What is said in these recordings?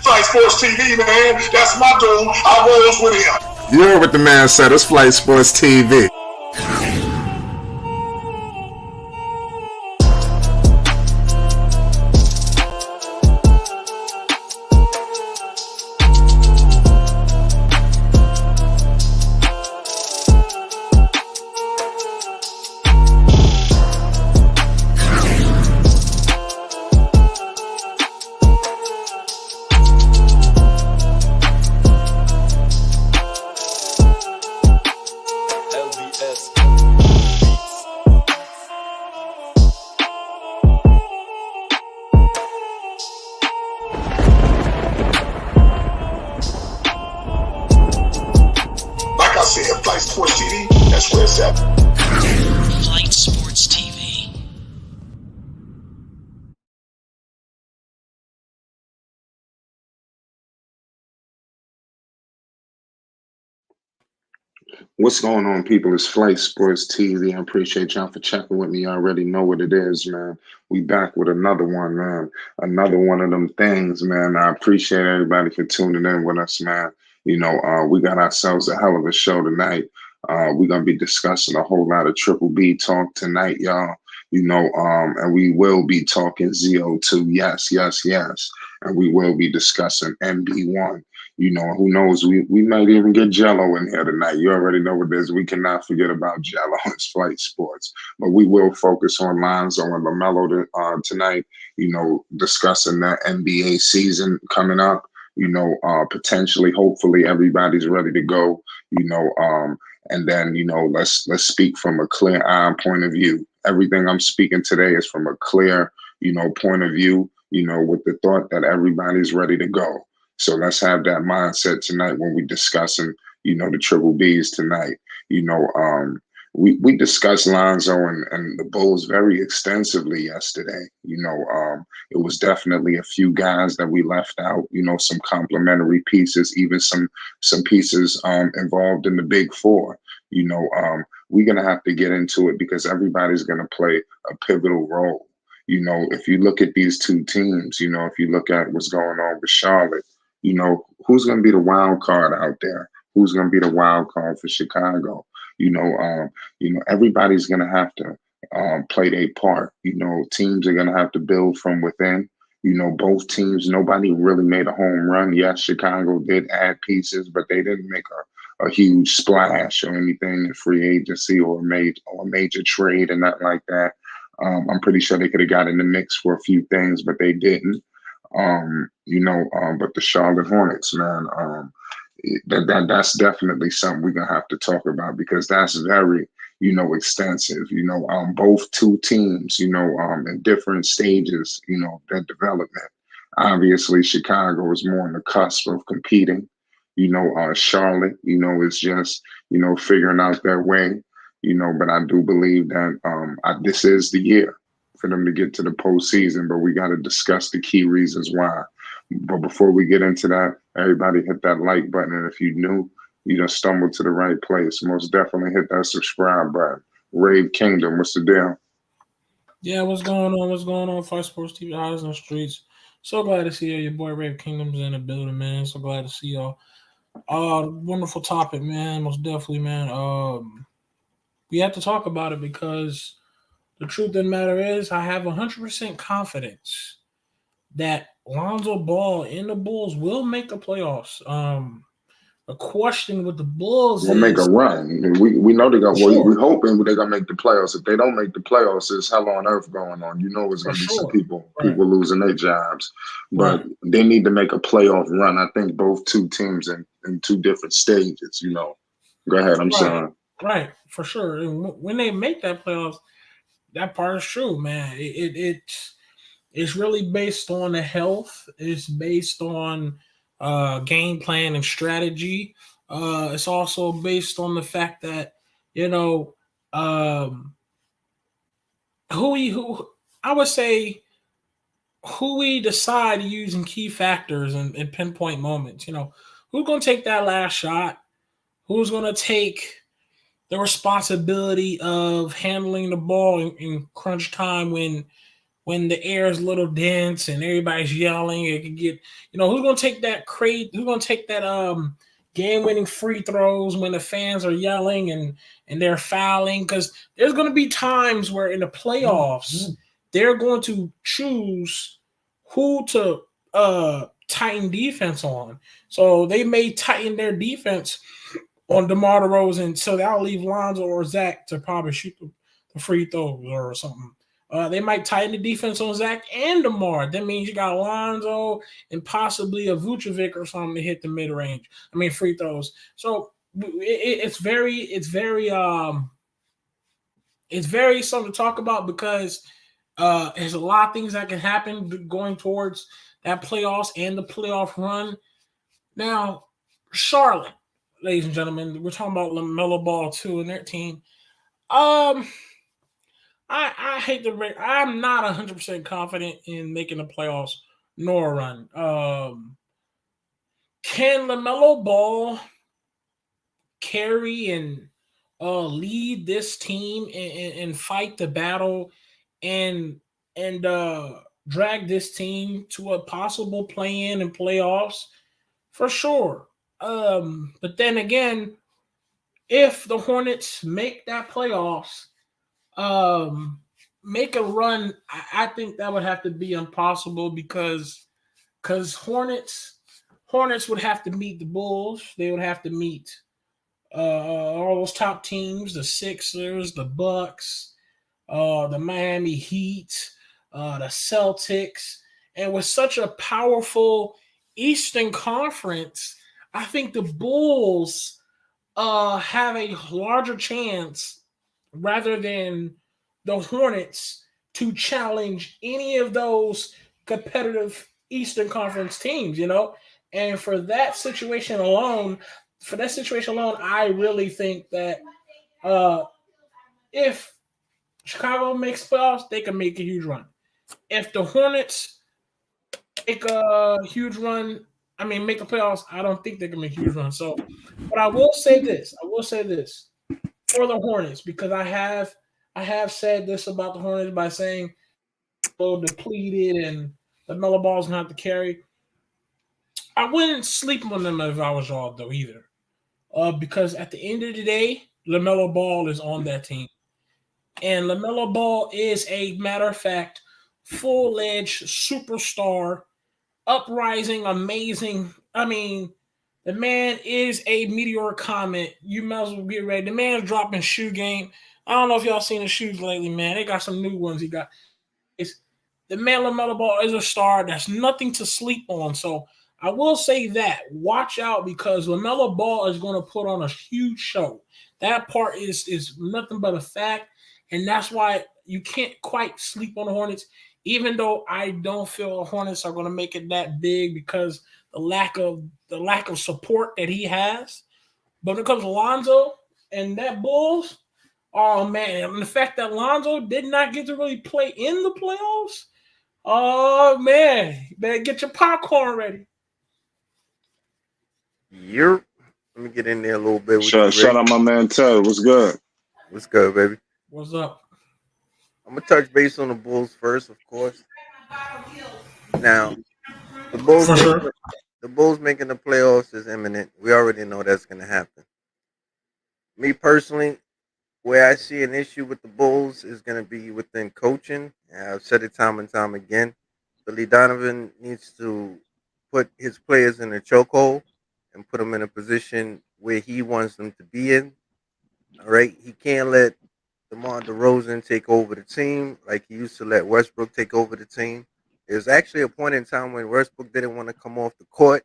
Flight Sports TV, man. That's my dude. I rolls with him. You heard what the man said. It's Flight Sports TV. Flight Sports TV, that's where it's at. Flight Sports TV. What's going on, people? It's Flight Sports TV. I appreciate y'all for checking with me. You already know what it is, man. We back with another one, man. Another one of them things, man. I appreciate everybody for tuning in with us, man. You know, we got ourselves a hell of a show tonight. We're going to be discussing a whole lot of Triple B talk tonight, y'all. You know, and we will be talking ZO2. Yes, yes, yes. And we will be discussing MB1. You know, who knows? We might even get Jello in here tonight. You already know what it is. We cannot forget about Jello. It's Flight Sports. But we will focus on Lonzo and LaMelo tonight, you know, discussing the NBA season coming up. You know, potentially, hopefully, everybody's ready to go. You know, and then, you know, let's speak from a clear eye point of view. Everything I'm speaking today is from a clear, you know, point of view. You know, with the thought that everybody's ready to go. So let's have that mindset tonight when we discussing, you know, the Triple Bs tonight. You know, we discussed Lonzo and the Bulls very extensively yesterday. You know, it was definitely a few guys that we left out. You know, some complimentary pieces, even some pieces involved in the Big Four. You know, we're gonna have to get into it because everybody's gonna play a pivotal role. You know, if you look at these two teams, you know, if you look at what's going on with Charlotte. You know, who's going to be the wild card out there? Who's going to be the wild card for Chicago? You know, everybody's going to have to play their part. You know, teams are going to have to build from within. You know, both teams, nobody really made a home run. Yes, Chicago did add pieces, but they didn't make a huge splash or anything in free agency or made a major trade and nothing like that. I'm pretty sure they could have got in the mix for a few things, but they didn't. But the Charlotte Hornets, man, that's definitely something we're gonna have to talk about because that's very, you know, extensive. You know, both two teams, you know, in different stages, you know, their development. Obviously, Chicago is more on the cusp of competing. You know, Charlotte, you know, is just, you know, figuring out their way. You know, but I do believe that this is the year for them to get to the postseason, but we got to discuss the key reasons why. But before we get into that, everybody hit that like button. And if you new, you just stumbled to the right place. Most definitely hit that subscribe button. Rave Kingdom, what's the deal? Yeah, what's going on? What's going on? Flight Sports TV, Eyes on the Streets. So glad to see you. Your boy Rave Kingdom's in the building, man. So glad to see y'all. Wonderful topic, man. Most definitely, man. We have to talk about it because the truth of the matter is I have 100% confidence that Lonzo Ball and the Bulls will make the playoffs. The question with the Bulls will make a run. We know they got. Sure. We're hoping they're gonna make the playoffs. If they don't make the playoffs, there's hell on earth going on. You know, it's gonna be some people losing their jobs. But they need to make a playoff run. I think both two teams in two different stages. You know, go ahead. I'm sorry. Right, for sure. And when they make that playoffs, that part is true, man. It's really based on the health. It's based on game plan and strategy. It's also based on the fact that, you know, who we decide using key factors and pinpoint moments. You know, who's going to take that last shot? Who's going to take the responsibility of handling the ball in crunch time when when the air is a little dense and everybody's yelling. It could get, who's gonna take that crate? Who's gonna take that game winning free throws when the fans are yelling and they're fouling? Because there's gonna be times where in the playoffs they're going to choose who to tighten defense on. So they may tighten their defense on DeMar DeRozan, so that'll leave Lonzo or Zach to probably shoot the free throws or something. They might tighten the defense on Zach and DeMar. That means you got Lonzo and possibly a Vucevic or something to hit the mid range. I mean free throws. So it's very something to talk about because there's a lot of things that can happen going towards that playoffs and the playoff run. Now, Charlotte, ladies and gentlemen, we're talking about LaMelo Ball too and their team. Um, I hate to break. I'm not 100% confident in making the playoffs nor a run. Can LaMelo Ball carry and lead this team and fight the battle and and drag this team to a possible play-in and playoffs? For sure. But then again, if the Hornets make that playoffs, um, make a run, I think that would have to be impossible because Hornets would have to meet the Bulls. They would have to meet all those top teams, the Sixers, the Bucks, the Miami Heat, the Celtics, and with such a powerful Eastern Conference, I think the Bulls have a larger chance rather than the Hornets to challenge any of those competitive Eastern Conference teams, And for that situation alone, I really think that uh, if Chicago makes playoffs, they can make a huge run. If the Hornets make a huge run, I mean, make the playoffs, I don't think they can make a huge run. So, but I will say this for the Hornets because I have said this about the Hornets by saying a little depleted and the Melo Ball's gonna have to carry. I wouldn't sleep on them if I was y'all though either, because at the end of the day, LaMelo Ball is on that team. And LaMelo Ball is a matter of fact, full-edged superstar, uprising, amazing. I mean, the man is a meteor comet. You might as well get ready. The man's dropping shoe game. I don't know if y'all seen the shoes lately, man. They got some new ones. It's, the man LaMelo Ball is a star. That's nothing to sleep on. So I will say that. Watch out because LaMelo Ball is going to put on a huge show. That part is nothing but a fact. And that's why you can't quite sleep on the Hornets, even though I don't feel the Hornets are going to make it that big because the lack of support that he has. But when it comes to Lonzo and that Bulls, oh man, and the fact that Lonzo did not get to really play in the playoffs, oh man, better get your popcorn ready. You're. Let me get in there a little bit with you, Shout Ray. out my man Ted. What's good? What's good, baby? What's up? I'm gonna touch base on the Bulls first, of course. Now, the Bulls For making sure. the Bulls making the playoffs is imminent. We already know that's gonna happen. Me personally, where I see an issue with the Bulls is gonna be within coaching. I've said it time and time again. Billy Donovan needs to put his players in a chokehold and put them in a position where he wants them to be in. All right, he can't let DeMar DeRozan take over the team like he used to let Westbrook take over the team. There's actually a point in time when Westbrook didn't want to come off the court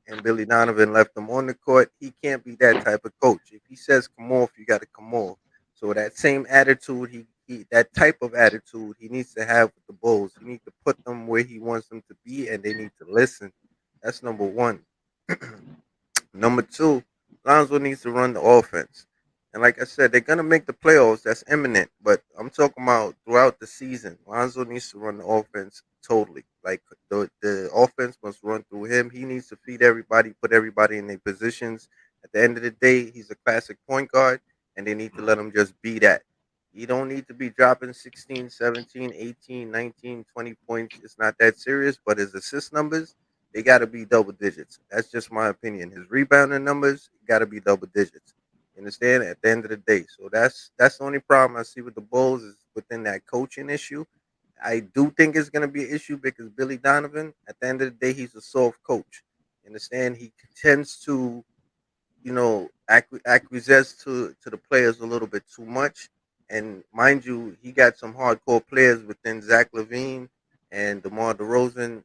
and Billy Donovan left him on the court. He can't be that type of coach. If he says come off, you got to come off. So that same attitude, he that type of attitude he needs to have with the Bulls. He needs to put them where he wants them to be, and they need to listen. That's number one. Number two, Lonzo needs to run the offense. And like I said, they're gonna make the playoffs. That's imminent. But I'm talking about throughout the season. Lonzo needs to run the offense totally. Like the offense must run through him. He needs to feed everybody, put everybody in their positions. At the end of the day, he's a classic point guard, and they need to let him just be that. He don't need to be dropping 16, 17, 18, 19, 20 points. It's not that serious, but his assist numbers, they got to be double digits. That's just my opinion. His rebounding numbers got to be double digits. You understand? At the end of the day. So that's the only problem I see with the Bulls is within that coaching issue. I do think it's going to be an issue because Billy Donovan, at the end of the day, he's a soft coach. You understand? He tends to acquiesce to the players a little bit too much. And mind you, he got some hardcore players within Zach Levine and DeMar DeRozan.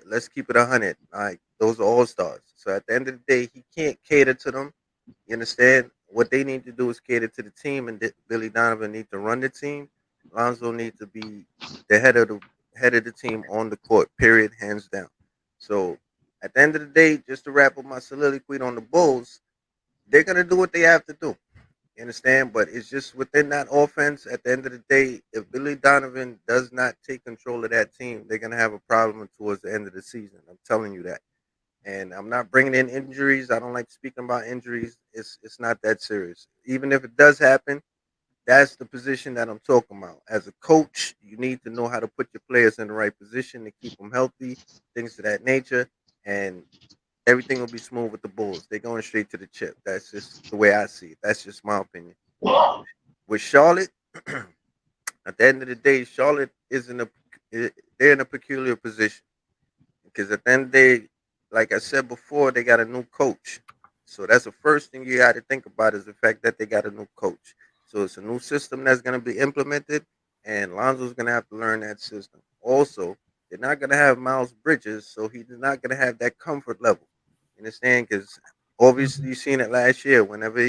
Let's keep it 100. Like those are all stars. So at the end of the day, he can't cater to them. You understand? What they need to do is cater to the team, and Billy Donovan needs to run the team. Lonzo needs to be the head of the team on the court. Period, hands down. So at the end of the day, just to wrap up my soliloquy on the Bulls, they're gonna do what they have to do. You understand? But it's just within that offense. At the end of the day, if Billy Donovan does not take control of that team, they're gonna have a problem towards the end of the season. I'm telling you that. And I'm not bringing in injuries. I don't like speaking about injuries. It's not that serious. Even if it does happen, that's the position that I'm talking about. As a coach, you need to know how to put your players in the right position to keep them healthy, things of that nature. And everything will be smooth with the Bulls. They're going straight to the chip. That's just the way I see it. That's just my opinion. With Charlotte, at the end of the day, Charlotte is they're in a peculiar position because at the end of the day, like I said before, they got a new coach. So that's the first thing you got to think about is the fact that they got a new coach. So it's a new system that's going to be implemented, and Lonzo's going to have to learn that system. Also, they're not going to have Miles Bridges, so he's not going to have that comfort level. You understand? Because Mhm. obviously you seen it last year. Whenever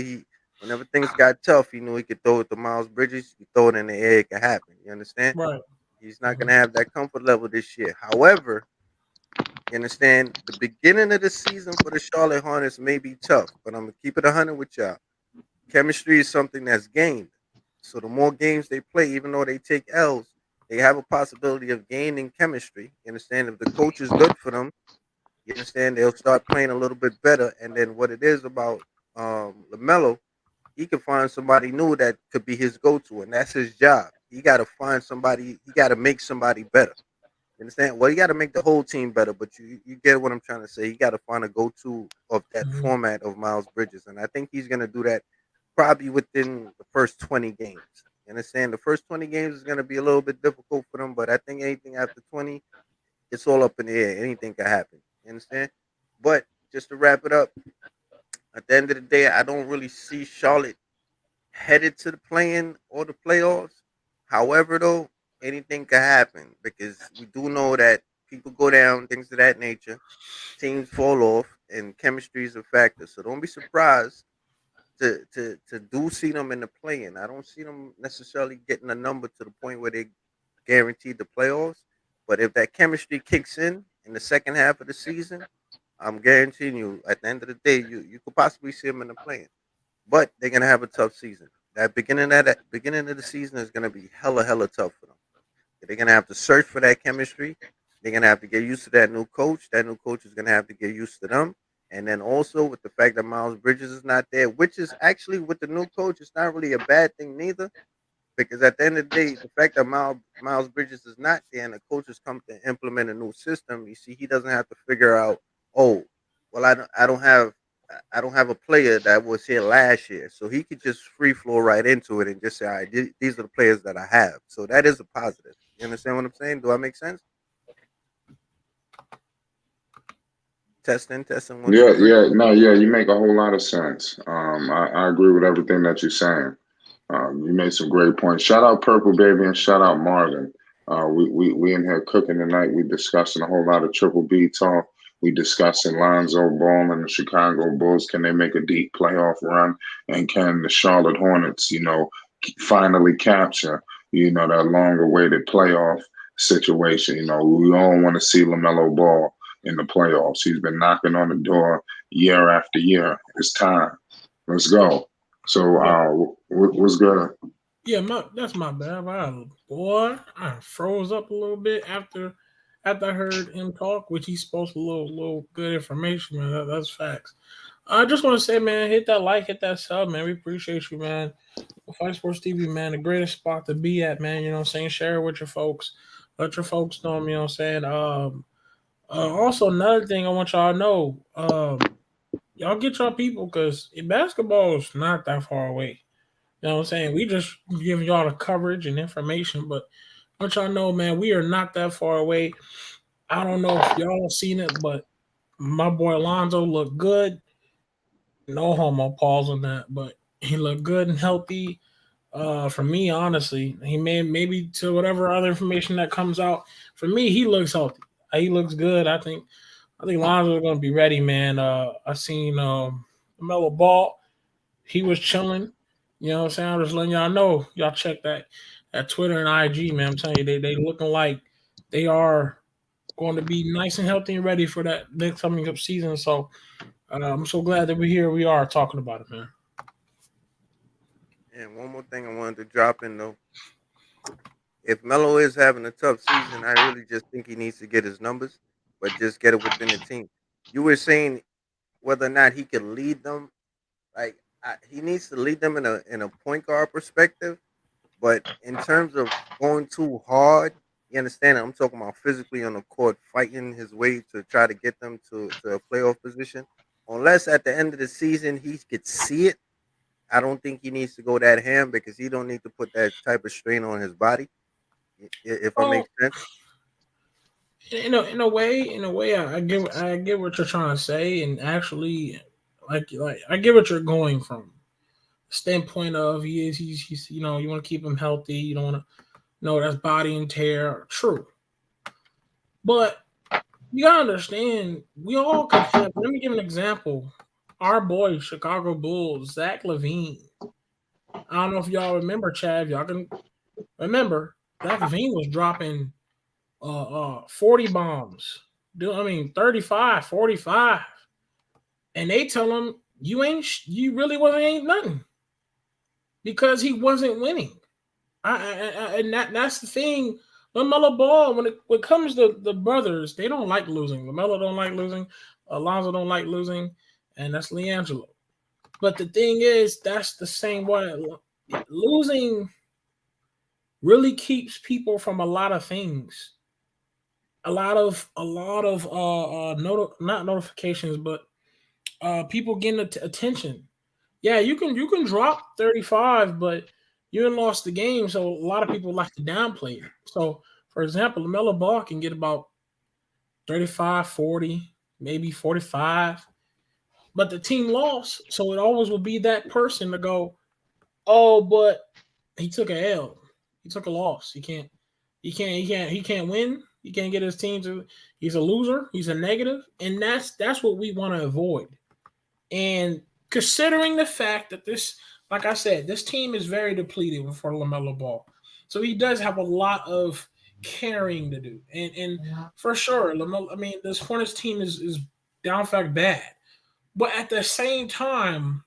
things got tough, he knew he could throw it to Miles Bridges. You throw it in the air, it could happen. You understand? Right. He's not going Mhm. to have that comfort level this year. However, you understand? The beginning of the season for the Charlotte Hornets may be tough, but I'm gonna keep it 100 with y'all. Chemistry is something that's gained. So the more games they play, even though they take L's, they have a possibility of gaining chemistry. You understand? If the coach is good for them, you understand they'll start playing a little bit better. And then what it is about LaMelo, he could find somebody new that could be his go-to, and that's his job. He got to find somebody. He got to make somebody better. You understand? Well, you got to make the whole team better, but you get what I'm trying to say. You got to find a go-to of that Mhm. format of Miles Bridges, and I think he's gonna do that probably within the first 20 games. You understand? The first 20 games is gonna be a little bit difficult for them, but I think anything after 20, it's all up in the air. Anything can happen. You understand? But just to wrap it up, at the end of the day, I don't really see Charlotte headed to the play-in or the playoffs. However, though, anything could happen because we do know that people go down, things of that nature, teams fall off, and chemistry is a factor. So don't be surprised to do see them in the play-in. I don't see them necessarily getting a number to the point where they guaranteed the playoffs. But if that chemistry kicks in the second half of the season, I'm guaranteeing you, at the end of the day, you could possibly see them in the play-in, but they're gonna have a tough season. That beginning of the season is gonna be hella tough for them. They're gonna have to search for that chemistry. They're gonna have to get used to that new coach. That new coach is gonna have to get used to them. And then also with the fact that Miles Bridges is not there, which is actually with the new coach, it's not really a bad thing neither. Because at the end of the day, the fact that Miles Bridges is not there and the coaches come to implement a new system, you see, he doesn't have to figure out, oh, well, I don't have a player that was here last year, so he could just free flow right into it and just say, all right, these are the players that I have. So that is a positive. You understand what I'm saying? Do I make sense? Testing, one, two, Yeah, three. yeah, no, yeah, you make a whole lot of sense. I agree with everything that you're saying. You made some great points. Shout out Purple Baby and shout out Marvin. We in here cooking tonight. We discussing a whole lot of Triple B talk. We discussing Lonzo Ball and the Chicago Bulls. Can they make a deep playoff run? And can the Charlotte Hornets, finally capture, that long-awaited playoff situation? We all want to see LaMelo Ball in the playoffs. He's been knocking on the door year after year. It's time. Let's go. So, Yeah. what's good? Yeah, that's my bad. Boy, I froze up a little bit after I heard him talk, which he spoke a little good information, man. That's facts. I just want to say, man, hit that like, hit that sub, man. We appreciate you, man. Fight Sports TV, man, the greatest spot to be at, man. You know what I'm saying? Share it with your folks. Let your folks know, you know what I'm saying? Also, another thing I want y'all to know, y'all get your people because basketball is not that far away. You know what I'm saying? We just giving y'all the coverage and information, but I want y'all to know, man, we are not that far away. I don't know if y'all have seen it, but my boy Lonzo looked good. No homo pause on that, but he looked good and healthy. For me, honestly, he may maybe to whatever other information that comes out. For me, he looks healthy. He looks good. I think Lonzo's gonna be ready, man. I seen LaMelo Ball. He was chilling. You know what I'm saying? I'm just letting y'all know. Y'all check that at Twitter and IG, man. I'm telling you, they looking like they are going to be nice and healthy and ready for that next coming up season. So I'm so glad that we're here. We are talking about it, man. And one more thing I wanted to drop in though. If Melo is having a tough season, I really just think he needs to get his numbers, but just get it within the team. You were saying whether or not he can lead them. He needs to lead them in a point guard perspective, but in terms of going too hard, you understand? I'm talking about physically on the court, fighting his way to try to get them to a playoff position. Unless at the end of the season he could see it, I don't think he needs to go that ham because he don't need to put that type of strain on his body. If I make Well, sense. in a way, I get what you're trying to say, and actually, like I get what you're going from. Standpoint of he's you want to keep him healthy. You don't want to that's body and tear. True, but you gotta understand we all could have. Let me give an example. Our boy Chicago Bulls Zach Levine. I don't know if y'all remember Chad. Y'all can remember Zach Levine was dropping 40 bombs. I mean 35, 45, and they tell him you really wasn't ain't nothing because he wasn't winning. And that's the thing. LaMelo Ball, when it comes to the brothers, they don't like losing. LaMelo don't like losing. Alonzo don't like losing, and that's LiAngelo. But the thing is, that's the same way. Losing really keeps people from a lot of things. A lot of not notifications, but people getting attention. Yeah, you can drop 35, but you done lost the game, so a lot of people like to downplay it. So, for example, LaMelo Ball can get about 35, 40, maybe 45, but the team lost, so it always will be that person to go, "Oh, but he took a L. He took a loss. He can't win. He can't get his team to he's a loser, he's a negative, and that's what we want to avoid." And considering the fact that like I said, this team is very depleted for LaMelo Ball. So he does have a lot of carrying to do. And for sure, LaMelo, I mean, this Hornets team is down fact bad. But at the same time,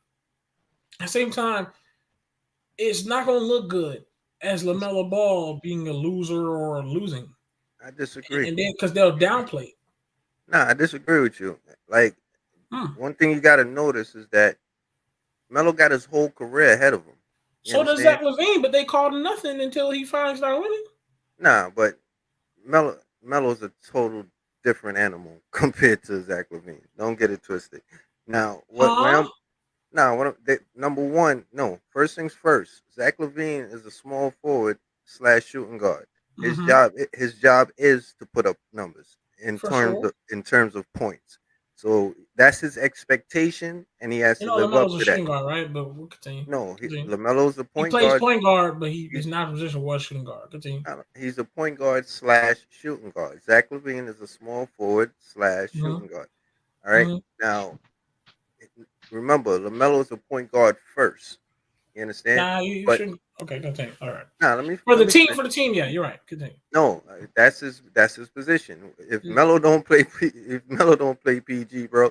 it's not gonna look good as LaMelo Ball being a loser or losing. I disagree. And then because they'll downplay it. Nah, I disagree with you. Like Hmm. one thing you got to notice is that Melo got his whole career ahead of him. You So does understand? Zach Levine, but they called him nothing until he finally started winning. Nah, but Melo's a total different animal compared to Zach Levine. Don't get it twisted. Now, Huh? number one, no. First things first. Zach Levine is a small forward slash shooting guard. Mm-hmm. His job is to put up numbers For sure. in terms of points. So that's his expectation, and he has You to know, live up LaMelo's a to that. shooting guard, right? But we'll continue. No, Continue. Lamelo's a He point plays guard. point guard, but he's He's not in position was shooting guard. Continue. he's a point guard slash shooting guard. Zach Levine is a small forward slash Mm-hmm. shooting guard. All right. Mm-hmm. Now, remember, Lamelo is a point guard first. You understand? Nah, you But shouldn't. Okay, continue. All right. now, For let the me team, finish. yeah, you're right. Continue. No, that's his position. If Mm. Melo don't play, if Melo don't play PG, bro,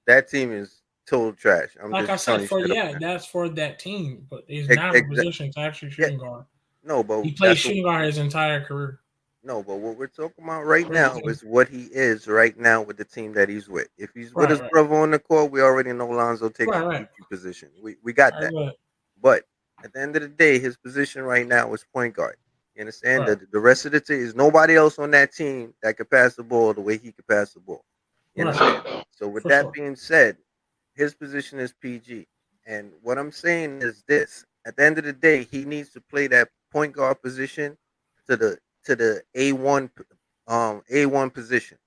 that team is total trash. I'm Like I just said, telling you straight up, man. that's for that team, but he's Ex- not in a exa- position to actually yeah, shooting guard. no, but He played shooting guard his entire career. No, but what we're talking about right now is what he is right now with the team that he's with. If he's with his Right. brother on the court, we already know Lonzo takes the Right. PP position. We got that. Right. But at the end of the day, his position right now is point guard. You understand Right. that the rest of the team is nobody else on that team that could pass the ball the way he could pass the ball. You understand? Right. So with For that sure. being said, his position is PG. And what I'm saying is this: at the end of the day, he needs to play that point guard position to the A1 position.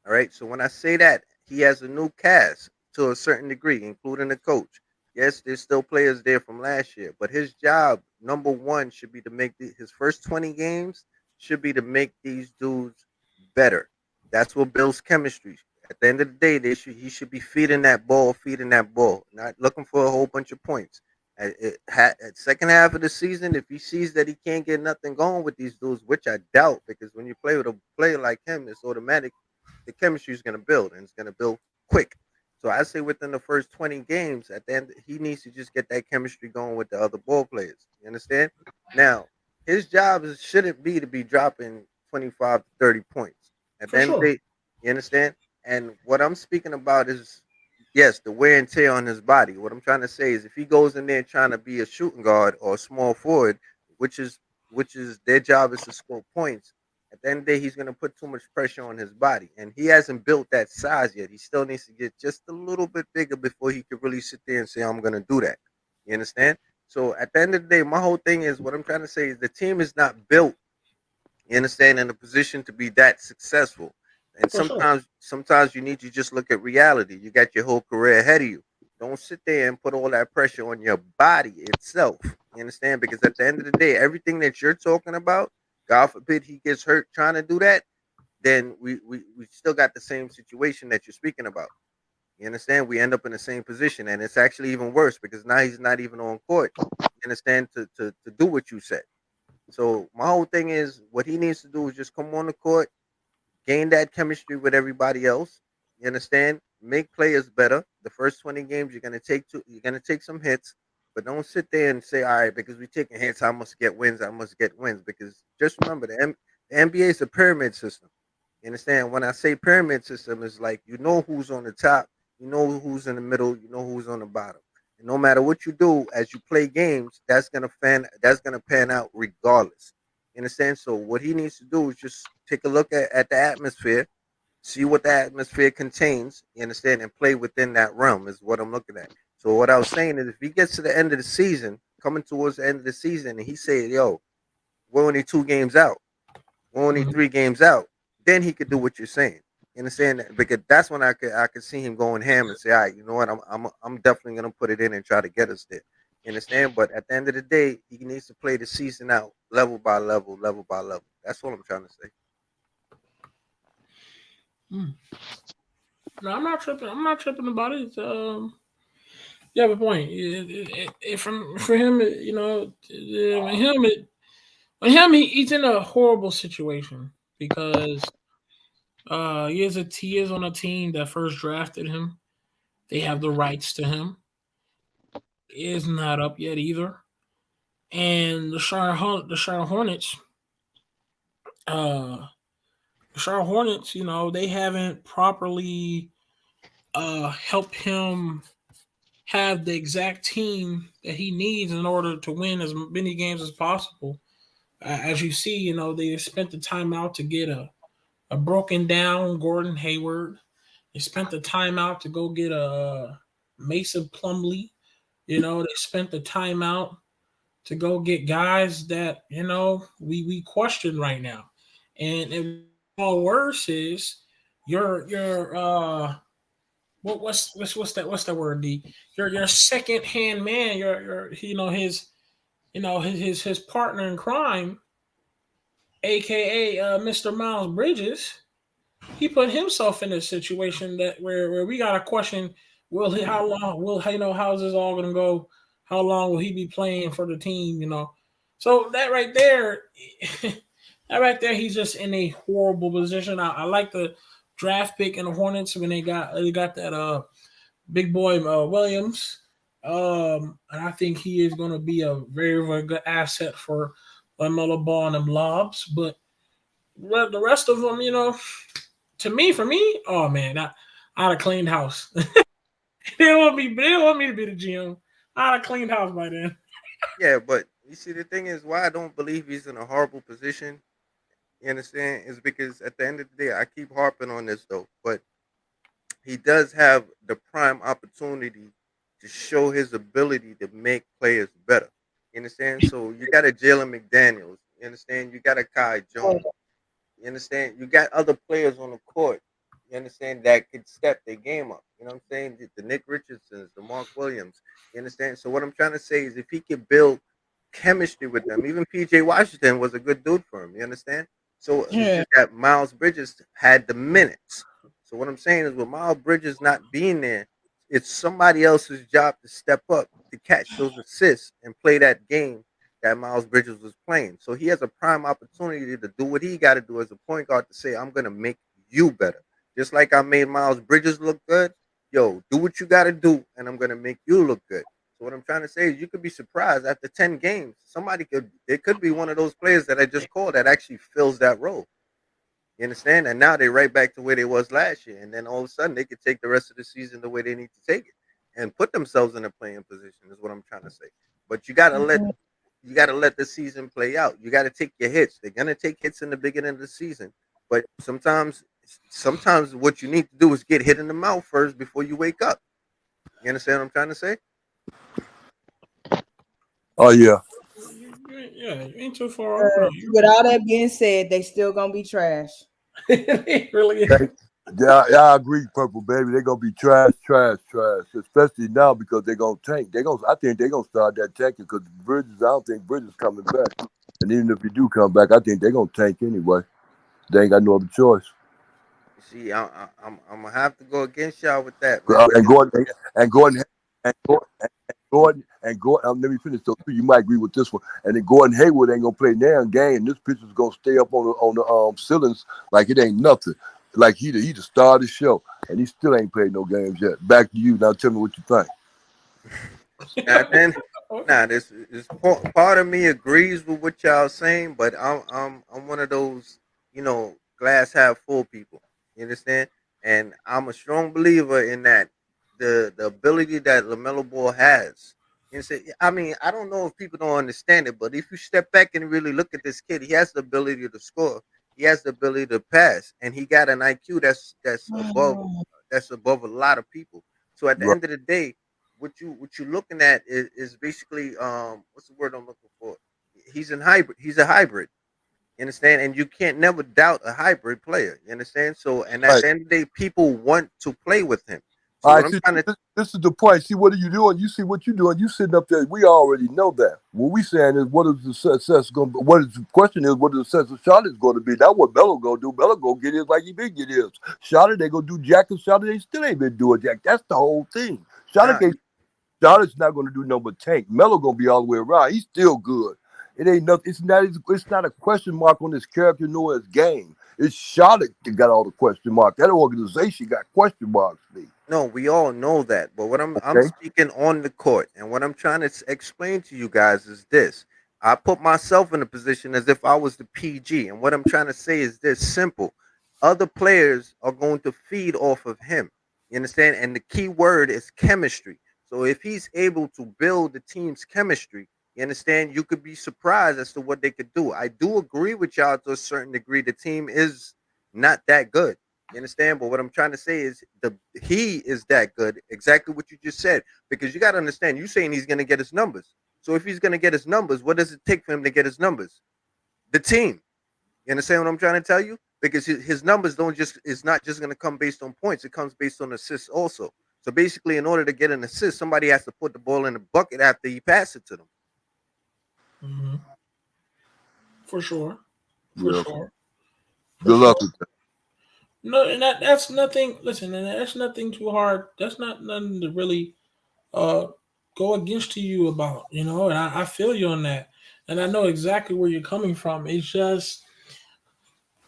All right. So when I say that, he has a new cast to a certain degree, including the coach. Yes, there's still players there from last year, but his job, number one, should be to make his first 20 games should be to make these dudes better. That's what builds chemistry. At the end of the day, he should be feeding that ball, not looking for a whole bunch of points. At second half of the season, if he sees that he can't get nothing going with these dudes, which I doubt, because when you play with a player like him, it's automatic the chemistry is going to build and it's going to build quick. So I say within the first 20 games, at the end, he needs to just get that chemistry going with the other ball players. You understand? Now, his job shouldn't be to be dropping 25 to 30 points. At the For end of the sure. day, you understand? And what I'm speaking about is, yes, the wear and tear on his body. What I'm trying to say is if he goes in there trying to be a shooting guard or a small forward, which is which is their job is to score points, at the end of the day, he's going to put too much pressure on his body, and he hasn't built that size yet. He still needs to get just a little bit bigger before he could really sit there and say, "I'm going to do that." You understand? So at the end of the day, my whole thing is what I'm trying to say is the team is not built, you understand, in a position to be that successful. And For sure. sometimes you need to just look at reality. You got your whole career ahead of you. Don't sit there and put all that pressure on your body itself. You understand? Because at the end of the day, everything that you're talking about, God forbid he gets hurt trying to do that, then we still got the same situation that you're speaking about. You understand? We end up in the same position, and it's actually even worse because now he's not even on court. You understand? To do what you said. So my whole thing is what he needs to do is just come on the court, gain that chemistry with everybody else. You understand? Make players better. The first 20 games you're gonna take some hits, but don't sit there and say, all right, because we're taking hits, I must get wins, I must get wins. Because just remember the NBA is a pyramid system. You understand? When I say pyramid system, is like you know who's on the top, you know who's in the middle, you know who's on the bottom. And no matter what you do as you play games, that's gonna pan out regardless. You understand? So what he needs to do is just take a look at the atmosphere, see what the atmosphere contains, you understand, and play within that realm is what I'm looking at. So what I was saying is if he gets to the end of the season, coming towards the end of the season, and he said, yo, we're only 2 games out, we're only Mhm. 3 games out, then he could do what you're saying. You understand? Because that's when I could see him going ham and say, all right, you know what, I'm definitely gonna put it in and try to get us there. You understand? But at the end of the day, he needs to play the season out level by level, level by level. That's what I'm trying to say. Mm. No, I'm not tripping. I'm not tripping about it. You have a point. For him, with him, he's in a horrible situation because he is on a team that first drafted him. They have the rights to him. He is not up yet either. And uh, the Charlotte Hornets, they haven't properly helped him have the exact team that he needs in order to win as many games as possible. As you see, they spent the time out to get a broken down Gordon Hayward. They spent the time out to go get a Mason Plumlee. They spent the time out to go get guys that we question right now. And all worse is your what's that word, D? Your second hand man, your his partner in crime, aka Mr. Miles Bridges. He put himself in a situation where we got to question, how long will how's this all gonna go? How long will he be playing for the team? So that right there, he's just in a horrible position. I like the draft pick in the Hornets when they got that big boy Williams. And I think he is going to be a very, very good asset for LaMelo Ball and them lobs. But The rest of them, for me, oh man, I'd have cleaned house. They don't want me to be the GM. I'd have cleaned house by then. Yeah, but you see, the thing is, why I don't believe he's in a horrible position. You understand? Is because at the end of the day, I keep harping on this though, but he does have the prime opportunity to show his ability to make players better. You understand? So you got a Jalen McDaniels. You understand? You got a Kai Jones. You understand? You got other players on the court. You understand that could step their game up. You know what I'm saying? The Nick Richardsons, the Mark Williams. You understand? So what I'm trying to say is, if he could build chemistry with them, even PJ Washington was a good dude for him. You understand? So it's Yeah. just that Miles Bridges had the minutes. So what I'm saying is, with Miles Bridges not being there, it's somebody else's job to step up to catch those assists and play that game that Miles Bridges was playing. So he has a prime opportunity to do what he got to do as a point guard to say, I'm going to make you better. Just like I made Miles Bridges look good, yo, do what you got to do, and I'm going to make you look good. So what I'm trying to say is, you could be surprised after 10 games, it could be one of those players that I just called that actually fills that role. You understand? And now they're right back to where they was last year. And then all of a sudden they could take the rest of the season the way they need to take it and put themselves in a playing position, is what I'm trying to say. But you gotta let the season play out. You gotta take your hits. They're gonna take hits in the beginning of the season. But sometimes what you need to do is get hit in the mouth first before you wake up. You understand what I'm trying to say? Oh yeah. You ain't too far off. With all that being said, they still gonna be trash. It really is. Yeah, I agree, Purple Baby. They're gonna be trash, trash, trash. Especially now because they're gonna tank. I think they're gonna start that tanking because Bridges. I don't think Bridges coming back. And even if he do come back, I think they're gonna tank anyway. They ain't got no other choice. You see, I'm gonna have to go against y'all with that, man. And Because Gordon and Gordon and Gordon. Let me finish though. You might agree with this one. And then Gordon Hayward ain't gonna play now game. This pitcher's gonna stay up on the ceilings like it ain't nothing. Like he the star of the show, and he still ain't played no games yet. Back to you now. Tell me what you think. then this part of me agrees with what y'all saying, but I'm one of those, glass half full people. You understand? And I'm a strong believer in that the ability that LaMelo Ball has. I mean, I don't know if people don't understand it, but if you step back and really look at this kid, he has the ability to score. He has the ability to pass, and he got an IQ that's above a lot of people. So at the Right. end of the day, what you looking at is basically, what's the word I'm looking for? He's a hybrid. You understand? And you can't never doubt a hybrid player. You understand? So, and at Right. the end of the day, people want to play with him. So All what right. I'm See, trying to this is the point. See, what are you doing? You see what you're doing. You sitting up there. We already know that. What we saying is, what is the success going to be? What is the question is, what is the success of Charlotte's going to be? That's what Bello going to do. Bello going to get his like he been get his. Charlotte, they going to do Jack, and Charlotte, they still ain't been doing Jack. That's the whole thing. Charlotte nah, can't. Charlotte's not going to do no but tank. Melo going to be all the way around. He's still good. It ain't nothing. It's not a question mark on his character nor his game. It's Charlotte that got all the question mark. That organization got question marks. Lee. no, we all know that. But what I'm Okay. speaking on the court, and what I'm trying to explain to you guys is this. I put myself in a position as if I was the PG, and what I'm trying to say is this simple: other players are going to feed off of him. You understand? And the key word is chemistry. So if he's able to build the team's chemistry, you understand, you could be surprised as to what they could do. I do agree with y'all to a certain degree. The team is not that good. You understand? But what I'm trying to say is he is that good. Exactly what you just said. Because you got to understand, you saying he's going to get his numbers. So if he's going to get his numbers, what does it take for him to get his numbers? The team. You understand what I'm trying to tell you? Because his numbers don't just it's not just going to come based on points. It comes based on assists also. So basically, in order to get an assist, somebody has to put the ball in the bucket after you pass it to them. Mm-hmm. For sure. For Yeah. sure. For Good sure. luck with that. No, and that's nothing. Listen, and that's nothing too hard. That's not nothing to really uh go against to you about, And I feel you on that, and I know exactly where you're coming from. It's just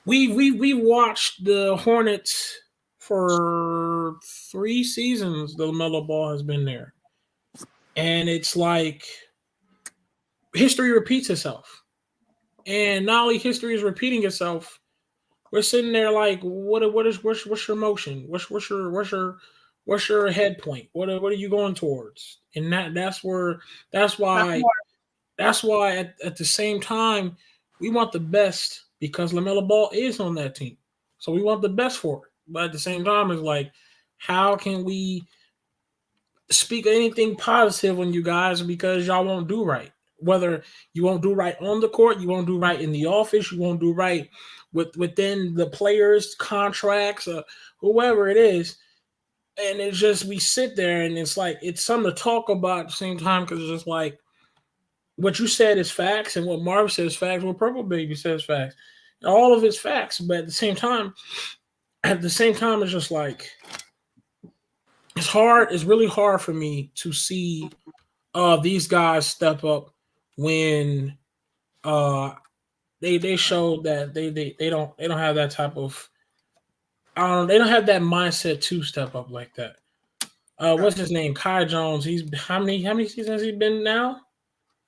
we watched the Hornets for 3 seasons. The LaMelo Ball has been there, and it's like history repeats itself. And not only history is repeating itself, we're sitting there like, what's your motion? What's your head point? What are you going towards? And that's where that's Not why more. that's why at the same time we want the best because LaMelo Ball is on that team, so we want the best for it. But at the same time, it's like, how can we speak anything positive on you guys because y'all won't do right? Whether you won't do right on the court, you won't do right in the office, you won't do right within the players' contracts, whoever it is. And it's just we sit there and it's like it's something to talk about at the same time because it's just like what you said is facts and what Marv says facts, what Purple Baby says facts. All of it's facts, but at the same time, it's just like it's hard. It's really hard for me to see these guys step up when uh they show that they don't have that type of I don't know, they don't have that mindset to step up like that. What's his name? Kai Jones. He's how many seasons has he been now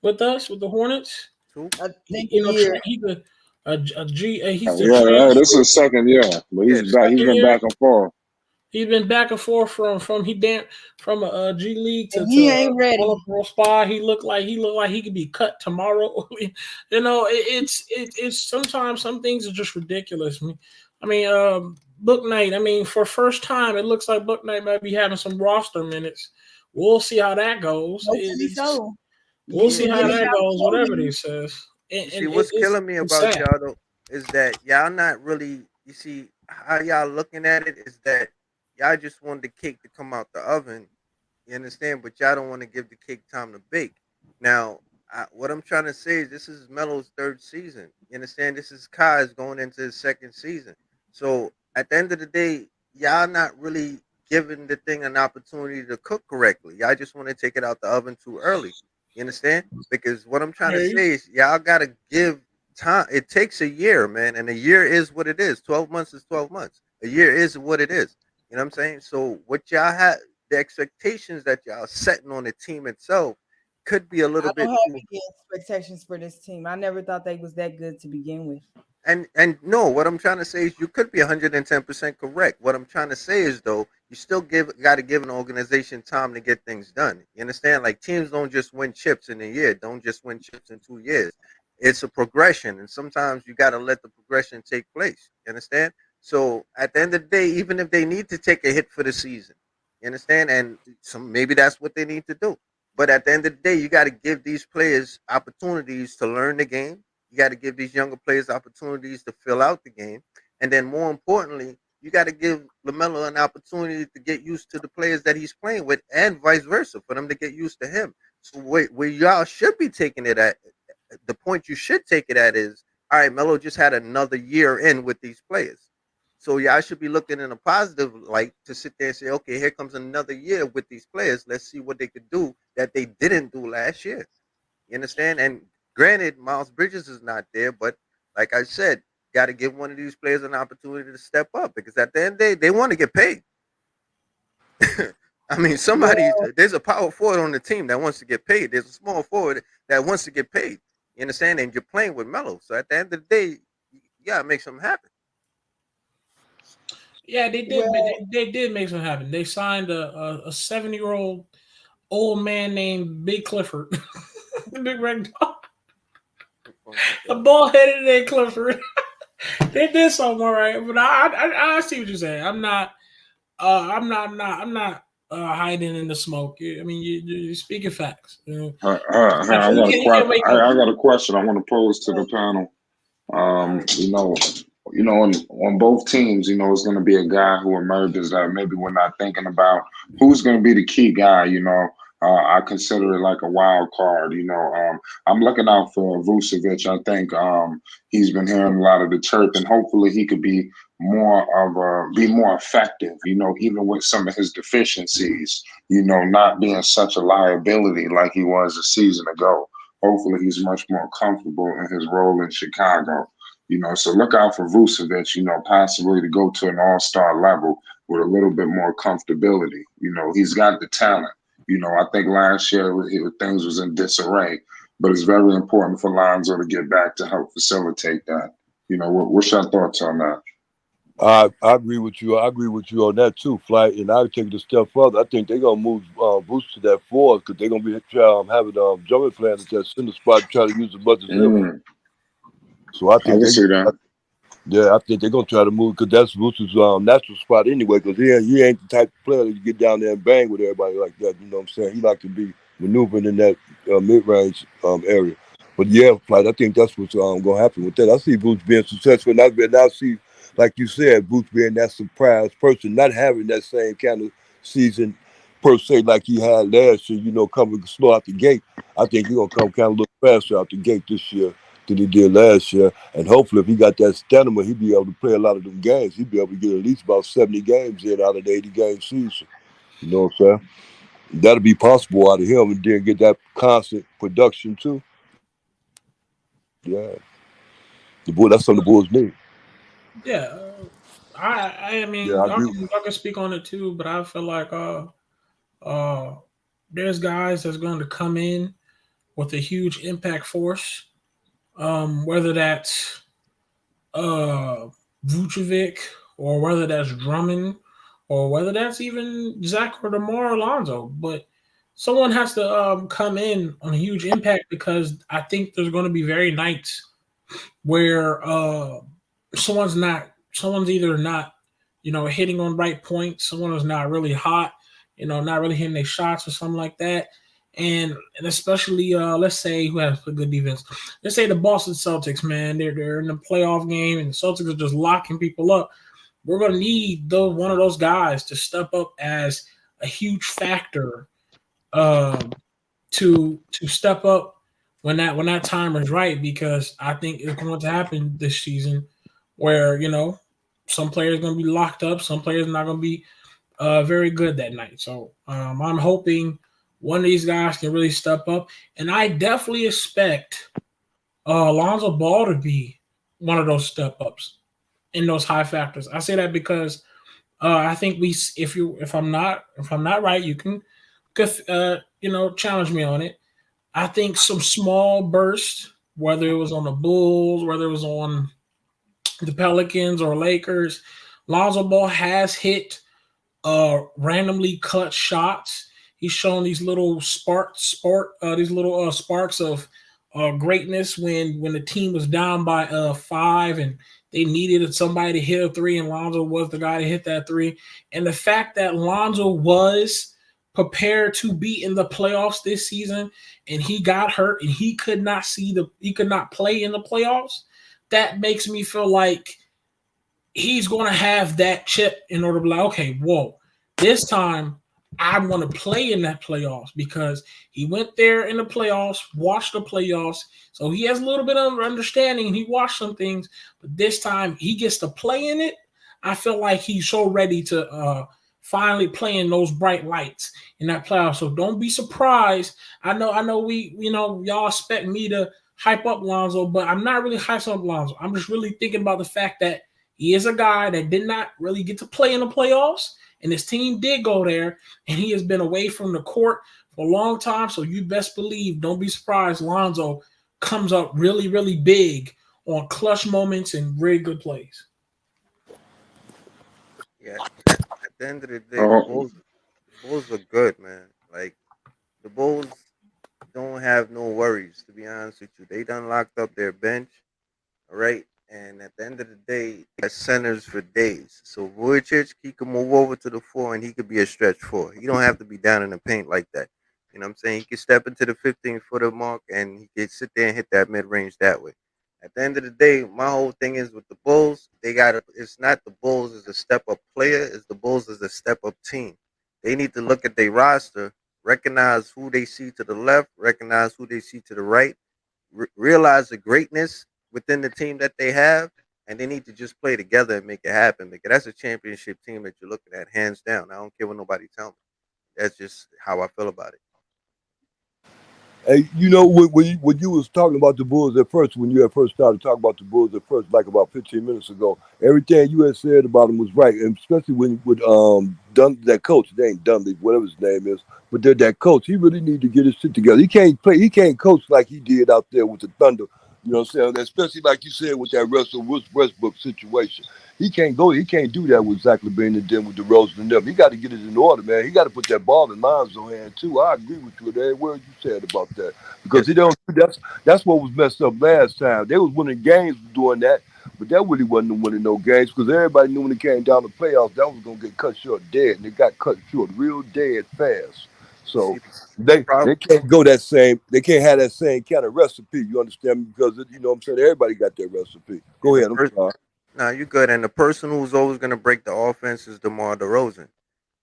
with us with the Hornets? Two. I think a You know, year. he's a G. He's the Yeah, this transfer is second year, but he's Yes. back. He's second been year. back and forth. He's been back and forth from a G League And to he ain't ready. all pro spot. He looked like he could be cut tomorrow. You know, it's sometimes some things are just ridiculous. Book Night. I mean, for first time, it looks like Book Night might be having some roster minutes. We'll see how that goes. Hopefully so. We'll Get see to how get that him out goes. Whatever slowly. they says, You see, what's killing me it's about sad. y'all though is that y'all not really. You see how y'all looking at it is that y'all just want the cake to come out the oven. You understand? But y'all don't want to give the cake time to bake. Now, what I'm trying to say is this is Melo's third season. You understand? This is Kai's going into his second season. So at the end of the day, y'all not really giving the thing an opportunity to cook correctly. Y'all just want to take it out the oven too early. You understand? Because what I'm trying to Hey, say is y'all gotta give time. It takes a year, man, and a year is what it is. 12 months is 12 months. A year is what it is. You know what I'm saying? So what y'all have, the expectations that y'all setting on the team itself, could be a I little don't bit have too. any expectations for this team. I never thought they was that good to begin with. And no, what I'm trying to say is you could be 110% correct. What I'm trying to say is though, you still got to give an organization time to get things done. You understand? Like teams don't just win chips in a year, don't just win chips in 2 years. It's a progression, and sometimes you got to let the progression take place. You understand? So at the end of the day, even if they need to take a hit for the season, you understand, and some maybe that's what they need to do. But at the end of the day, you got to give these players opportunities to learn the game. You got to give these younger players opportunities to fill out the game. And then more importantly, you got to give LaMelo an opportunity to get used to the players that he's playing with and vice versa for them to get used to him. So where y'all should be taking it at, the point you should take it at is, all right, Melo just had another year in with these players. So y'all should be looking in a positive light to sit there and say, okay, here comes another year with these players. Let's see what they could do that they didn't do last year. You understand? And granted, Miles Bridges is not there, but like I said, got to give one of these players an opportunity to step up because at the end of the day, they want to get paid. I mean, Well, there's a power forward on the team that wants to get paid. There's a small forward that wants to get paid. You understand? And you're playing with Melo. So at the end of the day, you got to make something happen. yeah, they did. well, They did make something happen. They signed a 7-year-old old man named Big Clifford, Big Red Dog, a bald headed named Clifford. They did something all right, but I see what you're saying. Hiding in the smoke. I mean, you're speaking facts. You know, I got a you can't question. make up. I got a question I want to pose to the panel. You know, on both teams, it's going to be a guy who emerges that maybe we're not thinking about. Who's going to be the key guy? I consider it like a wild card. I'm looking out for Vucevic. I think he's been hearing a lot of the chirp, and hopefully he could be be more effective. Even with some of his deficiencies. Not being such a liability like he was a season ago. Hopefully he's much more comfortable in his role in Chicago. So look out for Vucevic, possibly to go to an all-star level with a little bit more comfortability. He's got the talent. I think last year things was in disarray, but it's very important for Lonzo to get back to help facilitate that. What's your thoughts on that? I agree with you. I agree with you on that too, Flight. And I would take it a step further. I think they're gonna move Boost to that four because they're gonna be having Drummond playing at that center spot to try to use as much as ever. So I I think can see that. I think they're gonna try to move because that's Boost's natural spot anyway. Because he ain't the type of player that you get down there and bang with everybody like that. You know what I'm saying? He like to be maneuvering in that mid-range area. But yeah, Flight, I think that's what's gonna happen with that. I see Boots being successful, and I see, like you said, Boots being that surprise person, not having that same kind of season per se like he had last year. You know, coming slow out the gate. I think he's gonna come kind of a little faster out the gate this year than he did last year. And hopefully, if he got that stamina, he'll be able to play a lot of them games. He'll be able to get at least about 70 games in out of the 80-game season. You know what I'm saying? That'll be possible out of him, and then get that constant production too. Yeah, that's something the Bulls need. Yeah, I Yeah, mean, I agree. y'all can speak on it too, but I feel like uh, there's guys that's going to come in with a huge impact force. Whether that's Vucevic or whether that's Drummond or whether that's even Zach or DeMar Alonzo, but someone has to come in on a huge impact because I think there's going to be very nights where someone's either not hitting on right points, someone is not really hot, not really hitting their shots or something like that. And especially let's say who has a good defense. Let's say the Boston Celtics, man, they're in the playoff game and the Celtics are just locking people up. We're gonna need one of those guys to step up as a huge factor um, to step up when that time is right, because I think it's going to happen this season where some players are going to be locked up, some players are not going to be very good that night. So I'm hoping one of these guys can really step up, and I definitely expect Lonzo Ball to be one of those step ups in those high factors. I say that because I think if I'm not right, you can challenge me on it. I think some small bursts, whether it was on the Bulls, whether it was on the Pelicans or Lakers, Lonzo Ball has hit randomly cut shots. He's shown these little sparks of greatness when the team was down by 5 and they needed somebody to hit a three, and Lonzo was the guy to hit that three. And the fact that Lonzo was prepared to be in the playoffs this season, and he got hurt and he could not play in the playoffs, that makes me feel like he's going to have that chip in order to be like, okay, whoa, this time I want to play in that playoffs, because he went there in the playoffs, watched the playoffs, so he has a little bit of understanding. He watched some things, but this time he gets to play in it. I feel like he's so ready to finally play in those bright lights in that playoff. So don't be surprised. I know y'all expect me to hype up Lonzo, but I'm not really hyping up Lonzo. I'm just really thinking about the fact that he is a guy that did not really get to play in the playoffs, and his team did go there, and he has been away from the court for a long time. So you best believe, don't be surprised, Lonzo comes up really, really big on clutch moments and very good plays. Yeah. At the end of the day, Oh, the Bulls are good, man. Like the Bulls don't have no worries. To be honest with you, they done locked up their bench. All right. And at the end of the day, he centers for days. So Vujicic, he can move over to the 4 and he could be a stretch 4. He don't have to be down in the paint like that. You know what I'm saying? He can step into the 15-footer mark and he can sit there and hit that mid range that way. At the end of the day, my whole thing is with the Bulls, it's not the Bulls as a step up player, it's the Bulls as a step up team. They need to look at their roster, recognize who they see to the left, recognize who they see to the right, realize the greatness within the team that they have, and they need to just play together and make it happen, because that's a championship team that you're looking at, hands down. I don't care what nobody tell me. That's just how I feel about it. Hey, when you was talking about the Bulls at first, when you had first started talking about the Bulls at first, like about 15 minutes ago, everything you had said about them was right, and especially when with that coach, they ain't Dunley, whatever his name is, but that coach, he really need to get his shit together. He can't coach like he did out there with the Thunder, You know what I'm saying? Especially like you said with that Russell Westbrook situation. He can't go. He can't do that with Zach LaVine and then with the Rose and them. He got to get it in order, man. He got to put that ball in Lonzo's hand too. I agree with you with every word you said about that because Yes, he don't. That's what was messed up last time. They was winning games doing that, but that really wasn't winning no games because everybody knew when it came down to playoffs that was gonna get cut short dead, and it got cut short real dead fast. So see, the they problem. can't go that same. They can't have that same kind of recipe. You understand me? Because you know what I'm saying. Everybody got their recipe. Go And the ahead. I'm person, sorry. nah, you good. And the person who's always gonna break the offense is DeMar DeRozan.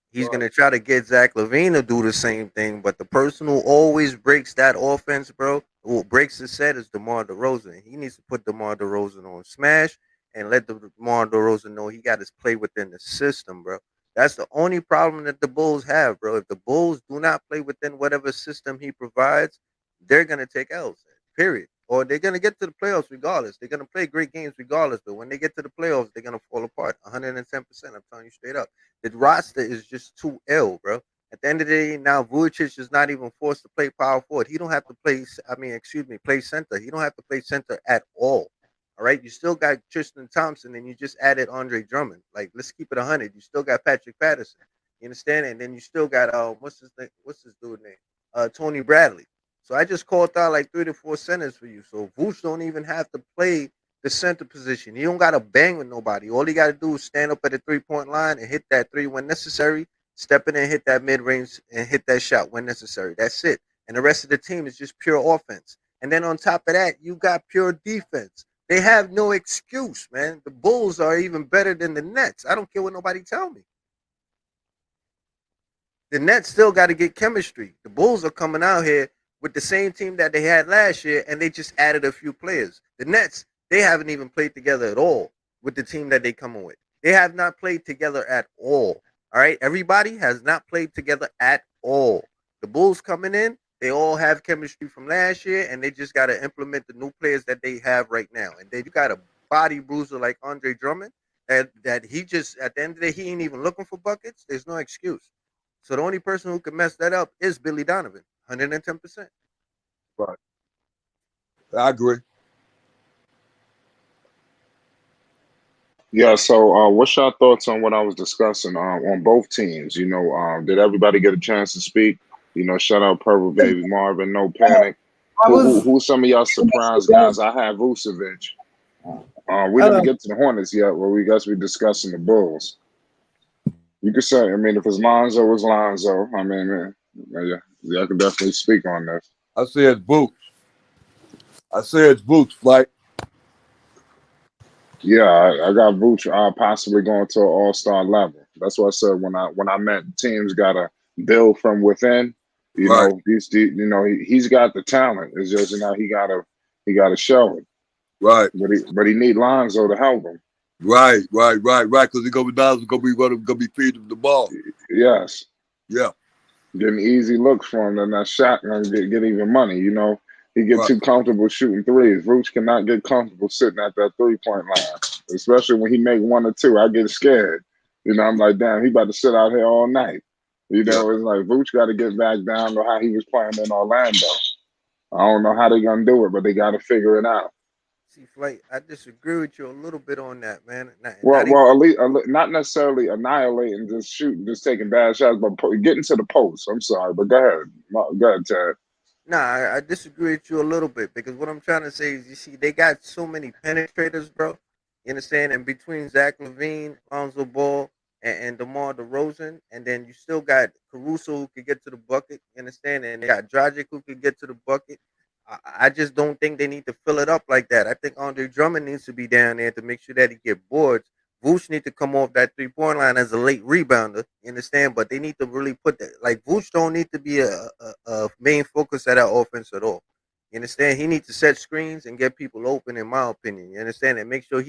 He's Right. gonna try to get Zach LaVine to do the same thing, but the person who always breaks that offense, bro, who breaks the set is DeMar DeRozan. He needs to put DeMar DeRozan on smash and let DeMar DeRozan know he got his play within the system, bro. That's the only problem that the Bulls have, bro. If the Bulls do not play within whatever system he provides, they're gonna take L's. Period. Or they're gonna get to the playoffs regardless. They're gonna play great games regardless. But when they get to the playoffs, they're gonna fall apart. 110%. I'm telling you straight up. The roster is just too ill, bro. At the end of the day, now Vujicic is not even forced to play power forward. He don't have to play. I mean, excuse me, play center. He don't have to play center at all. All right, you still got Tristan Thompson, and you just added Andre Drummond. Like, let's keep it 100. You still got Patrick Patterson. You understand? And then you still got what's his name? What's his dude name? Tony Bradley. So I just called out like 3 to 4 centers for you. So Vooch don't even have to play the center position. He don't got to bang with nobody. All he got to do is stand up at the 3 point line and hit that three when necessary, step in and hit that mid range and hit that shot when necessary. That's it. And the rest of the team is just pure offense. And then on top of that, you got pure defense. They have no excuse, man. The Bulls are even better than the Nets. I don't care what nobody tell me. The Nets still got to get chemistry. The Bulls are coming out here with the same team that they had last year, and they just added a few players. The Nets, they haven't even played together at all with the team that they coming with. They have not played together at all. All right, everybody has not played together at all. The Bulls coming in, they all have chemistry from last year, and they just got to implement the new players that they have right now. And then you got a body bruiser like Andre Drummond, that he just at the end of the day he ain't even looking for buckets. There's no excuse. So the only person who can mess that up is Billy Donovan, 110%. Right. I agree. Yeah, so what's your thoughts on what I was discussing on both teams? Did everybody get a chance to speak? Shout out Purple Baby Marvin, No Panic. I was Who's some of y'all surprise guys? I have Vucevic. We didn't get to the Hornets yet, but we guess we discussing the Bulls. You could say, I mean, if it's Lonzo, it's Lonzo. I mean, yeah, I can definitely speak on this. I said Boots. I said Boots. Like Yeah, I got Vooch possibly going to an all-star level. That's what I said when I meant teams got to build from within. right, He's got the talent. It's just he got to show it. right, But he need Lonzo to help him. right. Because he gonna be Donald's gonna be running, gonna be feeding the ball. Yes, Yeah. getting easy looks for him, and that shot gonna get even money. He get Right. too comfortable shooting threes. Vooch cannot get comfortable sitting at that 3 point line, especially when he make one or two. I get scared. I'm like, damn, he about to sit out here all night. Yeah. It's like Vooch got to get back down to how he was playing in Orlando. I don't know how they're gonna do it, but they got to figure it out. See, Flight, I disagree with you a little bit on that, man. Well, Not even. not necessarily annihilating, just shooting, just taking bad shots, but getting to the post. I'm sorry, but go ahead, Ted. Nah, I disagree with you a little bit because what I'm trying to say is, you see, they got so many penetrators, bro. You understand? And between Zach LaVine, Lonzo Ball, and DeMar DeRozan, and then you still got Caruso who could get to the bucket. You understand? And they got Dragic who could get to the bucket. I just don't think they need to fill it up like that. I think Andre Drummond needs to be down there to make sure that he get boards. Vooch need to come off that 3 point line as a late rebounder. You understand? But they need to really put that, like, Vooch don't need to be a main focus of that offense at all. You understand? He needs to set screens and get people open, in my opinion. You understand? And make sure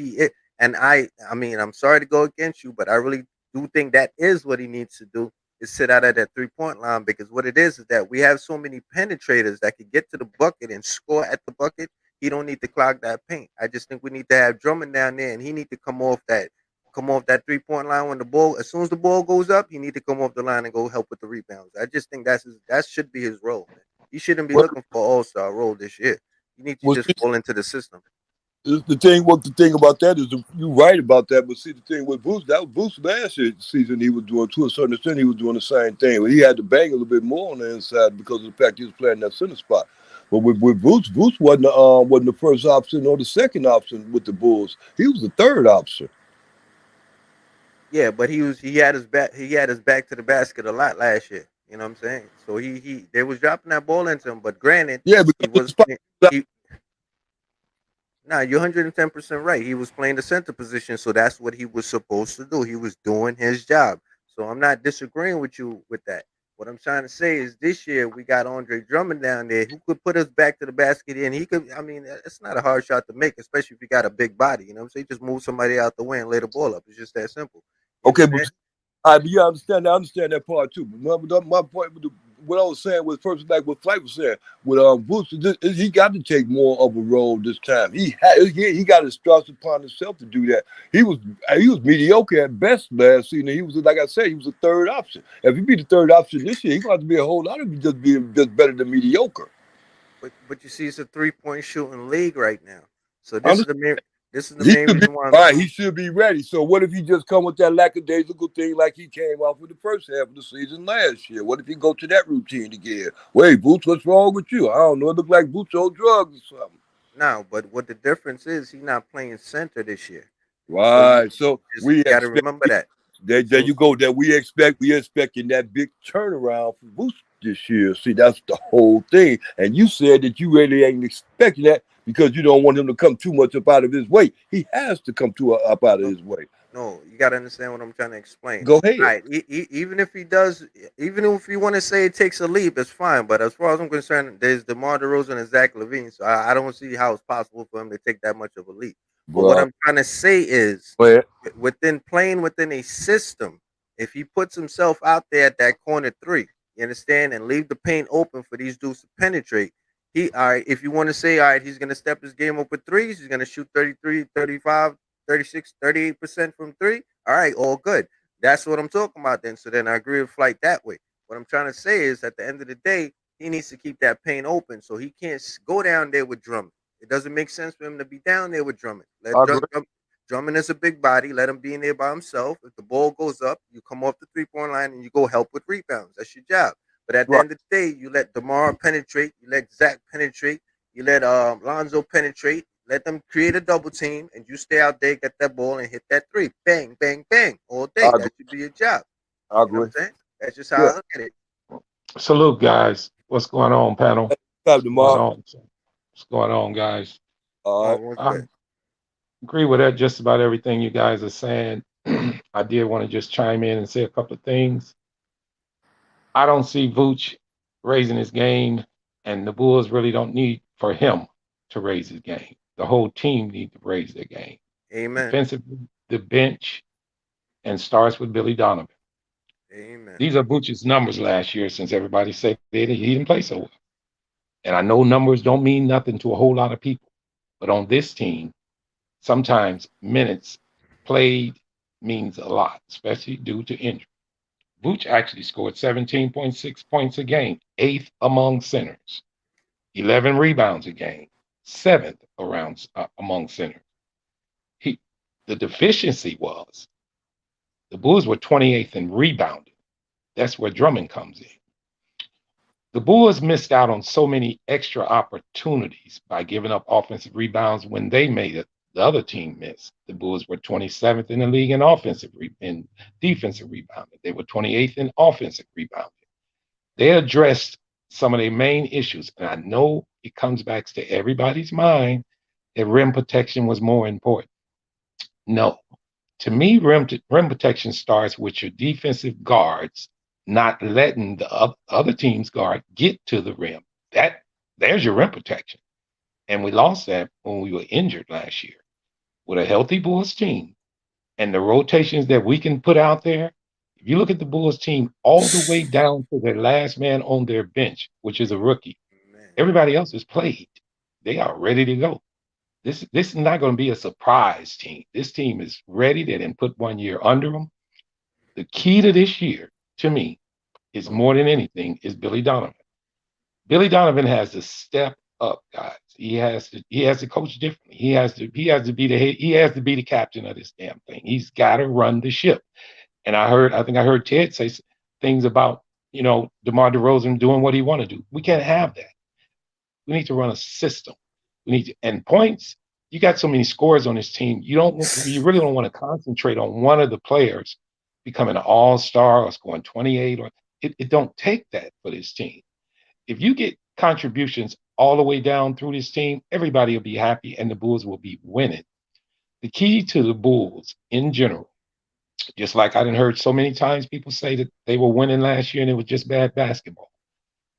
and I mean, I'm sorry to go against you, but I really do think that is what he needs to do, is sit out at that 3 point line, because what it is that we have so many penetrators that can get to the bucket and score at the bucket. He don't need to clog that paint. I just think we need to have Drummond down there, and he need to come off that 3 point line when the ball, as soon as the ball goes up, he need to come off the line and go help with the rebounds. I just think that should be his role, man. He shouldn't be What looking for all-star role this year. You need to Well, just fall into the system. the thing about that is you're right about that, but see the thing with Boost, that was Boost last season he was doing to a certain extent he was doing the same thing. But he had to bang a little bit more on the inside because of the fact he was playing that center spot. But with Boost wasn't the first option or the second option with the Bulls. He was the third option. Yeah, but he had his back to the basket a lot last year. You know what I'm saying? So he they was dropping that ball into him, but granted, Yeah, he because the was spot. he nah, you're 110% right. He was playing the center position, so that's what he was supposed to do. He was doing his job. So I'm not disagreeing with you with that. What I'm trying to say is this year we got Andre Drummond down there who could put us back to the basket and he could, I mean, it's not a hard shot to make, especially if you got a big body. You know what I'm saying? Just move somebody out the way and lay the ball up. It's just that simple. You Okay, but understand? yeah, I understand. I understand that part too. But my point, what I was saying was first, like what Flight was saying, with Boots, he got to take more of a role this time. He got to stress upon himself to do that. He was mediocre at best last season. He was, like I said, he was the third option. If he be the third option this year, he's going to have to be a whole lot of just being just better than mediocre. But you see, it's a 3-point shooting league right now. So I this is the He main should be reason why right. He should be ready. So what if he just come with that lackadaisical thing like he came off with the first half of the season last year? What if he go to that routine again? Wait, Boots, what's wrong with you? I don't know. It look like Boots on drugs or something. now. But what the difference is, he's not playing center this year. So Right. So just we got to expect remember that. there So you go. That we expecting that big turnaround for Boots this year. See, that's the whole thing. And you said that you really ain't expecting that because you don't want him to come too much up out of his way. He has to come up out of no, his way. no, you got to understand what I'm trying to explain. Go All ahead. right, even if he does, even if you want to say it takes a leap, it's fine. But as far as I'm concerned, there's DeMar DeRozan and Zach LaVine, so I don't see how it's possible for him to take that much of a leap. But what Right. I'm trying to say is, Go ahead. within playing within a system, if he puts himself out there at that corner three, you understand, and leave the paint open for these dudes to penetrate. All right, if you want to say, all right, he's going to step his game up with threes, he's going to shoot 33, 35, 36, 38% from three. All right, all good. That's what I'm talking about then. So then I agree with Flight that way. What I'm trying to say is at the end of the day, he needs to keep that paint open. So he can't go down there with Drummond. It doesn't make sense for him to be down there with Drummond. I agree. Drummond is a big body. Let him be in there by himself. If the ball goes up, you come off the 3-point line and you go help with rebounds. That's your job. But at the Right. end of the day, you let DeMar penetrate, you let Zach penetrate, you let Lonzo penetrate, let them create a double team, and you stay out there, get that ball, and hit that three. Bang, bang, bang, all I day. agree. That should be your job. I You know what agree. I'm saying? That's just how Yeah. I look at it. Salute, guys. What's going on, panel? Time What's going tomorrow. on? What's going on, guys? All Oh, right. what's I good? agree with that, just about everything you guys are saying. I did want to just chime in and say a couple of things. I don't see Vooch raising his game, and the Bulls really don't need for him to raise his game. The whole team needs to raise their game. Amen. Defensively, the bench, and starts with Billy Donovan. Amen. These are Vooch's numbers last year since everybody said he didn't play so well. And I know numbers don't mean nothing to a whole lot of people, but on this team, sometimes minutes played means a lot, especially due to injury. Vooch actually scored 17.6 points a game, eighth among centers, 11 rebounds a game, seventh among centers. He, the deficiency was the Bulls were 28th in rebounding. That's where Drummond comes in. The Bulls missed out on so many extra opportunities by giving up offensive rebounds when they made it. The other team missed. The Bulls were 27th in the league in defensive rebounding. They were 28th in offensive rebounding. They addressed some of their main issues, and I know it comes back to everybody's mind that rim protection was more important. No, to me, rim protection starts with your defensive guards not letting the other team's guard get to the rim. There's your rim protection. And we lost that when we were injured last year. With a healthy Bulls team and the rotations that we can put out there, if you look at the Bulls team all the way down to their last man on their bench, which is a rookie, Amen. everybody else has played. They are ready to go. This is not going to be a surprise team. This team is ready. They didn't put 1 year under them. The key to this year, to me, is more than anything, is Billy Donovan. Billy Donovan has to step up, guys. He has to coach differently. He has to be the head, he has to be the captain of this damn thing. He's got to run the ship. And I think I heard Ted say things about, DeMar DeRozan doing what he want to do. We can't have that. We need to run a system. And points. You got so many scores on this team. You really don't want to concentrate on one of the players becoming an all-star or scoring 28, or it don't take that for this team. If you get contributions all the way down through this team, everybody will be happy and the Bulls will be winning. The key to the Bulls in general, just like I done heard so many times people say that they were winning last year and it was just bad basketball.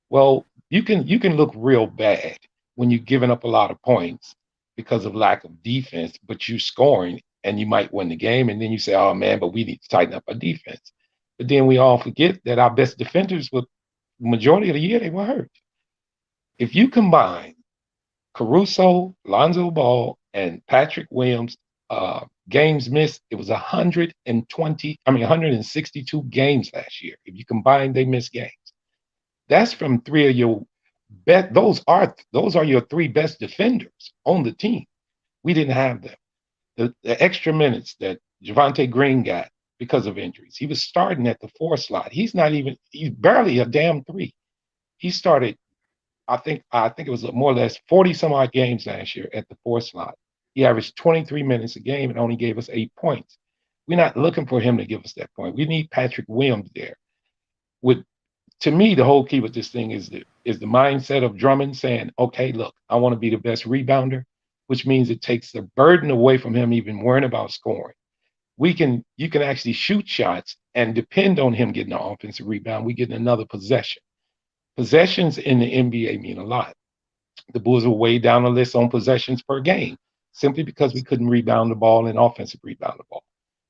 Well, you can look real bad when you're giving up a lot of points because of lack of defense, but you scoring and you might win the game, and then you say, "Oh man, but we need to tighten up our defense." But then we all forget that our best defenders were majority of the year they were hurt. If you combine Caruso, Lonzo Ball, and Patrick Williams games missed, it was 162 games last year. If you combine, they missed games. That's from three of your bet. Those are your three best defenders on the team. We didn't have them. The extra minutes that Javonte Green got because of injuries. He was starting at the 4 slot. He's barely a damn 3. He started, I think it was more or less 40 some odd games last year at the 4 slot. He averaged 23 minutes a game and only gave us 8 points. We're not looking for him to give us that point. We need Patrick Williams there. To me, the whole key with this thing is the mindset of Drummond saying, "Okay, look, I want to be the best rebounder," which means it takes the burden away from him even worrying about scoring. You can actually shoot shots and depend on him getting an offensive rebound. We get another possession. Possessions in the NBA mean a lot. The Bulls were way down the list on possessions per game simply because we couldn't rebound the ball and offensive rebound the ball.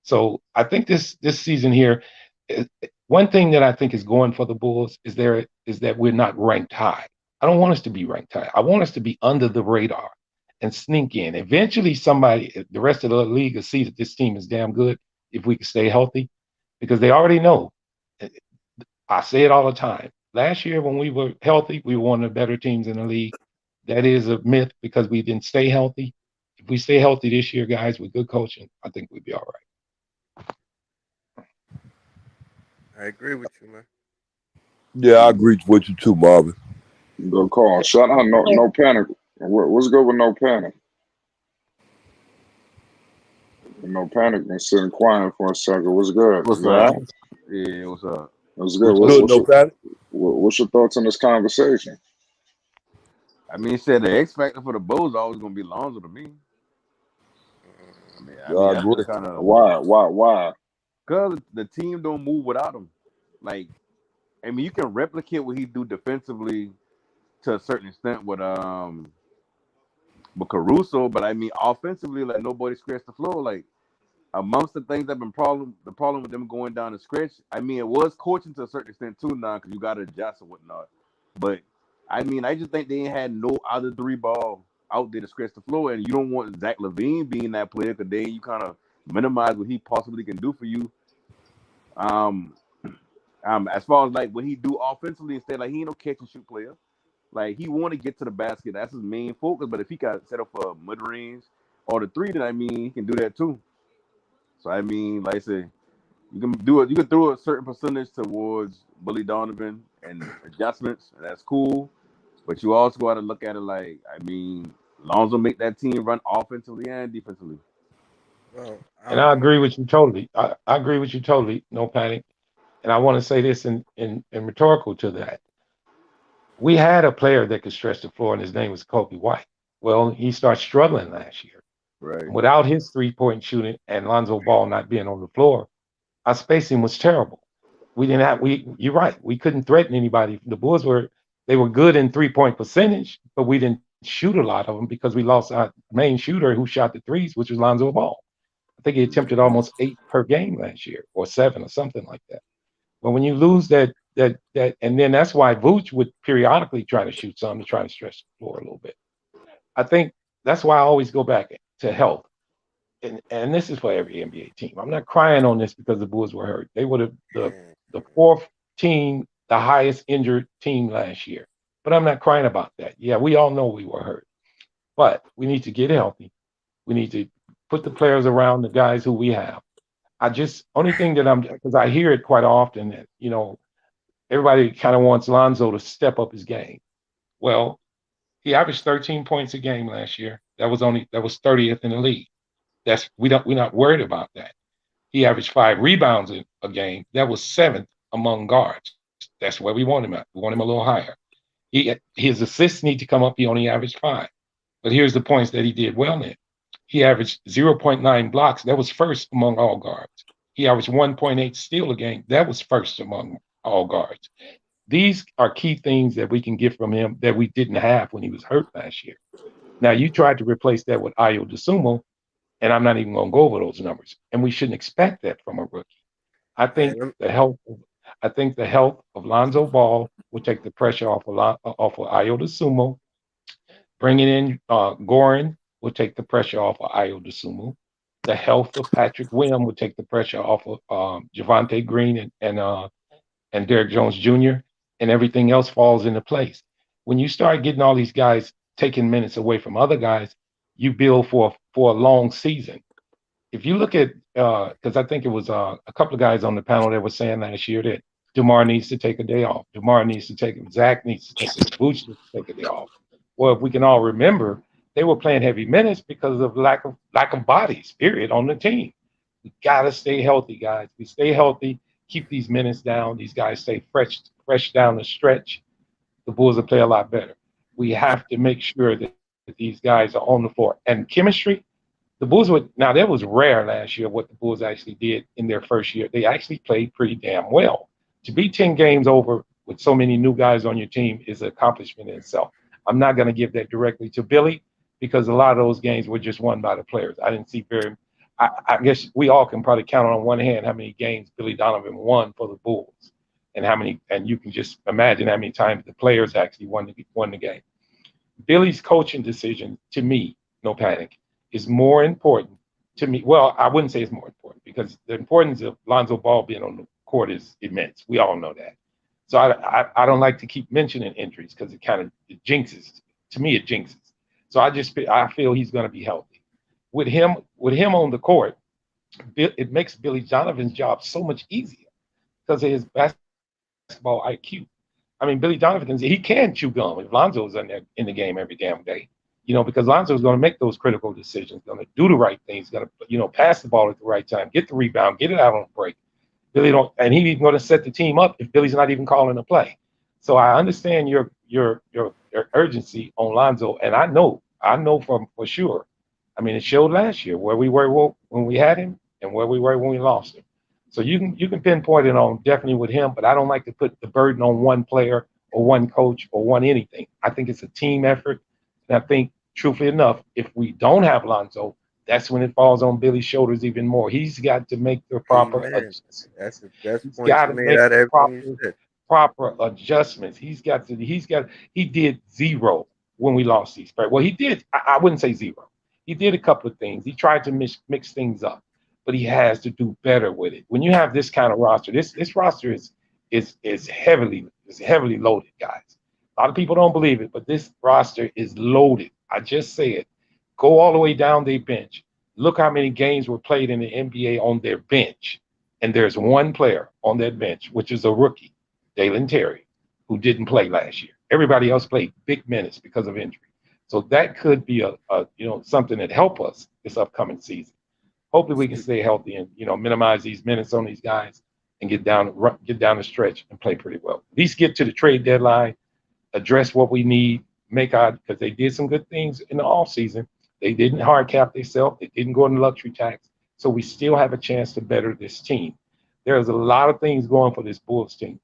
So I think this season here, one thing that I think is going for the Bulls is that we're not ranked high. I don't want us to be ranked high. I want us to be under the radar and sneak in. Eventually, the rest of the league will see that this team is damn good if we can stay healthy, because they already know. I say it all the time. Last year, when we were healthy, we were one of the better teams in the league. That is a myth because we didn't stay healthy. If we stay healthy this year, guys, with good coaching, I think we'll be all right. I agree with you, man. Yeah, I agree with you too, Marvin. Good call. Shout out, no panic. What's good with no panic? No panic. Been sitting quiet for a second. What's good? What's up? Yeah, what's up? What's good? What's your thoughts on this conversation? I mean, said the X factor for the Bulls always gonna be Lonzo to me. I mean, that's kind of why? Because the team don't move without him. Like, I mean, you can replicate what he do defensively to a certain extent with Caruso, but I mean, offensively, like nobody scratched the floor. Like, amongst the things that have been the problem with them going down the stretch, I mean, it was coaching to a certain extent too now because you got to adjust and whatnot. But I mean, I just think they ain't had no other 3 ball out there to scratch the floor, and you don't want Zach LaVine being that player because then you kind of minimize what he possibly can do for you. As far as like what he do offensively, instead, like he ain't no catch and shoot player. Like he want to get to the basket, that's his main focus. But if he got set up for mid range or the 3, then I mean he can do that too. So I mean, like I said, you can do it. You can throw a certain percentage towards Billy Donovan and adjustments, and that's cool. But you also got to look at it like, I mean, Lonzo make that team run offensively and defensively. Well, and I agree with you totally. I agree with you totally. No panic. And I want to say this in rhetorical to that. We had a player that could stretch the floor, and his name was Kobe White. Well, he started struggling last year. Right. Without his 3-point shooting and Lonzo Ball not being on the floor, our spacing was terrible. You're right. We couldn't threaten anybody. The Bulls were good in 3-point percentage, but we didn't shoot a lot of them because we lost our main shooter who shot the threes, which was Lonzo Ball. I think he attempted almost 8 per game last year, or 7 or something like that. But when you lose that, and then that's why Vooch would periodically try to shoot some to try to stretch the floor a little bit. I think that's why I always go back to health. And this is for every NBA team. I'm not crying on this because the Bulls were hurt. They were the 4th team, the highest injured team last year. But I'm not crying about that. Yeah, we all know we were hurt. But we need to get healthy. We need to put the players around the guys who we have. Only thing that because I hear it quite often that, everybody kind of wants Lonzo to step up his game. Well, he averaged 13 points a game last year. That was 30th in the league. We're not worried about that. He averaged 5 rebounds a game. That was 7th among guards. That's where we want him at. We want him a little higher. His assists need to come up. He only averaged 5. But here's the points that he did well in. He averaged 0.9 blocks. That was first among all guards. He averaged 1.8 steal a game. That was first among all guards. These are key things that we can get from him that we didn't have when he was hurt last year. Now, you tried to replace that with Ayo Dosunmu, and I'm not even going to go over those numbers. And we shouldn't expect that from a rookie. I think the health of Lonzo Ball will take the pressure off of Ayo Dosunmu. Bringing in Goran will take the pressure off of Ayo Dosunmu. The health of Patrick Williams will take the pressure off of Javonte Green and Derrick Jones Jr., and everything else falls into place. When you start getting all these guys taking minutes away from other guys, you build for a long season. If you look at, because I think it was a couple of guys on the panel that were saying last year that DeMar needs to take a day off. Zach needs to take a Vooch needs to take a day off. Well, if we can all remember, they were playing heavy minutes because of lack of bodies, period, on the team. We gotta stay healthy, guys. We stay healthy, keep these minutes down. These guys stay fresh down the stretch. The Bulls will play a lot better. We have to make sure that these guys are on the floor. And chemistry, the Bulls that was rare last year what the Bulls actually did in their first year. They actually played pretty damn well. To be 10 games over with so many new guys on your team is an accomplishment in itself. I'm not going to give that directly to Billy because a lot of those games were just won by the players. I didn't see I guess we all can probably count on one hand how many games Billy Donovan won for the Bulls, and you can just imagine how many times the players actually won the game. Billy's coaching decision, to me, no panic, is more important to me. Well, I wouldn't say it's more important because the importance of Lonzo Ball being on the court is immense. We all know that. So I don't like to keep mentioning injuries because it kind of jinxes. To me, it jinxes. So I feel he's going to be healthy. With him on the court, it makes Billy Donovan's job so much easier because of his basketball IQ. I mean, Billy Donovan he can chew gum if Lonzo's in the game every damn day. Because Lonzo's going to make those critical decisions, going to do the right things, going to pass the ball at the right time, get the rebound, get it out on the break. Billy and he's even going to set the team up if Billy's not even calling a play. So I understand your urgency on Lonzo, and I know for sure. I mean, it showed last year where we were when we had him and where we were when we lost him. So you can pinpoint it on definitely with him, but I don't like to put the burden on one player or one coach or one anything. I think it's a team effort, and I think, truthfully enough, if we don't have Lonzo, that's when it falls on Billy's shoulders even more. He's got to make the proper adjustments. That's the best He's point got you to made make out of the everything you said. proper adjustments. He did zero when we lost these players. Well, he did. I wouldn't say zero. He did a couple of things. He tried to mix things up, but he has to do better with it. When you have this kind of roster, this roster is heavily loaded, guys. A lot of people don't believe it, but this roster is loaded. I just say it. Go all the way down their bench. Look how many games were played in the NBA on their bench. And there's one player on that bench, which is a rookie, Dalen Terry, who didn't play last year. Everybody else played big minutes because of injury. So that could be a something that help us this upcoming season. Hopefully we can stay healthy and minimize these minutes on these guys and get down the stretch and play pretty well. At least get to the trade deadline, address what we need, because they did some good things in the off season. They didn't hard cap themselves. They didn't go into luxury tax. So we still have a chance to better this team. There's a lot of things going for this Bulls team.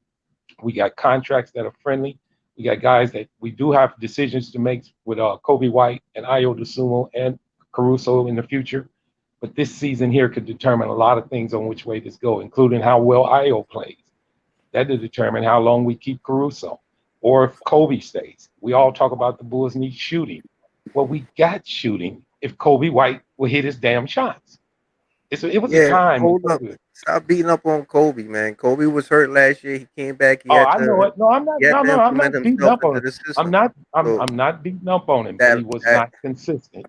We got contracts that are friendly. We got guys that we do have decisions to make with Kobe White and Ayo Dosunmu and Caruso in the future. But this season here could determine a lot of things on which way this goes, including how well Ayo plays. That will determine how long we keep Caruso or if Kobe stays. We all talk about the Bulls need shooting. Well, we got shooting if Kobe White will hit his damn shots. It was a Yeah, time when hold up. Kobe. Stop beating up on Kobe, man. Kobe was hurt last year. He came back. Oh, I know it. No, I'm He not. had No, to no, I'm implement not beating himself up on into him. the I'm system. not. So I'm not beating up on him, but that he was that not consistent.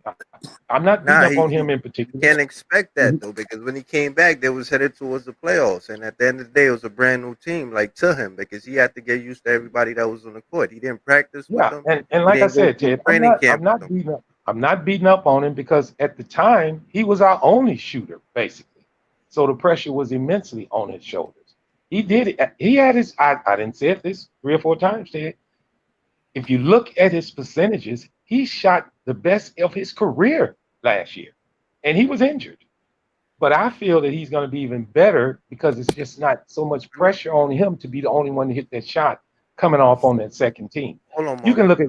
I'm not beating nah, up on he him in you particular. can't expect that though, because when he came back, they was headed towards the playoffs, and at the end of the day, it was a brand new team, like to him, because he had to get used to everybody that was on the court. He didn't practice with Yeah, them. and He like I didn't go said, through Ted, training I'm camp with not them. beating up. I'm not beating up on him because at the time he was our only shooter, basically. So the pressure was immensely on his shoulders. He did it. He had his. I didn't say it this 3 or 4 times, Ted. If you look at his percentages, he shot the best of his career last year, and he was injured. But I feel that he's going to be even better because it's just not so much Let me pressure on him to be the only one to hit that shot coming off on that second team. hold on, You Mo. can look at.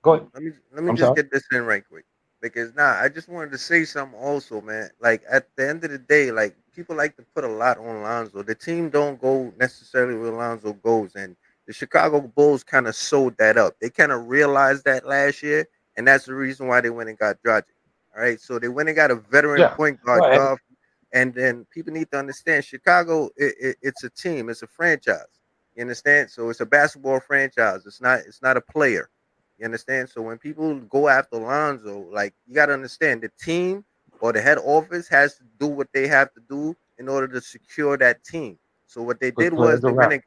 Go ahead. Let me I'm just sorry. get this in right quick, because I just wanted to say something also, man. Like at the end of the day, like people like to put a lot on Lonzo. The team don't go necessarily where Lonzo goes, and the Chicago Bulls kind of sewed that up. They kind of realized that last year, and that's the reason why they went and got Dragic. All right, so they went and got a veteran Yeah. point guard, Well, Goff, and then people need to understand Chicago. It's a team. It's a franchise. You understand? So it's a basketball franchise. It's not a player. You understand? So when people go after Lonzo, like you got to understand the team or the head office has to do what they have to do in order to secure that team. So what they put did was players around.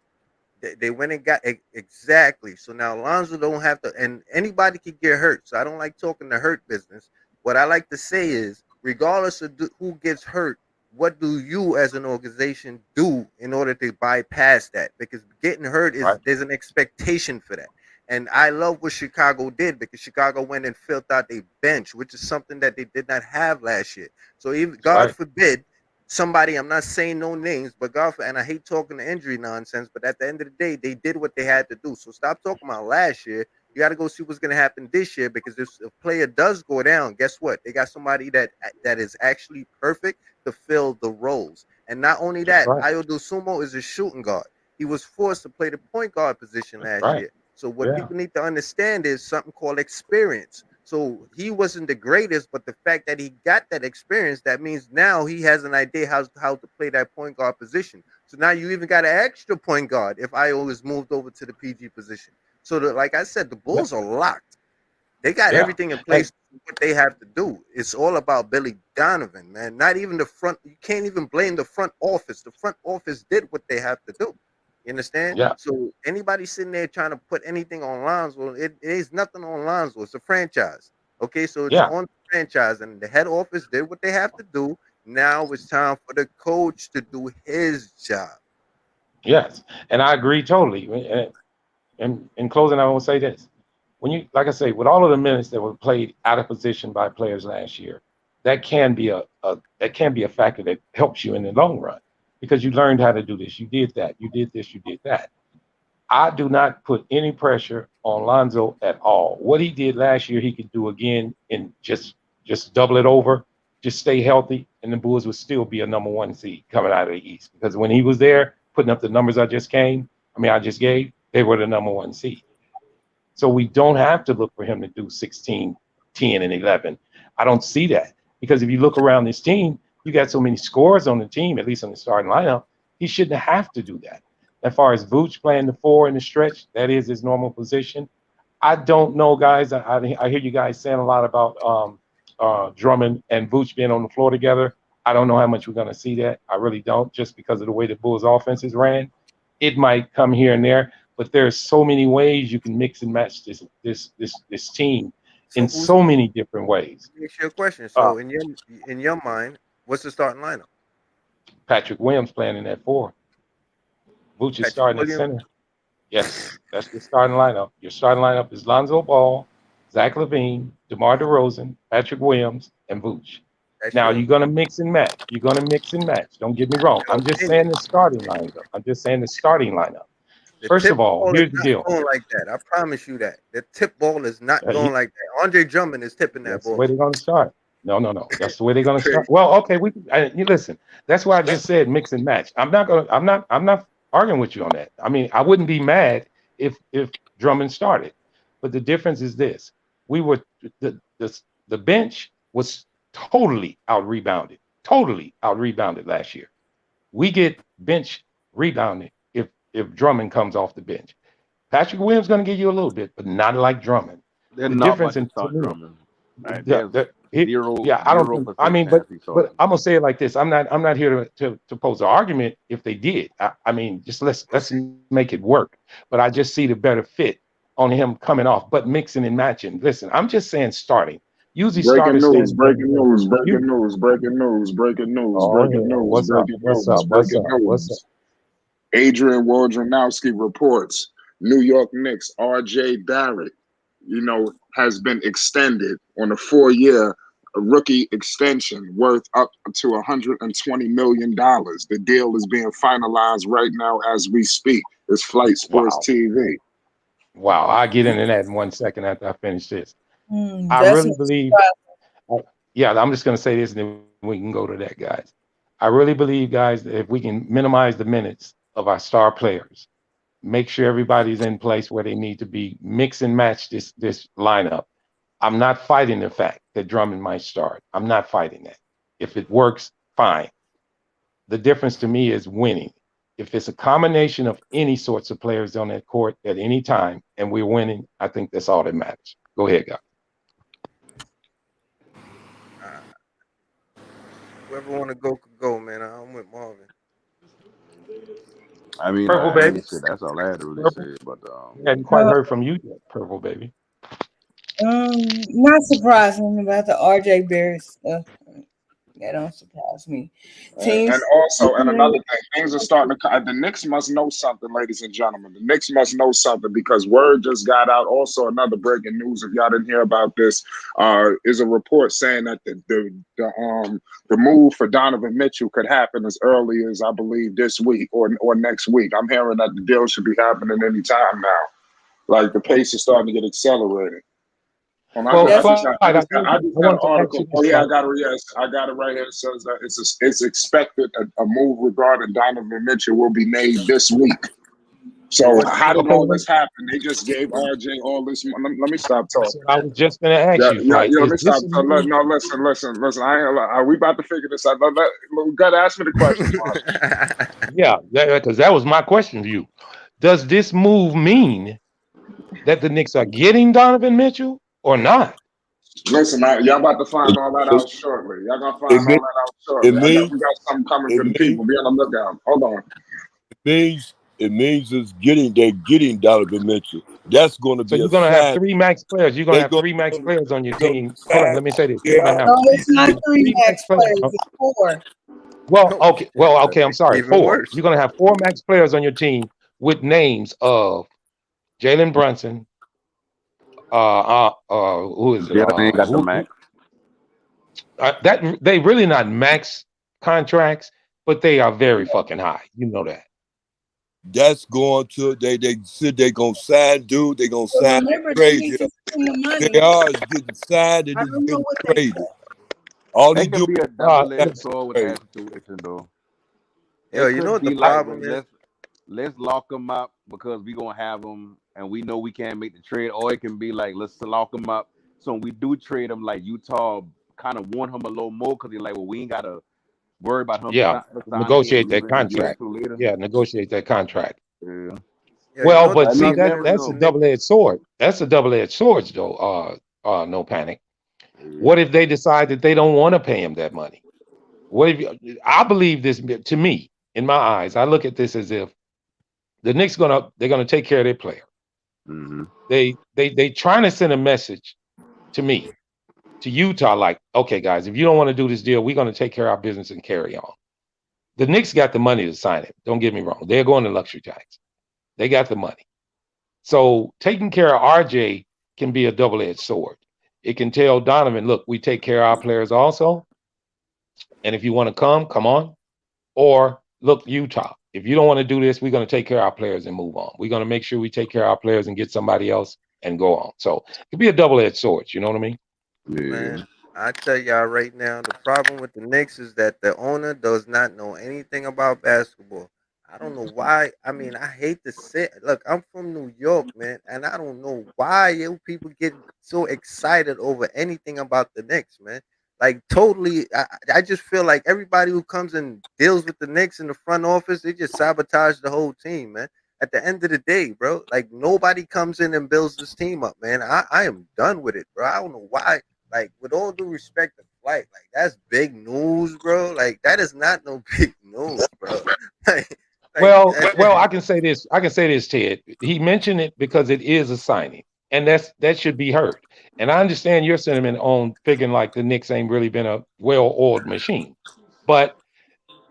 they went and got exactly. So now Lonzo don't have to, and anybody can get hurt. So I don't like talking the hurt business. What I like to say is, regardless of who gets hurt, what do you as an organization do in order to bypass that? Because getting hurt is Right. there's an expectation for that. And I love what Chicago did, because Chicago went and filled out their bench, which is something that they did not have last year. So even That's God right. forbid somebody, I'm not saying no names, but God, and I hate talking the injury nonsense, but at the end of the day, they did what they had to do. So stop talking about last year. You got to go see what's going to happen this year, because if a player does go down, guess what? They got somebody that is actually perfect to fill the roles. And not only That's that, right. Ayo Dosunmu is a shooting guard. He was forced to play the point guard position That's last right. year. So what Yeah. people need to understand is something called experience. So he wasn't the greatest, but the fact that he got that experience, that means now he has an idea how to play that point guard position. So now you even got an extra point guard if Io is moved over to the PG position. So like I said, the Yeah. Bulls are locked. They got Yeah. everything in And place for what they have to do. It's all about Billy Donovan, man. Not even the front. You can't even blame the front office. The front office did what they have to do. You understand? yeah. So anybody sitting there trying to put anything on Lonzo, it is nothing on Lonzo. It's a franchise. Okay, so it's Yeah. on the franchise, and the head office did what they have to do. Now it's time for the coach to do his job. Yes. And I agree totally. And in closing, I will say this: when you, like I say, with all of the minutes that were played out of position by players last year, that can be a factor that helps you in the long run because you learned how to do this. You did that. You did this. You did that. I do not put any pressure on Lonzo at all. What he did last year, he could do again and just double it over, just stay healthy, and the Bulls would still be a number one seed coming out of the East. Because when he was there, putting up the numbers I just gave, they were the number one seed. So we don't have to look for him to do 16, 10, and 11. I don't see that because if you look around this team, you got so many scores on the team, at least on the starting lineup, he shouldn't have to do that. As far as Vooch playing the four in the stretch, that is his normal position. I don't know, guys. I hear you guys saying a lot about Drummond and Vooch being on the floor together. I don't know how much we're going to see that. I really don't, just because of the way the Bulls' offense is ran. It might come here and there, but there's so many ways you can mix and match this team So in who's so many different ways. Makes your question? Uh, So in your mind, what's the starting lineup? Patrick Williams playing in that four. Vooch is Patrick starting at Williams. center. Yes, that's the starting lineup. Your starting lineup is Lonzo Ball, Zach LaVine, DeMar DeRozan, Patrick Williams, and Vooch. That's Now you're your gonna mix and match. You're gonna mix and match. Don't get me wrong. I'm just opinion. saying the starting lineup. I'm just saying the starting lineup. The First of tip all, ball is here's the not deal. going like that. I promise you that. The tip ball is not going He, like that. Andre Drummond is tipping that that's the ball. way they're gonna start. No, no, no. That's the way they're gonna start. Well, okay. You listen. That's why I just said mix and match. I'm not arguing with you on that. I mean, I wouldn't be mad if Drummond started, but the difference is this: we were the bench was totally out rebounded totally out rebounded last year. We get bench rebounded if Drummond comes off the bench. Patrick Williams going to give you a little bit, but not like Drummond. They're The not difference about to in to start me, drumming. Like, there's yeah, I don't zero think. I percent mean, chance he's but starting. I'm gonna say it like this. I'm not here to pose an argument if they did. I mean, just let's make it work. But I just see the better fit on him coming off, but mixing and matching. Listen, I'm just saying starting. Usually Breaking starters news, stand better breaking than news, breaking you. news, breaking news, breaking news, Oh breaking yeah, news, what's up? breaking What's news, up? What's breaking up? What's up? news. Adrian Wojnarowski reports New York Knicks RJ Barrett, has been extended on a 4-year rookie extension worth up to $120 million. The deal is being finalized right now as we speak. It's Flight Sports Wow, TV. wow. I'll get into that in 1 second after I finish this. I That's really no believe. surprise. Yeah, I'm just gonna say this, and then we can go to that, guys. I really believe, guys, that if we can minimize the minutes of our star players, make sure everybody's in place where they need to be, mix and match this lineup. I'm not fighting the fact that Drummond might start. I'm not fighting that. If it works, fine. The difference to me is winning. If it's a combination of any sorts of players on that court at any time and we're winning, I think that's all that matters. Go ahead, guys. Uh, whoever want to go could go, man. I'm with Marvin. I mean, Purple I baby. ain't shit. That's all I had to really Purple. say. But We hadn't quite Uh, heard from you yet, Purple baby. Not surprising about the RJ Barrett stuff. That don't surprise me. And Teams. also, and another thing, things are starting to. The Knicks must know something, ladies and gentlemen. The Knicks must know something because word just got out. Also, another breaking news, if y'all didn't hear about this, is a report saying that the move for Donovan Mitchell could happen as early as I believe this week or next week. I'm hearing that the deal should be happening any time now. Like the pace is starting to get accelerated. Well, That's Clyde, I I just got an wanted to ask article. you Oh this, yeah, Clyde. I got it right here. It says that it's expected a move regarding Donovan Mitchell will be made this week. So So what how did team? Okay, all this happen? They just gave RJ all this. Let me stop that's talking. what I was just going to ask Yeah, you, yeah, Flight. yeah. Let Is me this stop a talking. move? No, listen. I ain't. Are we about to figure this out? You gotta ask me the questions, Marvin. Yeah, because that was my question to you. Does this move mean that the Knicks are getting Donovan Mitchell or not? Listen, y'all about to find all that It, out shortly. Y'all gonna it, find all mean- that out it shortly. means We got something coming it for the means people. Be on the lookout. Hold on. it means they're getting Donovan Mitchell. That's going to So be you're a going to have sign. three max players. You're going to They have go three max players on your they're going team. to Hold on, sign. let me say this. You're going to Yeah, have No, it's not three three max max players. players. It's four. Well, Oh okay. shit, Well, that okay. I'm makes it sorry. even Four. worse. You're going to have four max players on your team with names of Jalen Brunson. Who is it? Jalen ain't got the max. That they really not max contracts, but they are very fucking high. You know that. that's going to they said they gonna sign dude. They gonna But sign remember, they crazy. need to spend the They money. are getting signed and I it's don't know getting what they traded. said. All he It do could be a Uh, double-edged sword with is that situation, though. Yo, It you know could what the be like, problem well, is? let's lock them up because we gonna have them, and we know we can't make the trade. Or it can be like, let's lock them up so when we do trade them, like Utah kind of want him a little more because they're like, well, we ain't gotta worry about him yeah, signing here and negotiate that leaving a year or contract. two later. Yeah, negotiate that contract. Yeah, Yeah, you know Well, what the but I see mean, you problem that is never with that's the a know. Knicks. double-edged sword. That's a double-edged sword, though. No panic. Yeah. What if they decide that they don't want to pay him that money? What if I believe this to me, in my eyes, I look at this as if the Knicks they're gonna take care of their player. Mm-hmm. They trying to send a message to me, to Utah, like, okay, guys, if you don't want to do this deal, we're gonna take care of our business and carry on. The Knicks got the money to sign it. Don't get me wrong. They're going to luxury tax. They got the money. So taking care of RJ can be a double-edged sword. It can tell Donovan, look, we take care of our players also. And if you want to come on. Or look, Utah, if you don't want to do this, we're going to take care of our players and move on. We're going to make sure we take care of our players and get somebody else and go on. So it could be a double-edged sword. You know what I mean? Yeah. Man, I tell y'all right now, the problem with the Knicks is that the owner does not know anything about basketball. I don't know why. I mean, I hate to say, look, I'm from New York, man, and I don't know why you people get so excited over anything about the Knicks, man. Like totally, I just feel like everybody who comes and deals with the Knicks in the front office, they just sabotage the whole team, man. At the end of the day, bro, like nobody comes in and builds this team up, man. I am done with it, bro. I don't know why. Like, with all due respect to Flight, like that's big news, bro. Like that is not no big news, bro. like, Well, I can say this. I can say this, Ted. He mentioned it because it is a signing, and that should be heard. And I understand your sentiment on thinking like the Knicks ain't really been a well-oiled machine, but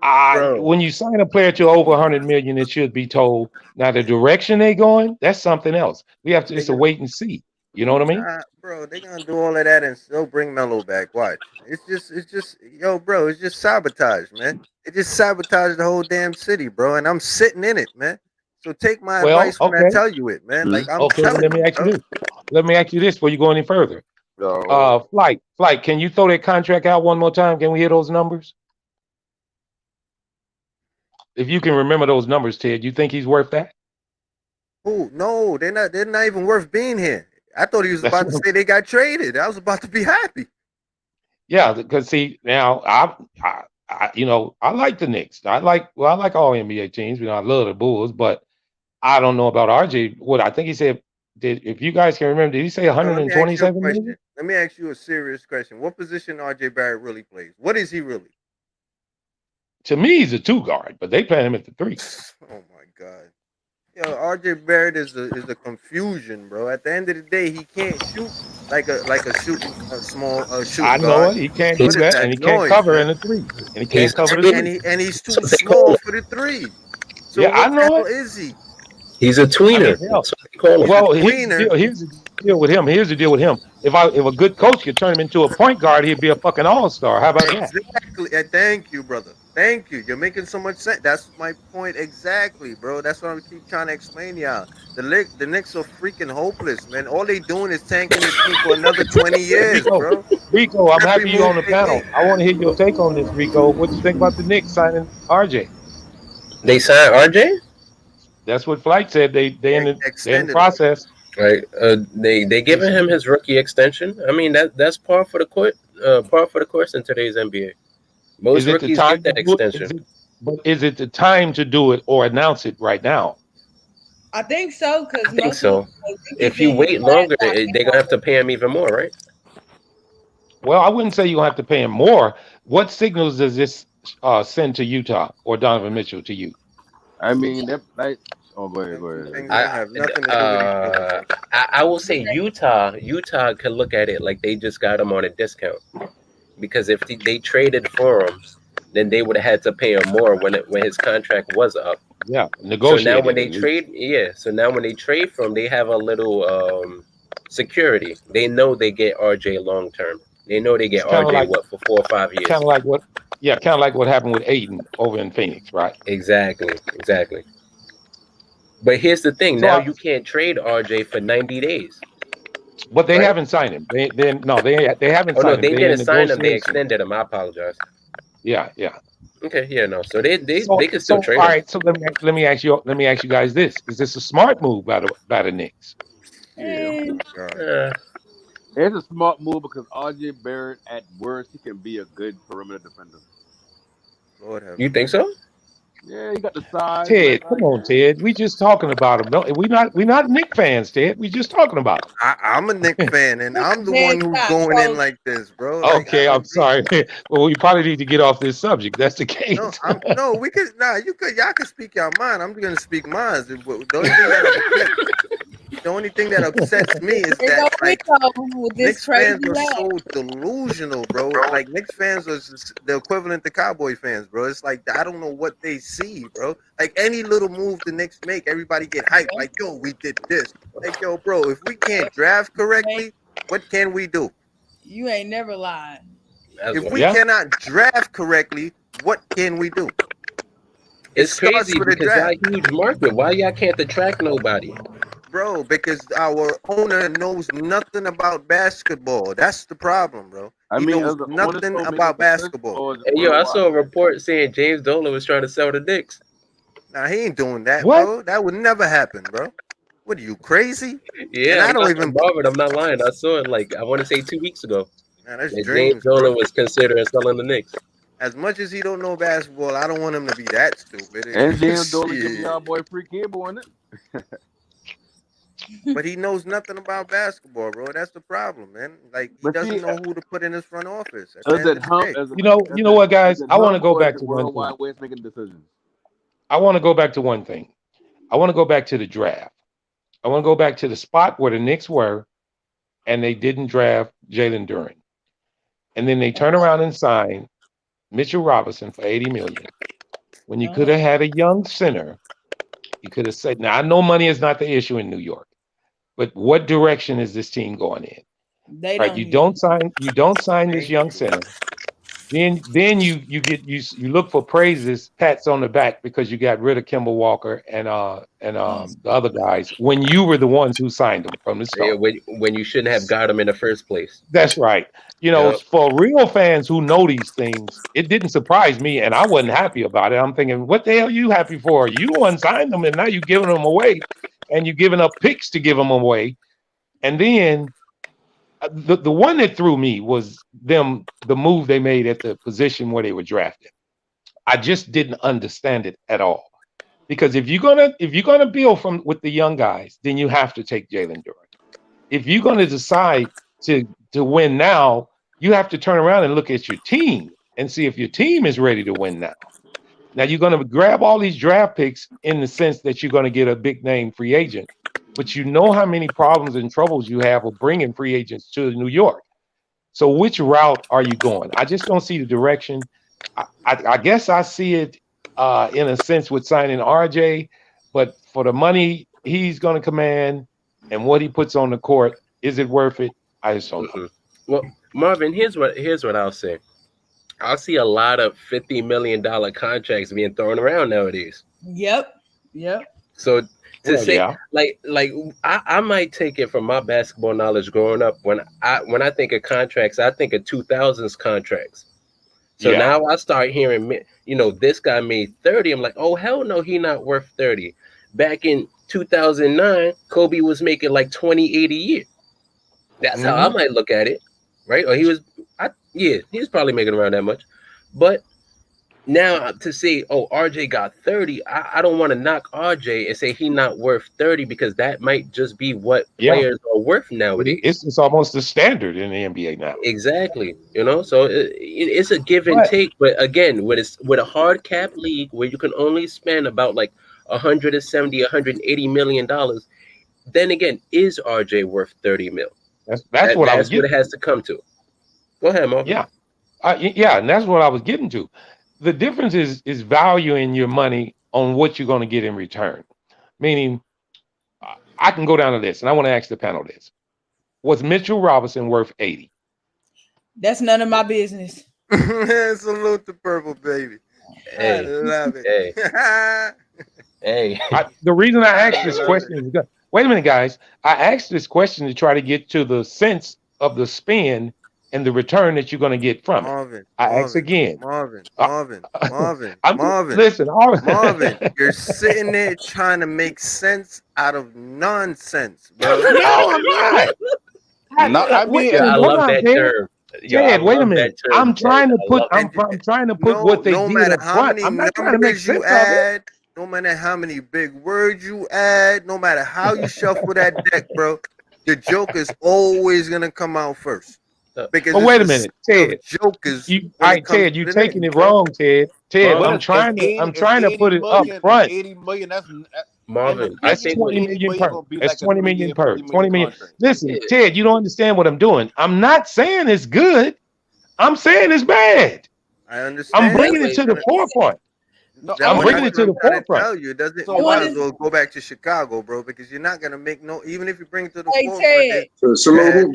bro, when you sign a player to over 100 million, it should be told. Now the direction they going, that's something else. We have to just wait and see. You know what I mean? bro, they gonna do all of that and still bring Melo back. Watch. It's just, yo, bro. It's just sabotage, man. It just sabotaged the whole damn city, bro. And I'm sitting in it, man. So take my advice when I tell you it, man. Like I'm telling let me ask you this. Let me ask you this before you go any further. Flight, can you throw that contract out one more time? Can we hear those numbers? If you can remember those numbers, Ted, you think he's worth that? Who? No, they're not. They're not even worth being here. I thought he was about to say they got traded. I was about to be happy. Yeah, because see, now I like the Knicks. I like all NBA teams. I love the Bulls, but I don't know about RJ. What I think he said, if you guys can remember, did he say 127 million? Let me ask you a serious question. What position RJ Barrett really plays? What is he really? To me, he's a 2 guard, but they play him at the 3. Oh my God. Yo, RJ Barrett is a confusion, bro. At the end of the day, he can't shoot like a shooting small shooting I know guard. it. He can't do that, and he can't cover in the 3. And he can't cover the 3. And he's too small for the 3. So yeah, I know what is he? He's a tweener. Well, here's the deal with him. Here's the deal with him. If a good coach could turn him into a point guard, he'd be a fucking all-star. How about that? Exactly. Thank you, brother. Thank you. You're making so much sense. That's my point exactly, bro. That's what I keep trying to explain to y'all. The Knicks are freaking hopeless, man. All they doing is tanking this team for another 20 years, bro. Rico, I'm happy you're on the panel. I want to hear your take on this, Rico. What do you think about the Knicks signing RJ? They signed RJ? That's what Flight said. They in the process. Right. They giving him his rookie extension. I mean that's par for the course in today's NBA. Most rookies get that extension. But is it the time to do it or announce it right now? I think so. I think so. If you wait longer, they're gonna have to pay him even more, right? Well, I wouldn't say you have to pay him more. What signals does this send to Utah or Donovan Mitchell to you? I mean, go ahead. I will say Utah can look at it like they just got him on a discount, because if they traded for him, then they would have had to pay him more when his contract was up. Yeah, negotiated. So now when they trade for him, they have a little security. They know they get RJ long term. They know they get RJ for 4 or 5 years. Kind of like what happened with Aiden over in Phoenix, right? Exactly. But here's the thing: now you can't trade RJ for 90 days. But they haven't signed him. They haven't signed him. No, they didn't sign him. They extended him. I apologize. Yeah. Okay, yeah, no. So they can still trade him. All right. So let me ask you guys this: is this a smart move by the Knicks? Yeah. It's a smart move because RJ Barrett, at worst, he can be a good perimeter defender. You think so? Yeah, he got the size. Ted, come on, Ted. We just talking about him. No, we're not Knicks fans, Ted. We just talking about him. I'm a Knicks fan, and I'm the one who's going in like this, bro. Okay, I'm sorry. Well, we probably need to get off this subject. That's the case. We could. Y'all can speak your mind. I'm gonna speak mine. The only thing that upsets me is that Knicks fans are so delusional, bro. Like Knicks fans are the equivalent to Cowboy fans, bro. It's like I don't know what they see, bro. Like any little move the Knicks make, everybody get hyped. Like, yo, we did this. Like, yo, bro, if we can't draft correctly, what can we do? You ain't never lied. If we cannot draft correctly, what can we do? It's crazy because y'all a huge market. Why y'all can't attract nobody? Bro, because our owner knows nothing about basketball. That's the problem, bro. He knows nothing about basketball. Hey, yo, I saw a report saying James Dolan was trying to sell the Knicks. Nah, he ain't doing that, bro. That would never happen, bro. What are you, crazy? Yeah, I don't even bother. I'm not lying. I saw it I want to say 2 weeks ago. Man, that's And James dreams, bro. Dolan was considering selling the Knicks. As much as he don't know basketball, I don't want him to be that stupid. And James Dolan giving Shit. y'all boy free cable in it. But he knows nothing about basketball, bro. That's the problem, man. Like he But doesn't see, know who to put in his front office. At the is end it of the hum? day, Is it, You know what, is guys? I want to it go hum back or is to it one World thing. Wide West making decisions? I want to go back to one thing. I want to go back to the draft. I want to go back to the spot where the Knicks were, and they didn't draft Jalen Duren. And then they turn around and sign Mitchell Robinson for $80 million. When you could have had a young center, you could have said, now I know money is not the issue in New York, but what direction is this team going in? They Right? don't You need don't sign this thank young you. center. Then you look for praises, pats on the back because you got rid of Kemba Walker and the other guys when you were the ones who signed them from the Yeah, start. when you shouldn't have got him in the first place. That's right. You know, Yep. for real fans who know these things, it didn't surprise me, and I wasn't happy about it. I'm thinking, what the hell are you happy for? You unsigned them, and now you're giving them away, and you're giving up picks to give them away. And then the one that threw me was the move they made at the position where they were drafted. I just didn't understand it at all. Because if you're gonna build from with the young guys, then you have to take Jalen Duren. If you're gonna decide to win now, you have to turn around and look at your team and see if your team is ready to win now. Now you're gonna grab all these draft picks in the sense that you're gonna get a big name free agent, but you know how many problems and troubles you have with bringing free agents to New York. So which route are you going? I just don't see the direction. I guess I see it in a sense with signing RJ, but for the money he's going to command and what he puts on the court, is it worth it? I just don't know. Well, Marvin, here's what I'll say. I'll see a lot of $50 million contracts being thrown around nowadays. Yep. So to say yeah. like I might take it from my basketball knowledge growing up. When I think of contracts, I think of 2000s contracts. So Yeah. now I start hearing, this guy made 30. I'm like, oh hell no, he not worth 30. Back in 2009, Kobe was making like 20-80 a year. That's how I might look at it, right? Or he was probably making around that much. But now to say, oh, RJ got 30, I don't want to knock RJ and say he not worth 30 because that might just be what players are worth nowadays. It's almost the standard in the NBA now. Exactly. So it's a give and take. But again, with a hard cap league where you can only spend about like $170-180 million, then again, is RJ worth 30 mil? That's what it has to come to. Go ahead, Marvin. Yeah. And that's what I was getting to. The difference is valuing your money on what you're going to get in return. Meaning, I can go down to this, and I want to ask the panel this. Was Mitchell Robinson worth 80? That's none of my business. Salute the purple baby. Hey, I love it. Hey. The reason I asked this question is because, wait a minute, guys. I asked this question to try to get to the sense of the spin and the return that you're going to get from it. I ask again. Marvin. Listen, Marvin, you're sitting there trying to make sense out of nonsense, bro. No, I'm not. I love that term. Ted, wait a minute. I'm trying to put what they did up front. I'm not trying to make sense of it. No matter how many big words you add, no matter how you shuffle that deck, bro, the joke is always gonna come out first. Because wait a minute, Ted. Jokers. Ted, you're taking it wrong, Ted. Ted, I'm trying to put it up front. 80 million. That's Marvin. That's 20 million per. That's 20 million per. 20 million. Listen, Ted, you don't understand what I'm doing. I'm not saying it's good. I'm saying it's bad. I understand. I'm bringing it to the forefront. I'm bringing it to the forefront. Tell you, you might as well go back to Chicago, bro, because you're not gonna make even if you bring it to the forefront. Salute hoop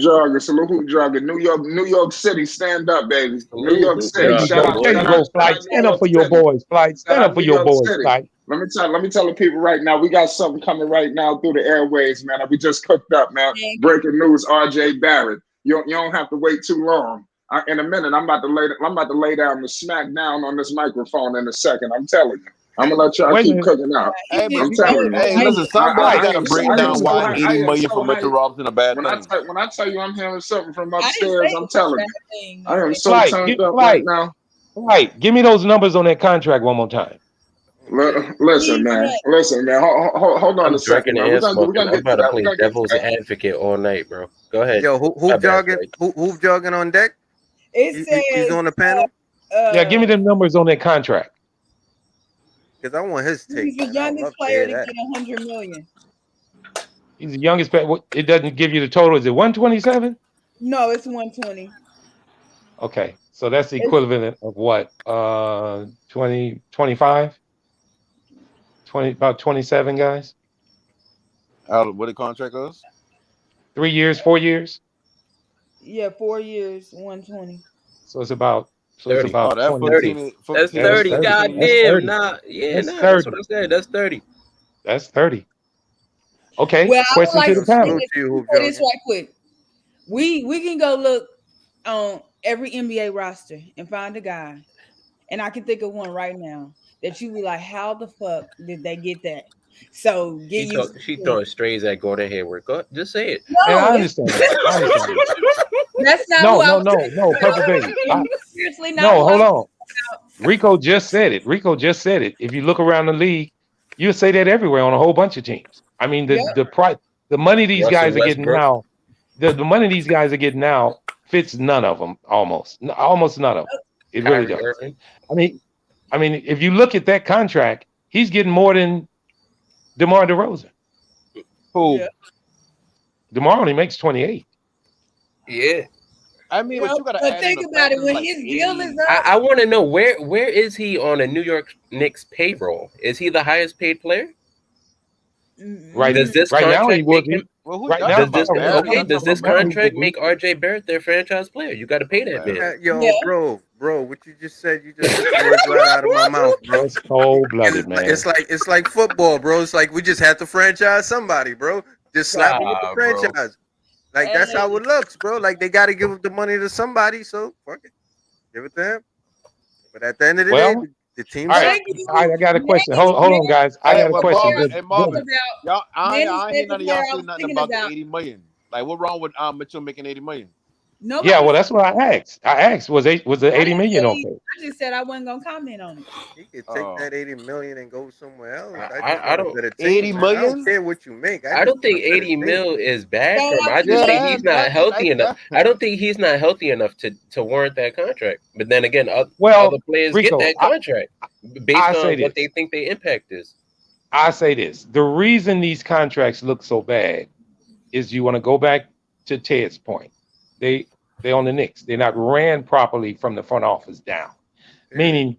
jogger. New York City, stand up, baby. New York City, shout out. There you go, Flight. Stand up for your boys, Flight. Stand up for your boys, Flight. Let me tell the people right now, we got something coming right now through the airways, man. We just cooked up, man. Breaking news: RJ Barrett. You don't have to wait too long. In a minute, I'm about to lay down the smack down on this microphone in a second. I'm telling you. I'm gonna let y'all Wait a keep minute. cooking out. Hey, but I'm telling you. hey, listen, somebody got to break down so why hyped. 80 million for Mitchell Hyped. Robinson a bad When thing. I tell you I'm hearing something from I didn't upstairs, say I'm it was a telling bad you. thing. I am so Flight, turned up right now. Flight, give me those numbers on that contract one more time. Listen, man. Hold on I'm a second, drinking man. and We're smoking. gonna I'm get to about to that. We're play gonna get to devil's that. advocate all night, bro. Go ahead. Yo, My hoop bad, jogging, Flight. hoop jogging on deck. It He's says, on the panel Yeah, give me the numbers on that contract. because I want his take. he's the Man. I would youngest love to player hear to that. get 100 million. He's the youngest. It doesn't give you the total. Is it 127? No, it's 120. Okay, so that's the equivalent of what? 20, 25? 20, about 27 guys. What the contract is? 3 years, 4 years. Yeah, 4 years, 120. So it's about. So 30. it's about Oh, that 20. 15. That's 15, 30. 30. That's Goddamn. 30. Nah. Yeah, That's nah. That's 30. what I said. That's 30. That's 30. Okay. Well, I would Question like to to the panel. Salute to you, hoop say this jogging. right quick. We can go look on every NBA roster and find a guy, and I can think of one right now that you be like, how the fuck did they get that? So get used She to it. throwing strays at Gordon Hayward. Go, just say it. And I No, understand that. I understand that. that's not who I was No. Purple Baby. seriously not No, who I hold was on. Rico just said it. If you look around the league, you'll say that everywhere on a whole bunch of teams. I mean, the money these Russell guys are getting Westbrook. now, the money these guys are getting now fits none of them. Almost none of them. It really Kyrie does. Irving. I mean, if you look at that contract, he's getting more than DeMar DeRozan. Who? Yeah. DeMar only makes 28. Yeah. I mean, but you got to But add think in the about fact it. that When like his deal 80. is up, I want to know where is he on a New York Knicks payroll? Is he the highest paid player? Right, Does this right now he contract would make him? be. Well, who Right y'all now, Does talking this about Barrett? okay? Y'all Does talking this about Barrett? contract make RJ Barrett their franchise player? You got to pay that man. Yo, Yeah. bro, what you just said, you just took words right out of my mouth, bro. That's cold-blooded, man. It's like football, bro. It's like we just have to franchise somebody, bro. Just slap them with the Nah, bro. franchise. Like that's how it looks, bro. Like they got to give the money to somebody, so fuck it, give it to him. But at the end of the day, Well, the team all right, sucks. all right. I got a question. Hold on, guys. I got a Well, question. Marvin, hey Marvin, y'all, I Manny ain't said hear the none of player y'all I say was nothing thinking about about. the 80 million. Like, what wrong with Mitchell making 80 million? Nobody. Yeah, well, that's what I asked. Was the 80 million okay? I just said I wasn't gonna comment on it. He could take that 80 million and go somewhere else. I don't. 80 I don't million? care what you make. I don't think 80 mil is bad So for him. I I just think think he's not healthy enough. I don't think he's not healthy enough to warrant that contract. But then again, other players Rico, get that contract based I on say what this. they think their impact is. I say this. The reason these contracts look so bad is you want to go back to Ted's point. They on the Knicks. They're not ran properly from the front office down. Meaning,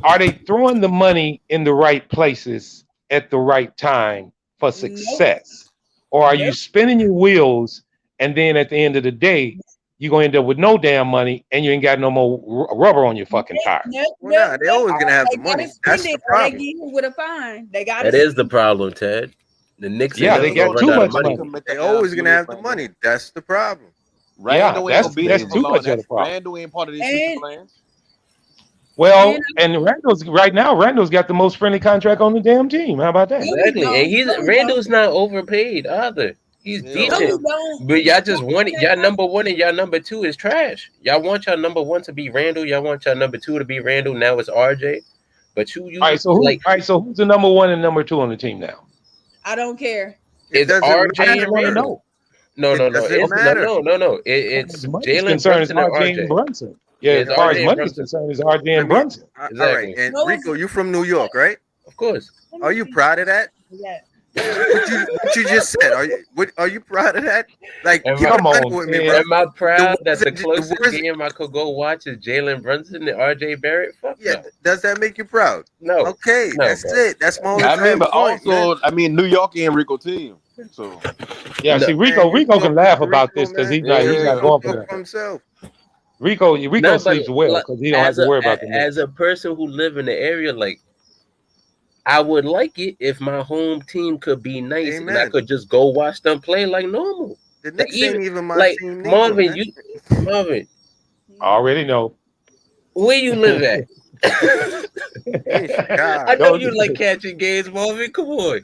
are they throwing the money in the right places at the right time for success? Or are you spinning your wheels and then at the end of the day, you're going to end up with no damn money and you ain't got no more rubber on your fucking tire? Well, nah, they always gonna have the money. That's the problem. They get hit with a fine. They got That is the problem, Ted. The Knicks Yeah, they got too much money. money. They always gonna have the money. That's the problem. Randall ain't gonna be there that's for too long. much of the problem. Randall ain't part of these future plans. Well, and Randall's right now. Randall's got the most friendly contract on the damn team. How about that? Exactly, and Randall's not overpaid either. He's decent, but y'all just want it. Y'all number one and y'all number two is trash. Y'all want y'all number one to be Randall. Y'all want y'all number two to be Randall. Now it's RJ. But you all right. So who's the number one and number two on the team now? I don't care. It's RJ and Randall. No. It doesn't matter. No. It's Jalen Brunson and RJ and Brunson. Yeah, as far as money is concerned, it's RJ and Brunson. All right, and Rico, you from New York, right? Of course. Are you proud of that? Yeah. What you just said? Are you proud of that? Like, Come on with me, bro. Am I proud that the closest game I could go watch is Jalen Brunson and RJ Barrett? Fuck yeah. no. Does that make you proud? No. Okay, that's it. That's my only I mean, but point, also, man. I mean, New York and Rico team. So yeah, see, Rico can laugh about this because he's not going for that. Himself. Rico sleeps well because he don't have to worry about the Knicks. As a person who live in the area, like I would like it if my home team could be nice and I could just go watch them play like normal. The Knicks ain't even my like team. Marvin, Marvin. I already know. Where you live at? in Chicago. I know Don't you like catching games, Marvin. Come on.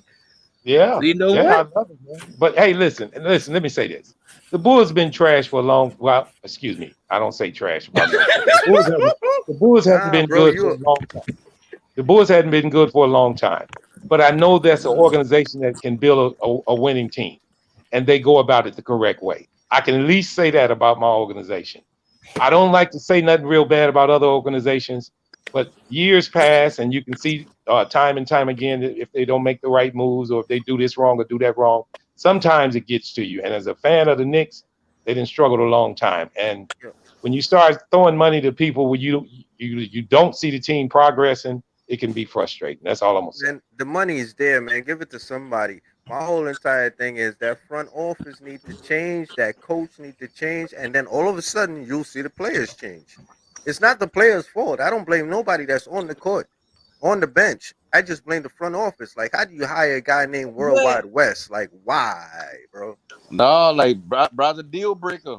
Yeah, So you know yeah, I what? love it, man. But hey, listen. Let me say this: the Bulls been trash for a long. Well, excuse me, I don't say trash about no team. The Bulls haven't Nah, been bro, good for a long time. The Bulls hadn't been good for a long time. But I know that's an organization that can build a winning team, and they go about it the correct way. I can at least say that about my organization. I don't like to say nothing real bad about other organizations, but years pass, and you can see time and time again that if they don't make the right moves or if they do this wrong or do that wrong, sometimes it gets to you. And as a fan of the Knicks, they didn't struggle a long time. And when you start throwing money to people where you don't see the team progressing, it can be frustrating. That's all I'm gonna say. man, the money is there, man. Give it to somebody. My whole entire thing is that front office need to change, that coach need to change, and then all of a sudden you'll see the players change. It's not the players' fault. I don't blame nobody that's on the court, on the bench. I just blame the front office. Like, how do you hire a guy named But Worldwide West? Like, why, bro? No, like brother deal breaker.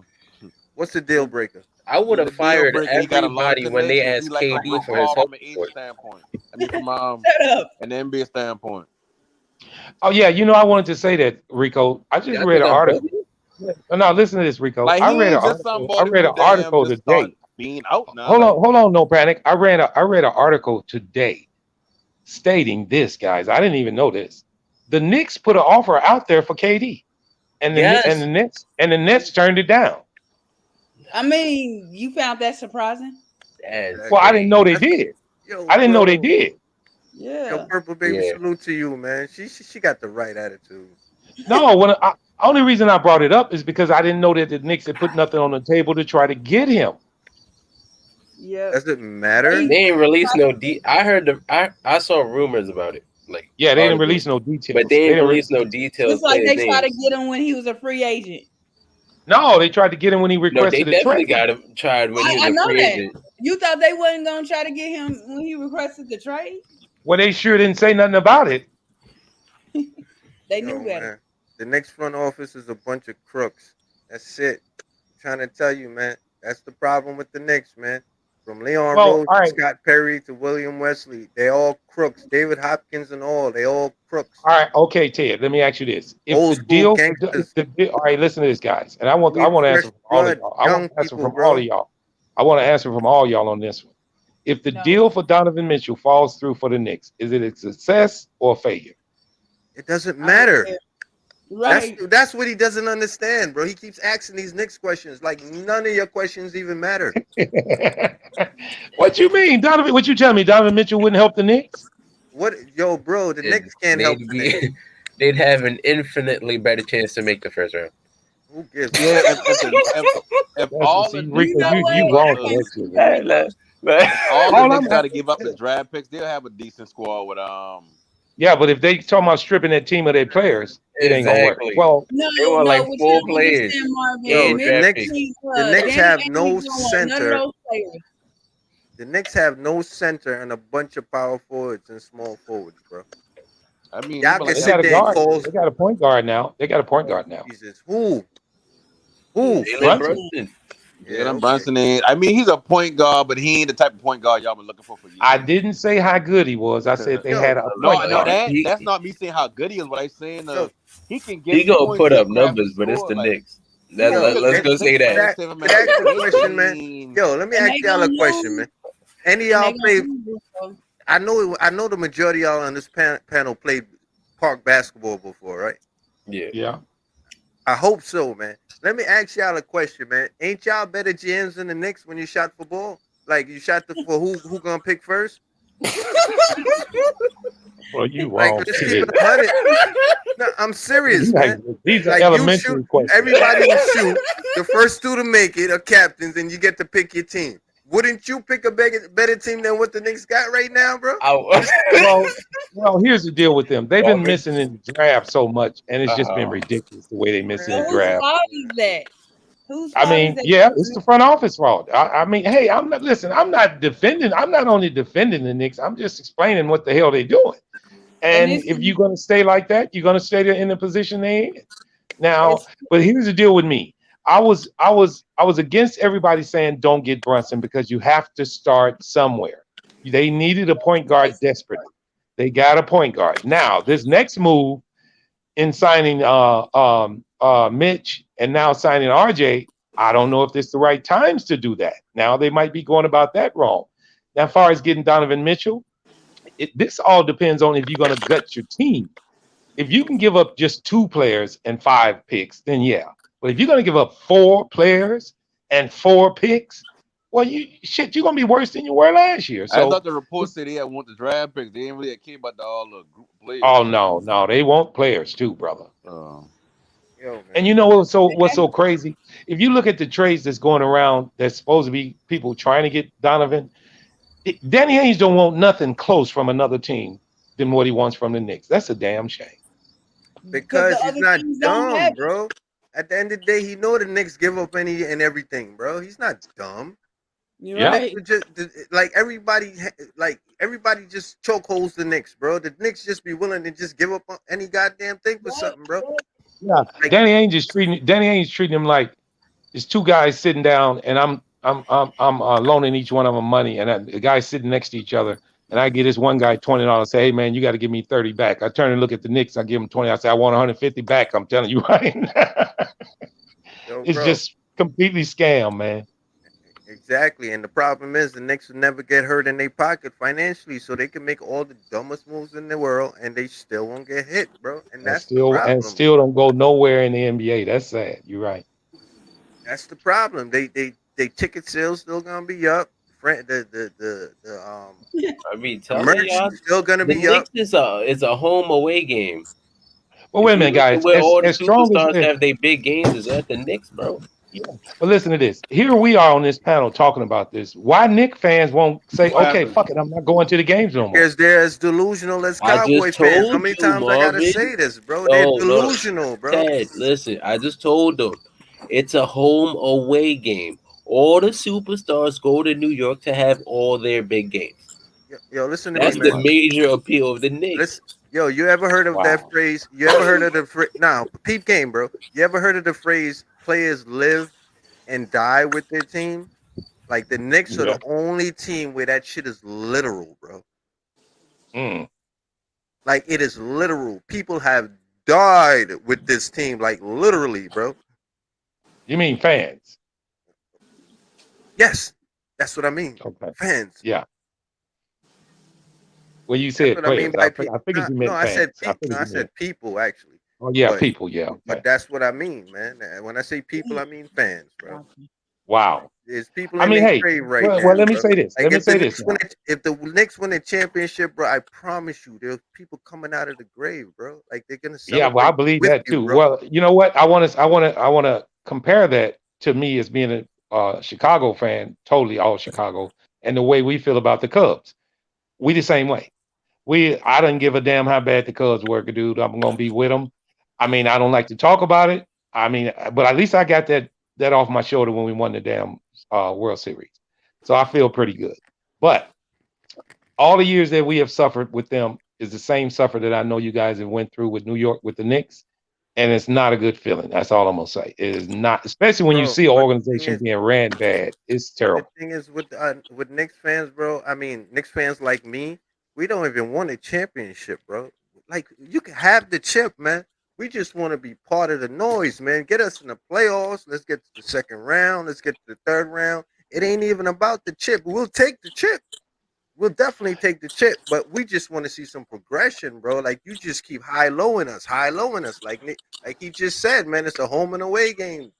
What's the deal breaker? I would He's have a deal fired breaker. He got a lot of everybody when they connections. He asked like a KD Rich for his Paul home from an agent court. standpoint. I mean, from shut up. an NBA standpoint. Oh yeah, I wanted to say that, Rico. I just Y'all read think an I'm article. bugging? No, listen to this, Rico. Like I he read an ain't just article. I somebody read who an damn article just start today. being out now. Like Hold on, no panic. I read an article today stating this, guys. I didn't even know this. The Knicks put an offer out there for KD, and Yes. the Nets turned it down. I mean, you found that surprising? That's Well, I didn't know crazy. they did. Yo, I didn't know they bro. did. Yo, Yeah. Purple Baby, Yeah. salute to you, man. She got the right attitude. No, only reason I brought it up is because I didn't know that the Knicks had put nothing on the table to try to get him. Yep. Does it matter? They ain't released no I heard I saw rumors about it, like Yeah, they didn't articles, release no but details. they They ain't didn't release released no details. details, Just like players' they tried to names. get him when he was a free agent. No, they tried to get him when he No, they requested a definitely trade. got him tried when he was I a know free that. agent. You thought they wasn't gonna try to get him when he requested the trade? Well, they sure didn't say nothing about it. They Yo, knew better. man. The next front office is a bunch of crooks. That's it. I'm trying to tell you, man. That's the problem with the Knicks, man. From Leon Well, Rose all to right, Scott Perry to William Wesley, they all crooks. David Hopkins and all, they all crooks. all right, okay, Ted. Let me ask you this: if Old the school deal, gangsters. all right, listen to this, guys, and I We want to fresh answer from all of blood, y'all. I want young to answer people, from all bro. of y'all. I want to answer from all y'all on this one. If the No. deal for Donovan Mitchell falls through for the Knicks, is it a success or a failure? It doesn't I don't matter. care. Right. That's what he doesn't understand, bro. He keeps asking these Knicks questions. Like none of your questions even matter. What you mean, Donovan? What you tell me? Donovan Mitchell wouldn't help the Knicks? What, yo, bro? The Knicks can't help They'd the Knicks. be they'd have an infinitely better chance to make the first round. Who gives a yeah, fuck? if all the See, Knicks Rico, You know got to what? you give up wrong I for the can't that shit, stand man. Rico. all the All I'm Knicks got to asking, give up the draft picks, they'll have a decent squad with yeah, but if they talking about stripping that team of their players, it ain't gonna work. Exactly. Well, No, They want no, like what 4 you're players saying, Marvin. Yo, and the draft Knicks, picks. the Knicks Danny have Ainge no don't want none of center. those players. The Knicks have no center and a bunch of power forwards and small forwards, bro. I mean, Y'all but can like they got sit a there and guard. call. They got a point guard now. They got a point Oh, guard now. Jesus, who? Yeah, Jalen Brunson. Brunson. Yeah, Jalen okay. Brunson ain't. I mean, he's a point guard, but he ain't the type of point guard y'all been looking for I years. didn't say how good he was. I said they Yo, had a No, point no, guard. that's not me saying how good he is. What I saying, yo, he can He get the gonna points. put He a up crafty numbers, but it's scorer. the Like, Knicks. yeah, yo, Let's and go say can that. I, save him can I out ask the you a Knicks. I question, man? mean, Yo, let me and ask they y'all a gonna question, lose. man. Any of And they y'all gonna play? lose. So. I know the majority of y'all on this panel played park basketball before, right? Yeah. Yeah. I hope so, man. Let me ask y'all a question, man. Ain't y'all better GMs than the Knicks when you shot for ball? Like you shot for who gonna pick first? Well, you Like wrong, just keep kid. it 100. No, I'm serious, Like, man. these are Like you shoot, elementary questions. everybody will shoot. The first two to make it are captains, and you get to pick your team. Wouldn't you pick a better team than what the Knicks got right now, bro? Well, here's the deal with them. They've been Marvin. missing in the draft so much, and it's just been Uh, ridiculous the way they miss in So the Man, whose draft. fault is that? Whose I fault is mean, that? yeah, it's the front office fault. I mean, hey, I'm not listen. I'm not defending. I'm not only defending the Knicks. I'm just explaining what the hell they're doing. And And it's if you're going to stay like that, you're going to stay there in the position they're in. Now, it's but here's the deal with me. I was against everybody saying don't get Brunson because you have to start somewhere. They needed a point guard desperately. They got a point guard. Now, this next move in signing Mitch and now signing RJ, I don't know if this is the right times to do that. Now they might be going about that wrong. Now, as far as getting Donovan Mitchell, this all depends on if you're going to gut your team. If you can give up just 2 players and 5 picks, then yeah. But if you're going to give up 4 players and 4 picks, well, you're going to be worse than you were last year. I So, thought the report said they had want the draft picks. They didn't really care about all the group of players. oh no, they want players too, brother. Yo, man. And you know what's so crazy? If you look at the trades that's going around, that's supposed to be people trying to get Donovan, Danny Ainge don't want nothing close from another team than what he wants from the Knicks. That's a damn shame. Because the he's other not teams don't dumb, have it. bro. At the end of the day, he know the Knicks give up any and everything, bro. He's not dumb. You're Yeah. right. Just like everybody just chokeholds the Knicks, bro. The Knicks just be willing to just give up on any goddamn thing for something, bro. Yeah, Like, Danny Ainge treating him like it's 2 guys sitting down, and I'm loaning each one of them money, and the guys sitting next to each other, and I give this one guy $20. Say, hey man, you got to give me 30 back. I turn and look at the Knicks. I give him 20. I say, I want 150 back. I'm telling you right now. yo, It's bro. just completely scam, man. Exactly. And the problem is the Knicks will never get hurt in their pocket financially, so they can make all the dumbest moves in the world and they still won't get hit, bro. And that's the problem. Still don't go nowhere in the NBA. That's sad. You're right. That's the problem. They ticket sales still gonna be up. The I mean, telling merch y'all, still gonna the be up. Knicks is a home away game. Well, wait a If you minute, look at guys. where all the As strong as superstars have their big games is at the Knicks, bro. yeah. But listen to this. Here we are on this panel talking about this. Why Knicks fans won't say, What okay, happened? fuck it, I'm not going to the games no more. Because they're as delusional as I Cowboy just fans. How told many you, times I gotta Marvin. say this, bro? They're delusional, bro. Ted, listen, I just told them it's a home away game. All the superstars go to New York to have all their big games. Yo, listen to That's me, the man. major appeal of the Knicks. Listen, yo, you ever heard of that phrase? You ever heard of the phrase? Now, peep game, bro. You ever heard of the phrase "players live and die with their team"? Like the Knicks are Yeah. the only team where that shit is literal, bro. Mm. Like it is literal. People have died with this team, like literally, bro. You mean fans? Yes, that's what I mean. Okay. Fans. Yeah. Well, you That's said what I mean players. by I figured you meant no, I fans. said people actually. Oh yeah, But people. Yeah. Okay. but that's what I mean, man. And when I say people, I mean fans, bro. Wow. There's people I in mean, their hey. grave right Well, now. let me bro. say this. Like Let me if the say Knicks this. win if the Knicks win the championship, bro, I promise you, there's people coming out of the grave, bro. Like they're gonna Yeah, well, I celebrate believe with that you, too. bro. Well, you know what? I want to compare that to me as being a Chicago fan, totally all Chicago, and the way we feel about the Cubs. We the same way. I don't give a damn how bad the Cubs were, dude. I'm gonna be with them. I mean, I don't like to talk about it. I mean, but at least I got that off my shoulder when we won the damn World Series. So I feel pretty good. But all the years that we have suffered with them is the same suffer that I know you guys have went through with New York with the Knicks, and it's not a good feeling. That's all I'm gonna say. It is not, especially when you Bro, see an but the thing organization is, being ran bad. It's but the terrible. thing is with Knicks fans, bro. I mean, Knicks fans like me, we don't even want a championship, bro. Like you can have the chip, man. We just want to be part of the noise, man. Get us in the playoffs. Let's get to the second round. Let's get to the third round. It ain't even about the chip. We'll take the chip. We'll definitely take the chip, but we just want to see some progression, bro. Like you just keep high lowing us. Like he just said, man. It's a home and away game.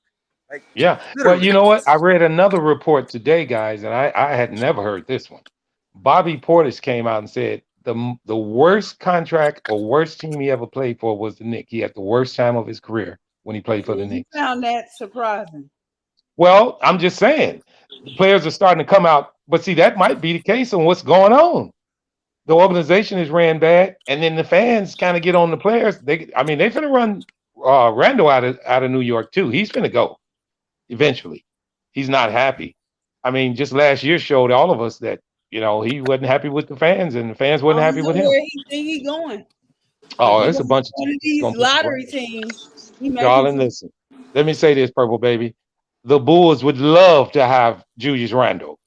Like Yeah. Well, literally. you know what? I read another report today, guys, and I had never heard this one. Bobby Portis came out and said the worst contract or worst team he ever played for was the Knicks. He had the worst time of his career when he played for the You Knicks. found that surprising. Well, I'm just saying the players are starting to come out, but see, that might be the case on what's going on. The organization is ran bad, and then the fans kind of get on the players. They finna run Randall out of New York too. He's finna go eventually. He's not happy. I mean, just last year showed all of us that he wasn't happy with the fans, and the fans I wasn't don't happy know with him. where he think he going. Oh, He there's a going bunch of one of teams these gonna put lottery teams. He making Darling, some listen. Let me say this, Purple Baby. The Bulls would love to have Julius Randle.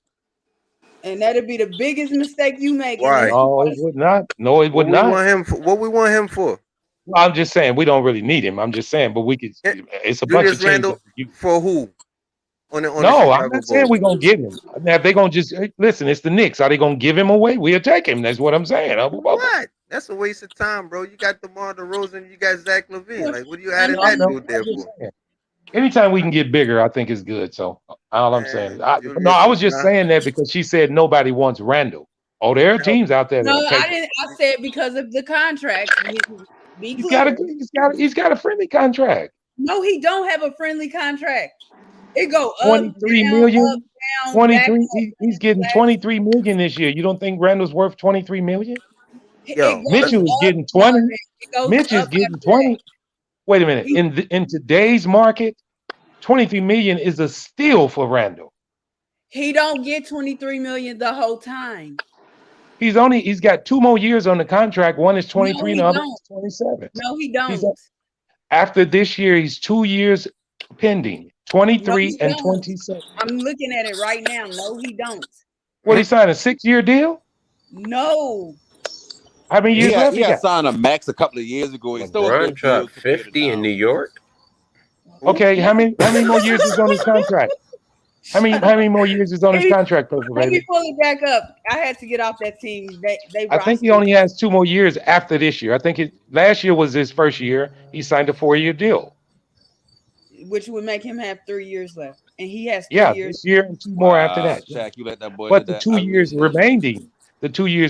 And that'd be the biggest mistake you make. Why? No, it would not. No, it would What we not. want him for? What we want him for? Well, I'm just saying we don't really need him. I'm just saying, but we could. Eh, It's a bunch of Julius teams. Randle You, for who? On the no, I'm Chicago not saying Bulls. we're gonna give him. Now, if they're gonna just listen, it's the Knicks. Are they gonna give him away? We'll take him. That's what I'm saying. What? That's a waste of time, bro. You got DeMar DeRozan, you got Zach LaVine. Like, what are you adding that dude there for? Anytime we can get bigger, I think is good. So all I'm saying, I was just saying that because she said nobody wants Randall. Oh, there are teams out there. No, that take I didn't. I said because of the contract. Be he's clear. got a friendly contract. No, he don't have a friendly contract. It go up, 23 down, million. up, down, 23. back up, He's getting 23 million this year. You don't think Randall's worth 23 million? Yo, Mitchell is getting 20. Mitch is getting 20. Wait a minute. In today's market, 23 million is a steal for Randall. He don't get 23 million the whole time. He's got 2 more years on the contract. One is 23 and the other is 27. No, he don't. After this year, he's 2 years pending. 23 and 27. I'm looking at it right now. No, he don't. What, he signed a 6-year deal? No. How many years left? He got signed a max a couple of years ago. He still LeBron dropped 50 in New York. Okay, how many more years is on his contract? How many more years is on his contract, Purple Let Baby? me pull it back up. I had to get off that team. I think he only has 2 more years after this year. I think last year was his first year. He signed a 4-year deal, which would make him have 3 years left, and he has 3 years. This year and 2 more after that. Shaq, you let that boy. But the 2 years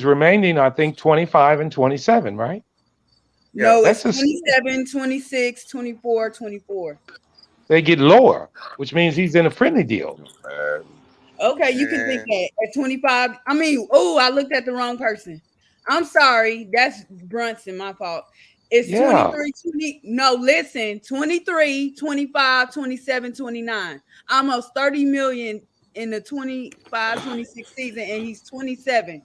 remaining, I think 25 and 27, right? No, it's 27, 26, 24, 24. They get lower, which means he's in a friendly deal. Okay, you can think that at 25. I mean, I looked at the wrong person. I'm sorry. That's Brunson, my fault. It's 23, 20. No, listen, 23, 25, 27, 29. Almost 30 million in the 25, 26 season, and he's 27.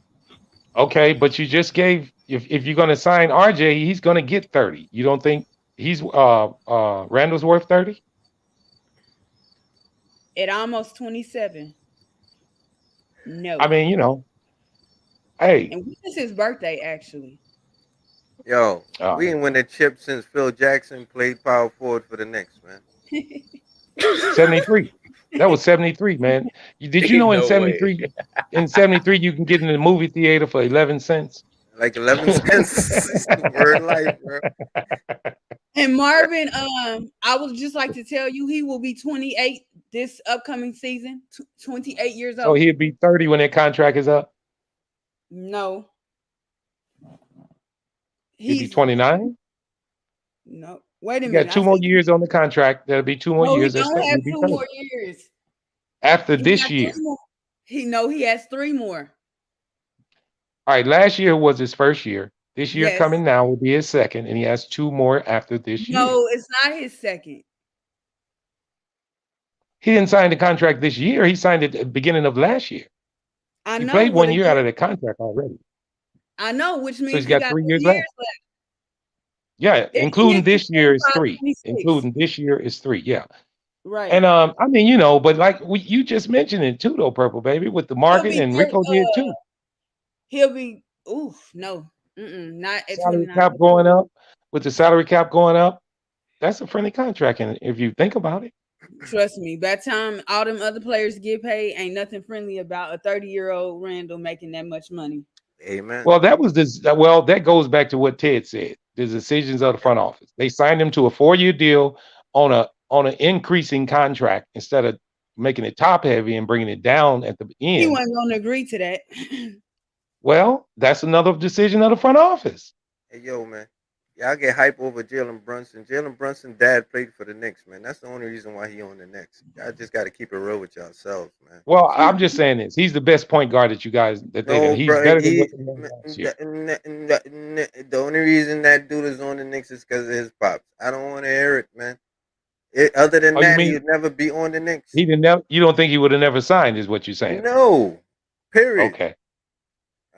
Okay, but you just gave, if you're going to sign RJ, he's going to get 30. You don't think he's Randall's worth 30? At almost 27. No. I mean, hey. And this is his birthday, actually. Yo, we ain't win a chip since Phil Jackson played power forward for the Knicks, man. 73. That was 73, man. Did you know in 73, you can get in the movie theater for 11 cents? Like 11 cents. Word life, bro. And Marvin, I would just like to tell you he will be 28 this upcoming season. 28 years old. So he'll be 30 when that contract is up? No. He'll be 29? No. Wait a minute. He got 2 more years on the contract. That'll be 2 more years. He don't have 2 more years. After this year. He has 3 more. All right, last year was his first year. This year coming now will be his second, and he has 2 more after this year. No, it's not his second. He didn't sign the contract this year. He signed it at the beginning of last year. I know. He played 1 year out of the contract already. I know, which means so he's got 3 years left. Yeah, including this year is 3. 26. Including this year is 3. Yeah. Right. And I mean, but like you just mentioned it too, though, Purple Baby, with the market, and Rico did too. He'll be no. Not at salary cap going up. With the salary cap going up, that's a friendly contract, and if you think about it. Trust me, by the time all them other players get paid, ain't nothing friendly about a 30-year-old Randall making that much money. Amen. Well, that goes back to what Ted said. The decisions of the front office. They signed him to a 4-year deal on an increasing contract instead of making it top heavy and bringing it down at the end. He wasn't going to agree to that. Well, that's another decision of the front office. Hey, yo, man. Y'all get hype over Jalen Brunson. Jalen Brunson's dad played for the Knicks, man. That's the only reason why he on the Knicks. Y'all just got to keep it real with yourselves, man. Well, I'm just saying this. He's the best point guard that you guys he's better than the only reason that dude is on the Knicks is because of his pops. I don't want to hear it, man. Other than that, he would never be on the Knicks. You don't think he would have never signed, is what you're saying? No. Period. Okay.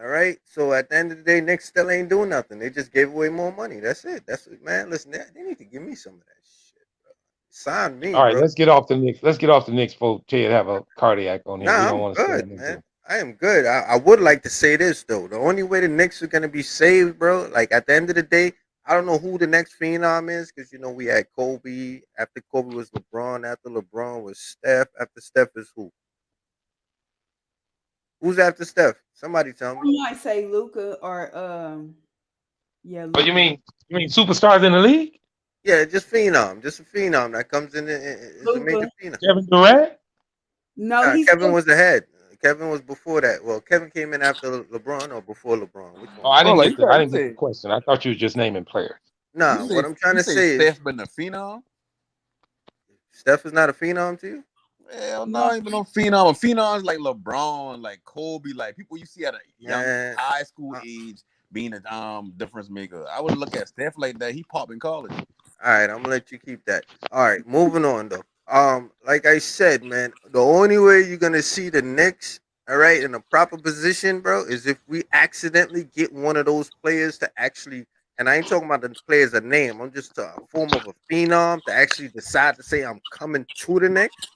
All right. So at the end of the day, Knicks still ain't doing nothing. They just gave away more money. That's it. Man. Listen, they need to give me some of that shit, bro. Sign me. All right, bro. let's get off the Knicks. Let's get off the Knicks before Ted have a cardiac on him. Nah, I'm good, man. I am good. I would like to say this though. The only way the Knicks are gonna be saved, bro, like at the end of the day, I don't know who the next phenom is because we had Kobe. After Kobe was LeBron. After LeBron was Steph. After Steph is who? Who's after Steph? Somebody tell me. I might say Luca or yeah, But you Luca. mean superstars in the league? Yeah, just phenom, just a phenom that comes in is a major Luca. phenom. Kevin Durant? No, he's Kevin still was ahead. Kevin was before that. Well, Kevin came in after LeBron or before LeBron. Which Oh, one? I Oh, didn't like get the question. I thought you were just naming players. Nah, what I'm trying you to say say is Steph been a phenom? Steph is not a phenom to you. Hell no. no, even no phenom. Phenoms like LeBron, like Kobe, like people you see at a young Man, high school uh, age being a difference maker. I would look at Steph like that. He popped in college. all right, I'm gonna let you keep that. All right, moving on though. Like I said, man, the only way you're gonna see the Knicks, all right, in a proper position, bro, is if we accidentally get one of those players to actually, and I ain't talking about the players a name. I'm just a form of a phenom to actually decide to say I'm coming to the Knicks,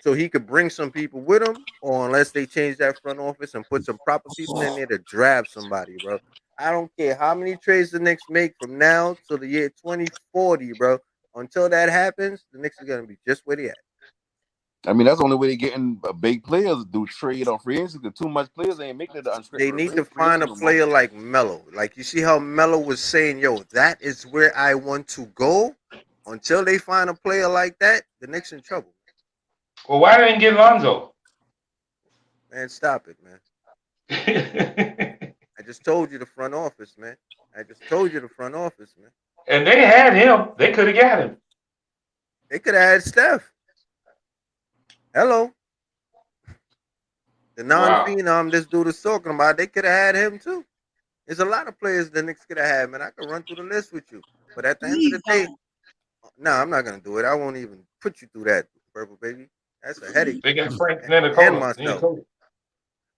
so he could bring some people with him, or unless they change that front office and put some proper people in there to draft somebody, bro. I don't care how many trades the Knicks make from now till the year 2040, bro. Until that happens, the Knicks are gonna be just where they at. I mean, that's the only way they're getting big players do trade on free agency because too much players ain't making it to They need to free find agency a no more. player like Melo. Like you see how Melo was saying, "Yo, that is where I want to go." Until they find a player like that, the Knicks in trouble. Well, why didn't get Lonzo? Man, stop it, man. And I just told you the front office, man. I just told you the front office, man. they had him. They could have got him. They could have had Steph. Hello. The non Wow. phenom this dude is talking about, they could have had him too. There's a lot of players the Knicks could have had, man. I could run through the list with you. But at the end of Please the day, don't. no, I'm not gonna do it. I won't even put you through that, purple baby. That's a headache They got Frank and Ntilikina. myself.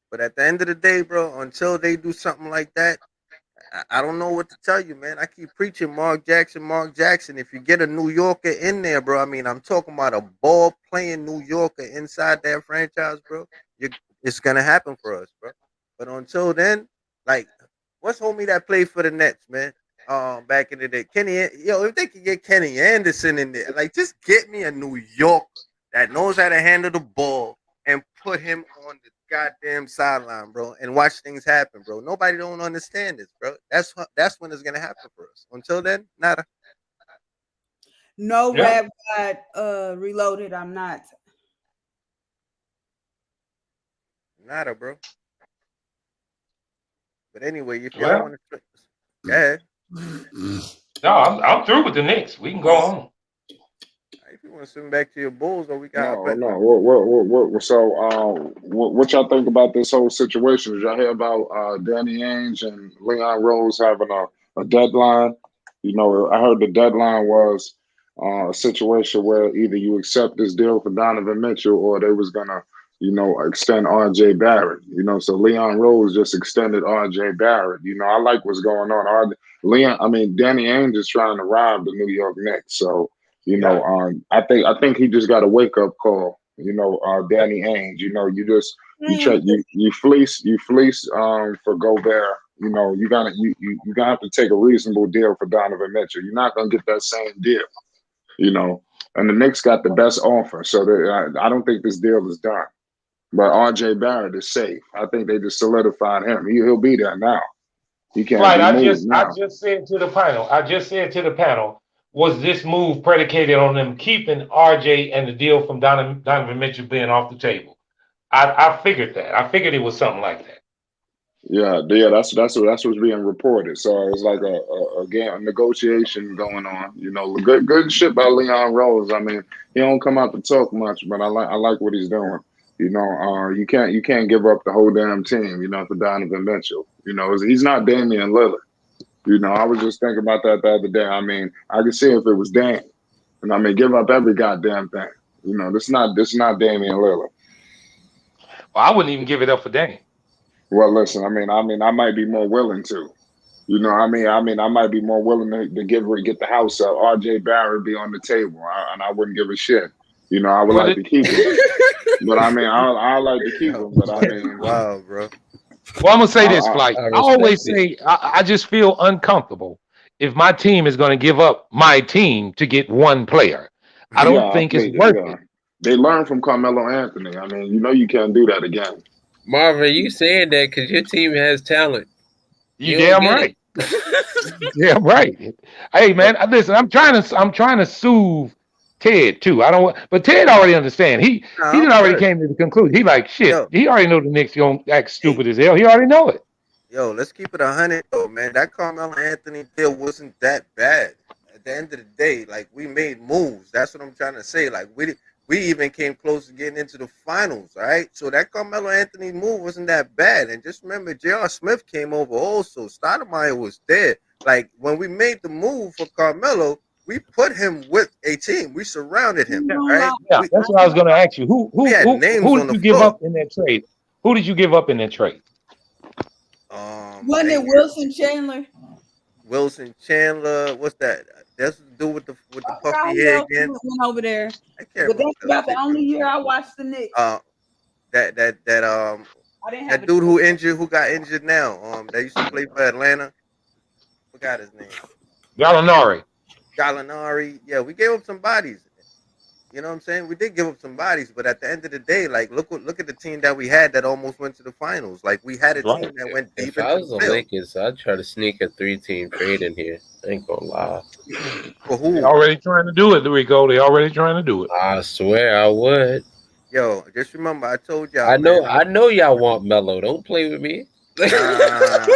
But at the end of the day, bro, until they do something like that, I don't know what to tell you, man. I keep preaching Mark Jackson, Mark Jackson. If you get a New Yorker in there, bro, I mean, I'm talking about a ball playing New Yorker inside that franchise, bro. It's gonna happen for us, bro. But until then, like, what's homie that played for the Nets, man? Back in the day, if they could get Kenny Anderson in there, like, just get me a New Yorker that knows how to handle the ball and put him on the goddamn sideline, bro, and watch things happen, bro. Nobody don't understand this, bro. That's when it's gonna happen for us. Until then, nada, No Yeah. rap got reloaded. I'm not. nada, bro. But anyway, if y'all Well, want to, go ahead. no, I'm through with the Knicks. We can go on. If you want to swing back to your Bulls, or we got No, but no. So, what y'all think about this whole situation? Did y'all hear about Danny Ainge and Leon Rose having a deadline? You know, I heard the deadline was a situation where either you accept this deal for Donovan Mitchell or they was gonna, extend R.J. Barrett. So Leon Rose just extended R.J. Barrett. I like what's going on. Danny Ainge is trying to rob the New York Knicks. So. Yeah. I think he just got a wake up call. Danny Ainge. You fleece for Gobert. You gonna have to take a reasonable deal for Donovan Mitchell. You're not gonna get that same deal. You know, and the Knicks got the best offer, so I don't think this deal is done. But R.J. Barrett is safe. I think they just solidified him. He'll be there now. He can't Flight, be moved I now. just said to the panel, was this move predicated on them keeping RJ and the deal from Donovan Mitchell being off the table? I figured that. I figured it was something like that. Yeah. That's what's being reported. So it's like a game, a negotiation going on. Good shit by Leon Rose. I mean, he don't come out to talk much, but I like what he's doing. You can't give up the whole damn team. For Donovan Mitchell. He's not Damian Lillard. I was just thinking about that the other day. I mean, I could see if it was Dan, and I mean, give up every goddamn thing. This is not Damian Lillard. Well, I wouldn't even give it up for Dame. Well, listen, I might be more willing to. I might be more willing to get the house up. R.J. Barrett be on the table, and I wouldn't give a shit. I would Well, like to keep him. But I mean, I like to keep him. But I mean, Wow, bro. Well, I'm gonna say this, I Flight. I I always respect it. say I just feel uncomfortable if my team is going to give up my team to get one player. I yeah, don't I think it's think worth yeah. it. They learned from Carmelo Anthony. I mean, you can't do that again. Marvin, you saying that because your team has talent. You You don't damn get right. it. Yeah, right. Hey, man, listen. I'm trying to soothe Ted too. I don't. But Ted already understand. He Nah, I'm did already good. came to the conclusion. He like shit. Yo, He already know the Knicks gonna act hey, stupid as hell. He already know it. yo, let's keep it 100 though, man. That Carmelo Anthony deal wasn't that bad. At the end of the day, like we made moves. That's what I'm trying to say. Like we even came close to getting into the finals. All right, so that Carmelo Anthony move wasn't that bad. And just remember, J.R. Smith came over also. Stoudemire was there. Like when we made the move for Carmelo, we put him with a team. We surrounded I him. ain't gonna lie. Right, Yeah, we that's what I was gonna ask you. Who we who had who names who on did the you give floor. up in that trade? Who did you give up in that trade? Wasn't it Dang it. Wilson Chandler? Wilson Chandler. What's that? That's the dude with the I forgot puffy who hair else again. went over there. I can't But remember that's that about the shit only dude. year I watched the Knicks. That I didn't have that a dude choice. who got injured now. That used to play for Atlanta. Forgot his name. Gallinari. Gallinari. Yeah, we gave up some bodies. You know what I'm saying? We did give up some bodies, but at the end of the day, like look at the team that we had that almost went to the finals. Like we had a Right. team that went deep If I into the was the playoffs. Lakers, I'd try to sneak a 3-team trade in here. I ain't gonna lie. For They who? already trying to do it, Rico. They already trying to do it. I swear I would. Yo, just remember I told y'all, man. I know y'all want Melo. Don't play with me. Nah,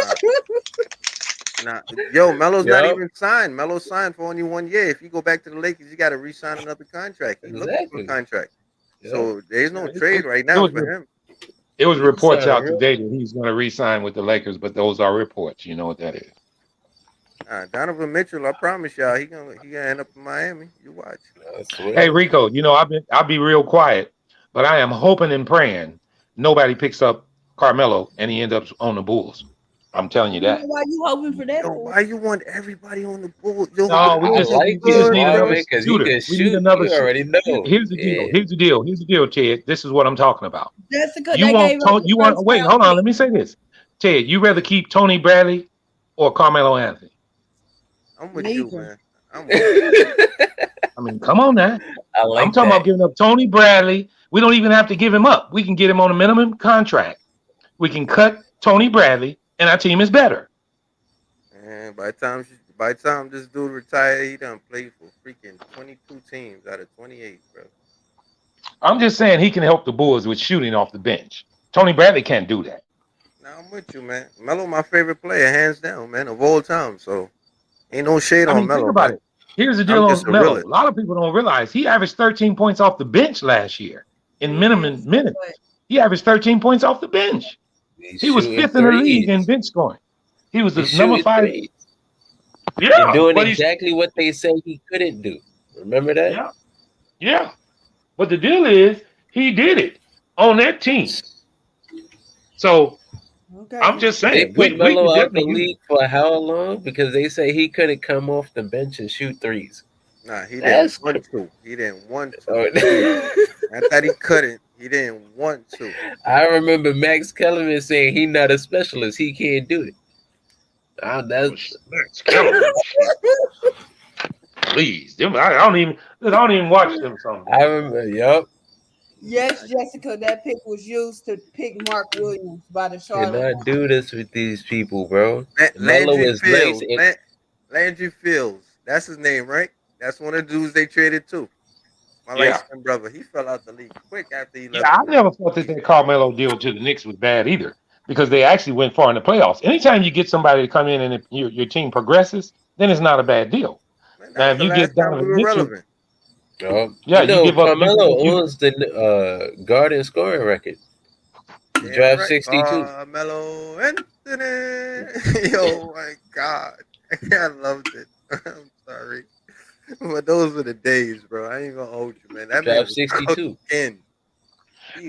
nah. Yo, Melo's not Yep, even signed. Melo signed for only 1 year. If you go back to the Lakers, you got to re-sign another contract. He's looking for a exactly. contract. Yep. So there's Yeah, no trade right it now was for him. it was He can reports sign a out real. today that he's going to re-sign with the Lakers, but those are reports. You know what that is. Donovan Mitchell, I promise y'all, he gonna end up in Miami. You watch. I Hey swear. Rico, I'll be real quiet, but I am hoping and praying nobody picks up Carmelo and he ends up on the Bulls. I'm telling you that. Why you hoping for that Yo, for? why you want everybody on the Bulls? Yo, the No, I Bulls are like we just it, good, need another yo. Marvin, because he shooter. can We need shoot. another You shooter. already know. Here's the deal. Yeah. Here's the deal. Here's the deal, Ted. This is what I'm talking about. Jessica, You they want gave up Tony? the You want? first Wait, round hold on. pick. Let me say this, Ted. You rather keep Tony Bradley or Carmelo Anthony? I'm with you, Neither. man. I'm with you. I mean, come on now. I I'm like talking that. about giving up Tony Bradley. We don't even have to give him up. We can get him on a minimum contract. We can cut Tony Bradley, and our team is better. And by the time this dude retired, he done played for freaking 22 teams out of 28, bro. I'm just saying he can help the Bulls with shooting off the bench. Tony Bradley can't do that. Now I'm with you, man. Melo, my favorite player, hands down, man, of all time. So ain't no shade I on mean, think Melo, about man. it. Here's the I'm deal just on a Melo. realist. A lot of people don't realize he averaged 13 points off the bench last year in minimum Yes, minutes. but He averaged 13 points off the bench. He's He was shooting fifth in the league in threes. bench scoring. He was the He's number shooting 5. threes. And Yeah, doing but he's exactly what they say he couldn't do. Remember that? yeah, yeah. But the deal is he did it on that team. So I'm okay. just They saying put we can Melo out the definitely use him. league for how long? Because they say he couldn't come off the bench and shoot threes. Nah, he didn't That's want to. He didn't want to. oh, I thought he couldn't. He didn't want to. I remember Max Kellerman saying he's not a specialist. He can't do it. That's Max Kellerman, shit. Please, I don't even watch them songs. I remember. Yup. Yes, Jessica, that pick was used to pick Mark Williams by the Charlotte Cannot Hornets. do this with these people, bro. Melo Landry is nice. Fields. Landry Fields. That's his name, right? That's one of the dudes they traded to. My light Yeah. skinned brother. He fell out the league quick after he left Yeah, the I Knicks. never thought that Carmelo deal to the Knicks was bad either because they actually went far in the playoffs. Anytime you get somebody to come in and if your team progresses, then it's not a bad deal. Man, that Now, was if the you last get time we Donovan were Mitchell, relevant. yeah, You know, you give Carmelo up you. owns the guard and scoring record. He Damn drives right. 62. Mello Anthony. Yo, my God. I loved it. I'm sorry. But those were the days, bro. I ain't gonna hold you, man. That man Drives was 62. cooking.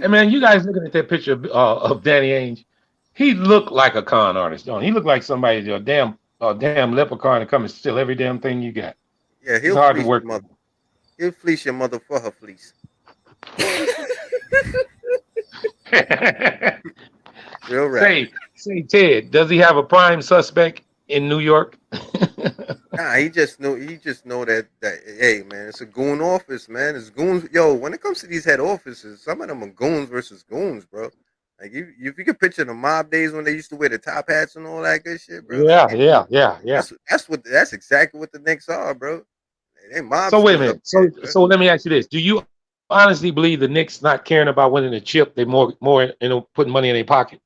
And man, you guys looking at that picture of Danny Ainge, he looked like a con artist, don't he? He looked like somebody, a damn leprechaun to come and steal every damn thing you got. Yeah, It's he'll hard to fleece work your with. mother. He'll fleece your mother for her fleece. Real rap. Say, Ted, does he have a prime suspect in New York? Nah, he just know that hey man, it's a goon office, man. It's goons. Yo, when it comes to these head offices, some of them are goons versus goons, bro. Like if you can picture the mob days when they used to wear the top hats and all that good shit, bro. Like Yeah. that's exactly what the Knicks are, bro. They So wait a mobsters up minute. there, bro. So let me ask you this: do you honestly believe the Knicks not caring about winning the chip? They more putting money in their pocket.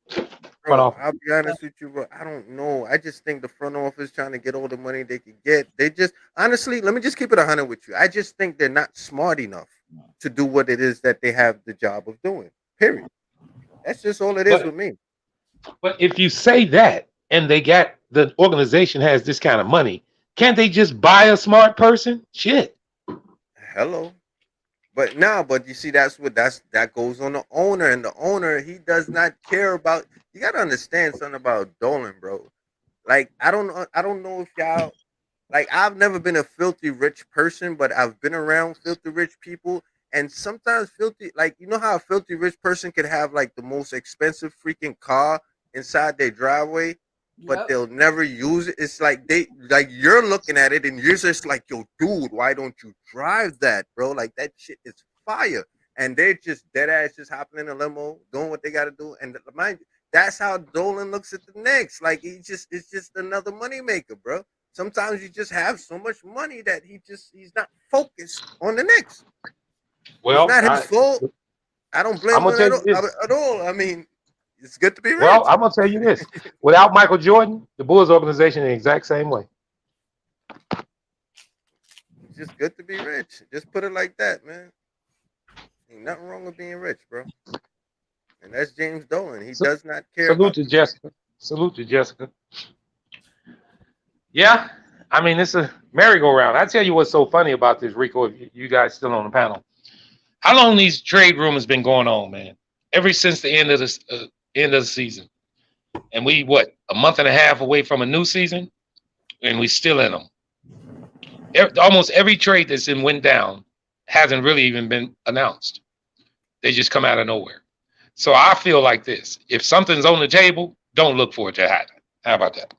Front Bro, office. I'll be honest with you, bro. I don't know. I just think the front office trying to get all the money they could get. They just honestly, let me just keep it 100 with you. I just think they're not smart enough to do what it is that they have the job of doing. Period. That's just all it is with But me. if you say that and the organization has this kind of money, can't they just buy a smart person? Shit. Hello. But you see, that goes on the owner, and the owner he does not care about. You gotta understand something about Dolan, bro. Like I don't know if y'all like I've never been a filthy rich person, but I've been around filthy rich people, and sometimes filthy like you know how a filthy rich person could have like the most expensive freaking car inside their driveway, but Yep. they'll never use it. It's like they like you're looking at it and you're just like, yo, dude, why don't you drive that, bro? Like that shit is fire. And they're just dead ass just hopping in a limo, doing what they gotta do. And mind you, that's how Dolan looks at the Knicks. Like it's just another money maker, bro. Sometimes you just have so much money that he's not focused on the Knicks. It's Well, not his fault. I don't I'm blame gonna him tell you this. at all. I mean, it's good to be Well, rich. I'm gonna tell you this. Without Michael Jordan, the Bulls organization the exact same way. It's just good to be rich. Just put it like that, man. Ain't nothing wrong with being rich, bro. And that's James Dolan. He So, does not care salute about to the Knicks. Jessica. Salute to Jessica. Yeah, I mean it's a merry-go-round. I tell you what's so funny about this, Rico. If you guys still on the panel, how long these trade rumors been going on, man? Ever since the end of the season, and we what a month and a half away from a new season, and we still in them. Almost every trade that's went down hasn't really even been announced. They just come out of nowhere. So I feel like this: if something's on the table, don't look for it to happen. How about that?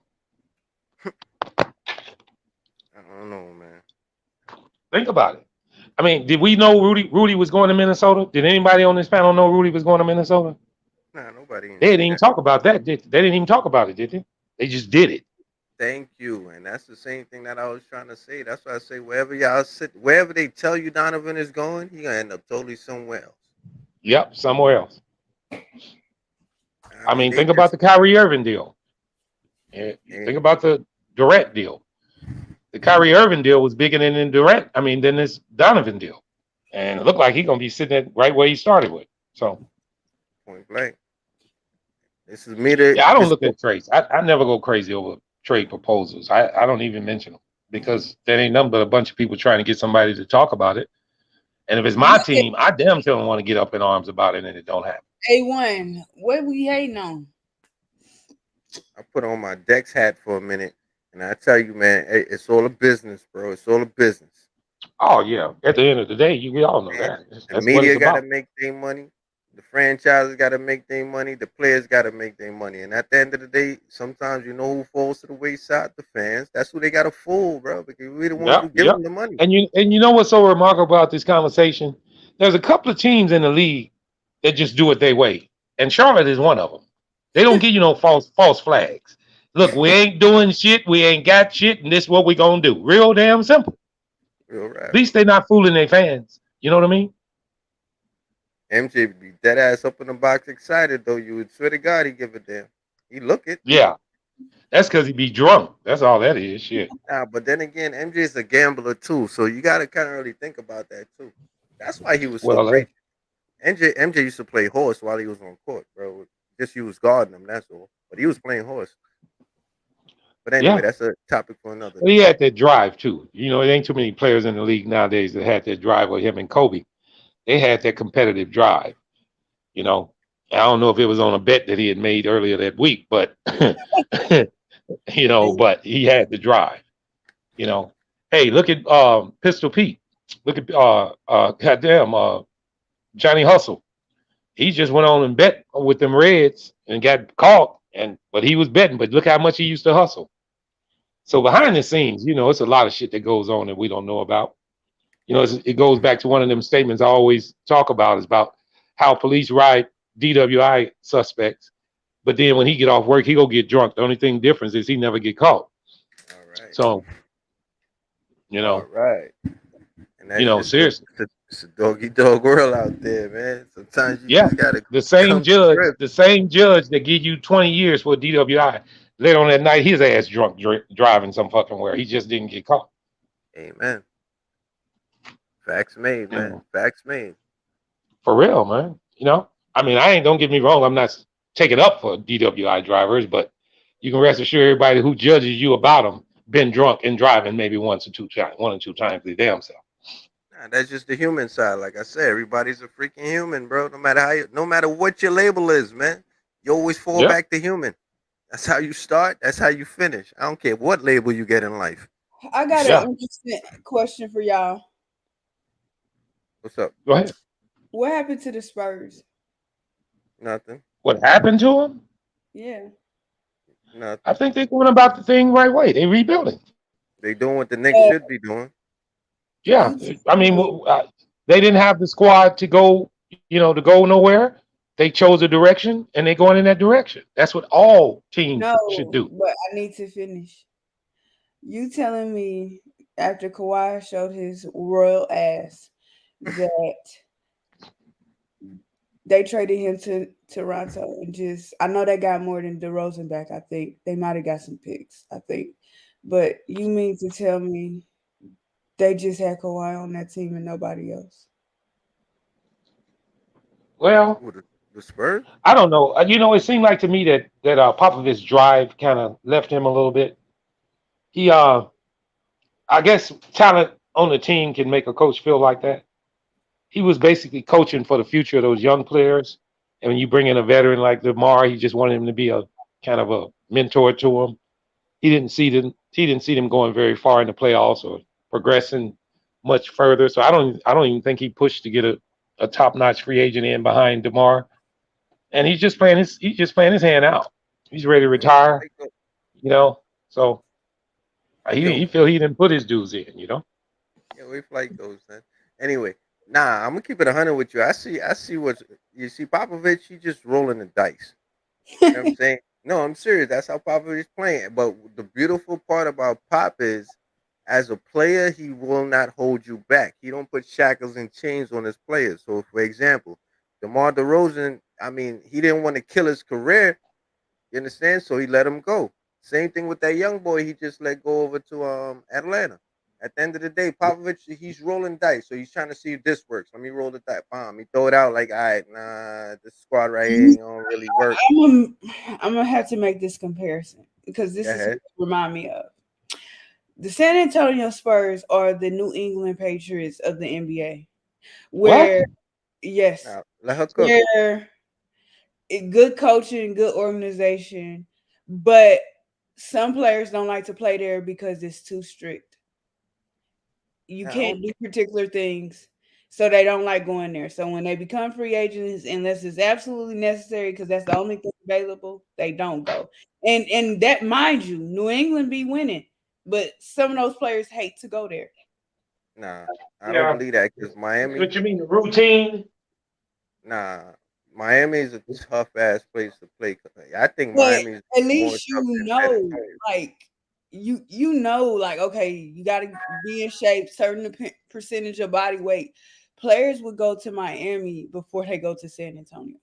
I don't know, man. Think about it. I mean, did we know Rudy was going to Minnesota? Did anybody on this panel know Rudy was going to Minnesota? Nah, nobody They didn't didn't say even that. talk about that. They didn't even talk about it, did they? They just did it. Thank you. And that's the same thing that I was trying to say. That's why I say wherever y'all sit, wherever they tell you Donovan is going, he gonna end up totally somewhere else. Yep, somewhere else. I I mean, mean, they think about just the Kyrie Irving deal. eh, Think about the Durant deal. The Kyrie Irving deal was bigger than Durant. I mean, than this Donovan deal, and it looked like he's gonna be sitting at right where he started with. So point blank. This is me to yeah, I don't this. look at trades. I never go crazy over trade proposals. I don't even mention them because there ain't nothing but a bunch of people trying to get somebody to talk about it. And if it's my Look at team, I damn sure don't want to get up in arms about it, and it don't happen. A1. What we hating on? I put on my Dex hat for a minute, and I tell you, man, it's all a business, bro. It's all a business. Oh yeah, at the end of the day, we all know And that. the That's what it's media got to about. make their money. The franchises got to make their money. The players got to make their money. And at the end of the day, sometimes you know who falls to the wayside? The fans. That's who they got to fool, bro, because we're the ones who Yep, give yep. them the money. And you know what's so remarkable about this conversation? There's a couple of teams in the league that just do it their way, and Charlotte is one of them. They don't give you no false flags. Look, we ain't doing shit. We ain't got shit, and this is what we gonna do. Real damn simple. Real At rap. least they're not fooling their fans. You know what I mean? MJ be dead ass up in the box excited, though. You would swear to God he give a damn. He look it. Yeah, that's because he be drunk. That's all that is. Shit. But then again, MJ is a gambler too. So you got to kind of really think about that too. That's why he was so Well, great. MJ used to play horse while he was on court, bro. Just he was guarding him, that's all. But he was playing horse. But anyway, yeah. that's a topic for another Well, he day. had that drive too. You know, there ain't too many players in the league nowadays that had that drive with him and Kobe. They had that competitive drive. You know, I don't know if it was on a bet that he had made earlier that week, but but he had the drive. You know, hey, look at Pistol Pete. Look at goddamn Johnny Hustle. He just went on and bet with them Reds and got caught. But he was betting. But look how much he used to hustle. So behind the scenes, it's a lot of shit that goes on that we don't know about. It goes back to one of them statements I always talk about is about how police ride DWI suspects, but then when he get off work, he go get drunk. The only thing difference is he never get caught. All right. So, All right. And that's just seriously. it's a doggy dog world out there, man. Sometimes you Yeah. just gotta The same come to judge, grips. the same judge that give you 20 years for DWI, later on that night, his ass drunk driving some fucking where. He just didn't get caught. Amen. Facts made, man. Facts made. For real, man. I mean, don't get me wrong. I'm not taking up for DWI drivers, but you can rest assured everybody who judges you about them been drunk and driving maybe one or two times their damn self. Nah, that's just the human side. Like I said, everybody's a freaking human, bro. No matter what your label is, man, you always fall Yeah. back to human. That's how you start. That's how you finish. I don't care what label you get in life. I got Yeah. an interesting question for y'all. What's up? Go ahead. What happened to the Spurs? Nothing. What happened to them? Yeah. Nothing. I think they're going about the thing right way. They rebuilding. They doing what the Knicks should be doing. Yeah. You I mean, tell me- they didn't have the squad to go, to go nowhere. They chose a direction and they're going in that direction. That's what all teams should no, do. but I need to finish. You telling me after Kawhi showed his royal ass that they traded him to Toronto and I know they got more than DeRozan back. I think they might have got some picks. I think, but you mean to tell me they just had Kawhi on that team and nobody else? Well, Who, the Spurs? I don't know. It seemed like to me that Popovich drive kind of left him a little bit. He I guess talent on the team can make a coach feel like that. He was basically coaching for the future of those young players. And when you bring in a veteran like DeMar, he just wanted him to be a kind of a mentor to him. He didn't see them going very far in the playoffs or progressing much further. So I don't even think he pushed to get a top notch free agent in behind DeMar. And he's just playing his hand out. He's ready to retire, you know. So he Yo, feel he didn't put his dues in. yeah, we like those, man. Anyway, I'm gonna keep it 100 with you. I see what you see. Popovich, he just rolling the dice. You know what I'm saying? No, I'm serious. That's how Popovich is playing. But the beautiful part about Pop is, as a player, he will not hold you back. He don't put shackles and chains on his players. So, for example, DeMar DeRozan, I mean, he didn't want to kill his career. You understand? So he let him go. Same thing with that young boy. He just let go over to Atlanta. At the end of the day, Popovich, he's rolling dice. So he's trying to see if this works. Let me roll the dice. Bomb. He throw it out like, all right, nah, this squad right here ain't gonna really work. I'm gonna have to make this comparison because this Go is ahead. what remind me of the San Antonio Spurs are the New England Patriots of the NBA, What? where yes, Now, let her cook. where good coaching, good organization, but some players don't like to play there because it's too strict. You Now, can't do particular things, so they don't like going there. So when they become free agents, unless it's absolutely necessary, because that's the only thing available, they don't go. And that, mind you, New England be winning, but some of those players hate to go there. nah, I don't Yeah. believe that because Miami, What you mean the routine? nah, Miami is a tough ass place to play. I think But Miami is at more least tough than San Antonio. like you know, like okay, you got to be in shape, certain percentage of body weight. Players would go to Miami before they go to San Antonio.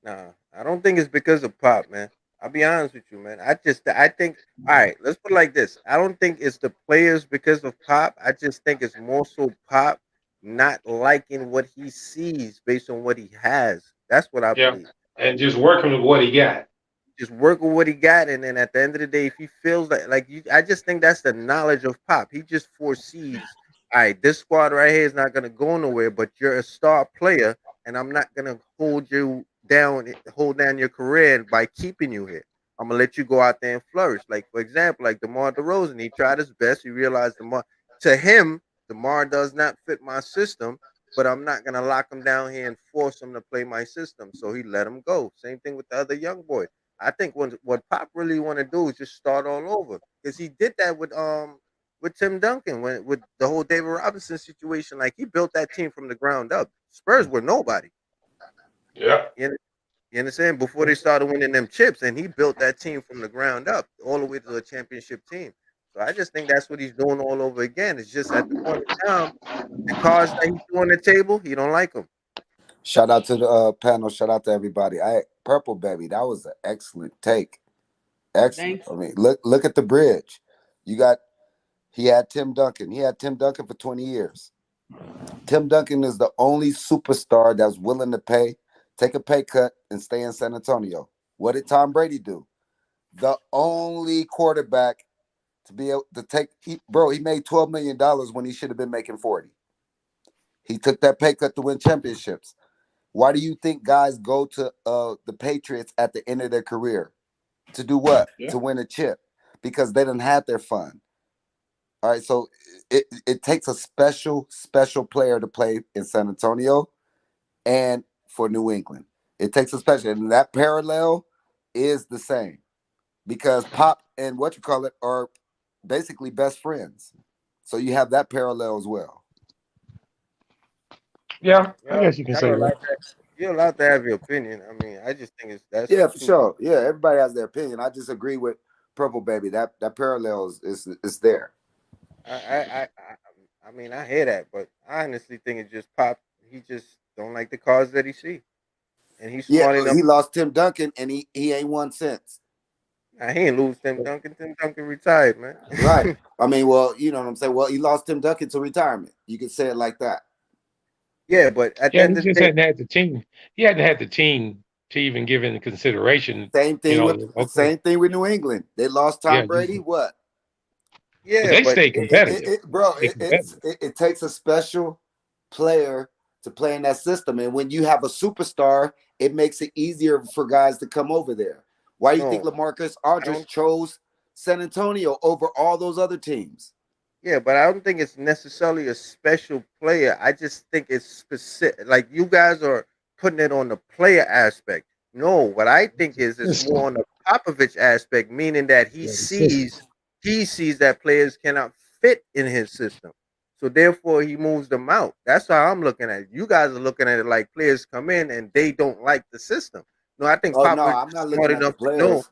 Nah, I don't think it's because of Pop, man. I'll be honest with you, man. I think all right, let's put it like this. I don't think it's the players because of Pop. I just think it's more so Pop not liking what he sees based on what he has. That's what I Yeah. believe. And just working with what he got. Just work with what he got, and then at the end of the day, if he feels like you, I just think that's the knowledge of Pop. He just foresees, all right, this squad right here is not gonna go nowhere, but you're a star player, and I'm not gonna hold down your career by keeping you here. I'm gonna let you go out there and flourish. Like for example, like DeMar DeRozan, he tried his best. He realized to him, DeMar does not fit my system. but I'm not gonna lock him down here and force him to play my system. So he let him go. Same thing with the other young boy. I think what Pop really want to do is just start all over because he did that with Tim Duncan when with the whole David Robinson situation. Like he built that team from the ground up. Spurs were nobody. Yeah. You, you understand? Before they started winning them chips, and he built that team from the ground up all the way to a championship team. So I just think that's what he's doing all over again. It's just at the point in time, the cards that he's doing on the table, he don't like them. Shout out to the panel. Shout out to everybody. Purple Baby, that was an excellent take. Excellent. Thanks. I mean, look at the bridge. You got he had Tim Duncan. He had Tim Duncan for 20 years. Tim Duncan is the only superstar that's willing to take a pay cut, and stay in San Antonio. What did Tom Brady do? The only quarterback to be able to he made $12 million when he should have been making 40. He took that pay cut to win championships. Why do you think guys go to the Patriots at the end of their career? To do what? Yeah. To win a chip. Because they didn't have their fun. All right, so it takes a special player to play in San Antonio and for New England. It takes a special, and that parallel is the same. Because Pop and are basically best friends. So you have that parallel as well. Yeah, I guess you can say You're allowed that. you're allowed to have your opinion. I mean, I just think that's Yeah, for too. sure. Yeah, everybody has their opinion. I just agree with Purple Baby. That parallel is there. I, I I I mean, I hear that, but I honestly think it's just Pop. He just don't like the cards that he see, and he's Yeah, smart enough. he lost Tim Duncan, and he ain't won since. Nah, he ain't lose Tim Duncan. Tim Duncan retired, man. Right. I mean, well, you know what I'm saying. Well, he lost Tim Duncan to retirement. You could say it like that. Yeah, but at the Yeah, end he of the just day, hadn't had the team. He hadn't had the team to even give into consideration. Same thing with Okay, New England. They lost yeah, Tom Brady. What? but yeah, they but stay competitive. Stay competitive. It takes a special player to play in that system, and when you have a superstar, it makes it easier for guys to come over there. Why do you think no, LaMarcus I Aldridge don't. chose San Antonio over all those other teams? Yeah, but I don't think it's necessarily a special player. I just think it's specific. Like you guys are putting it on the player aspect. No, what I think is it's System. more on the Popovich aspect, meaning that Yeah, the system. he sees that players cannot fit in his system. So therefore he moves them out. That's how I'm looking at it. You guys are looking at it like players come in and they don't like the system. No, I think Oh no, Popovich I'm is not smart looking at the enough to know. players.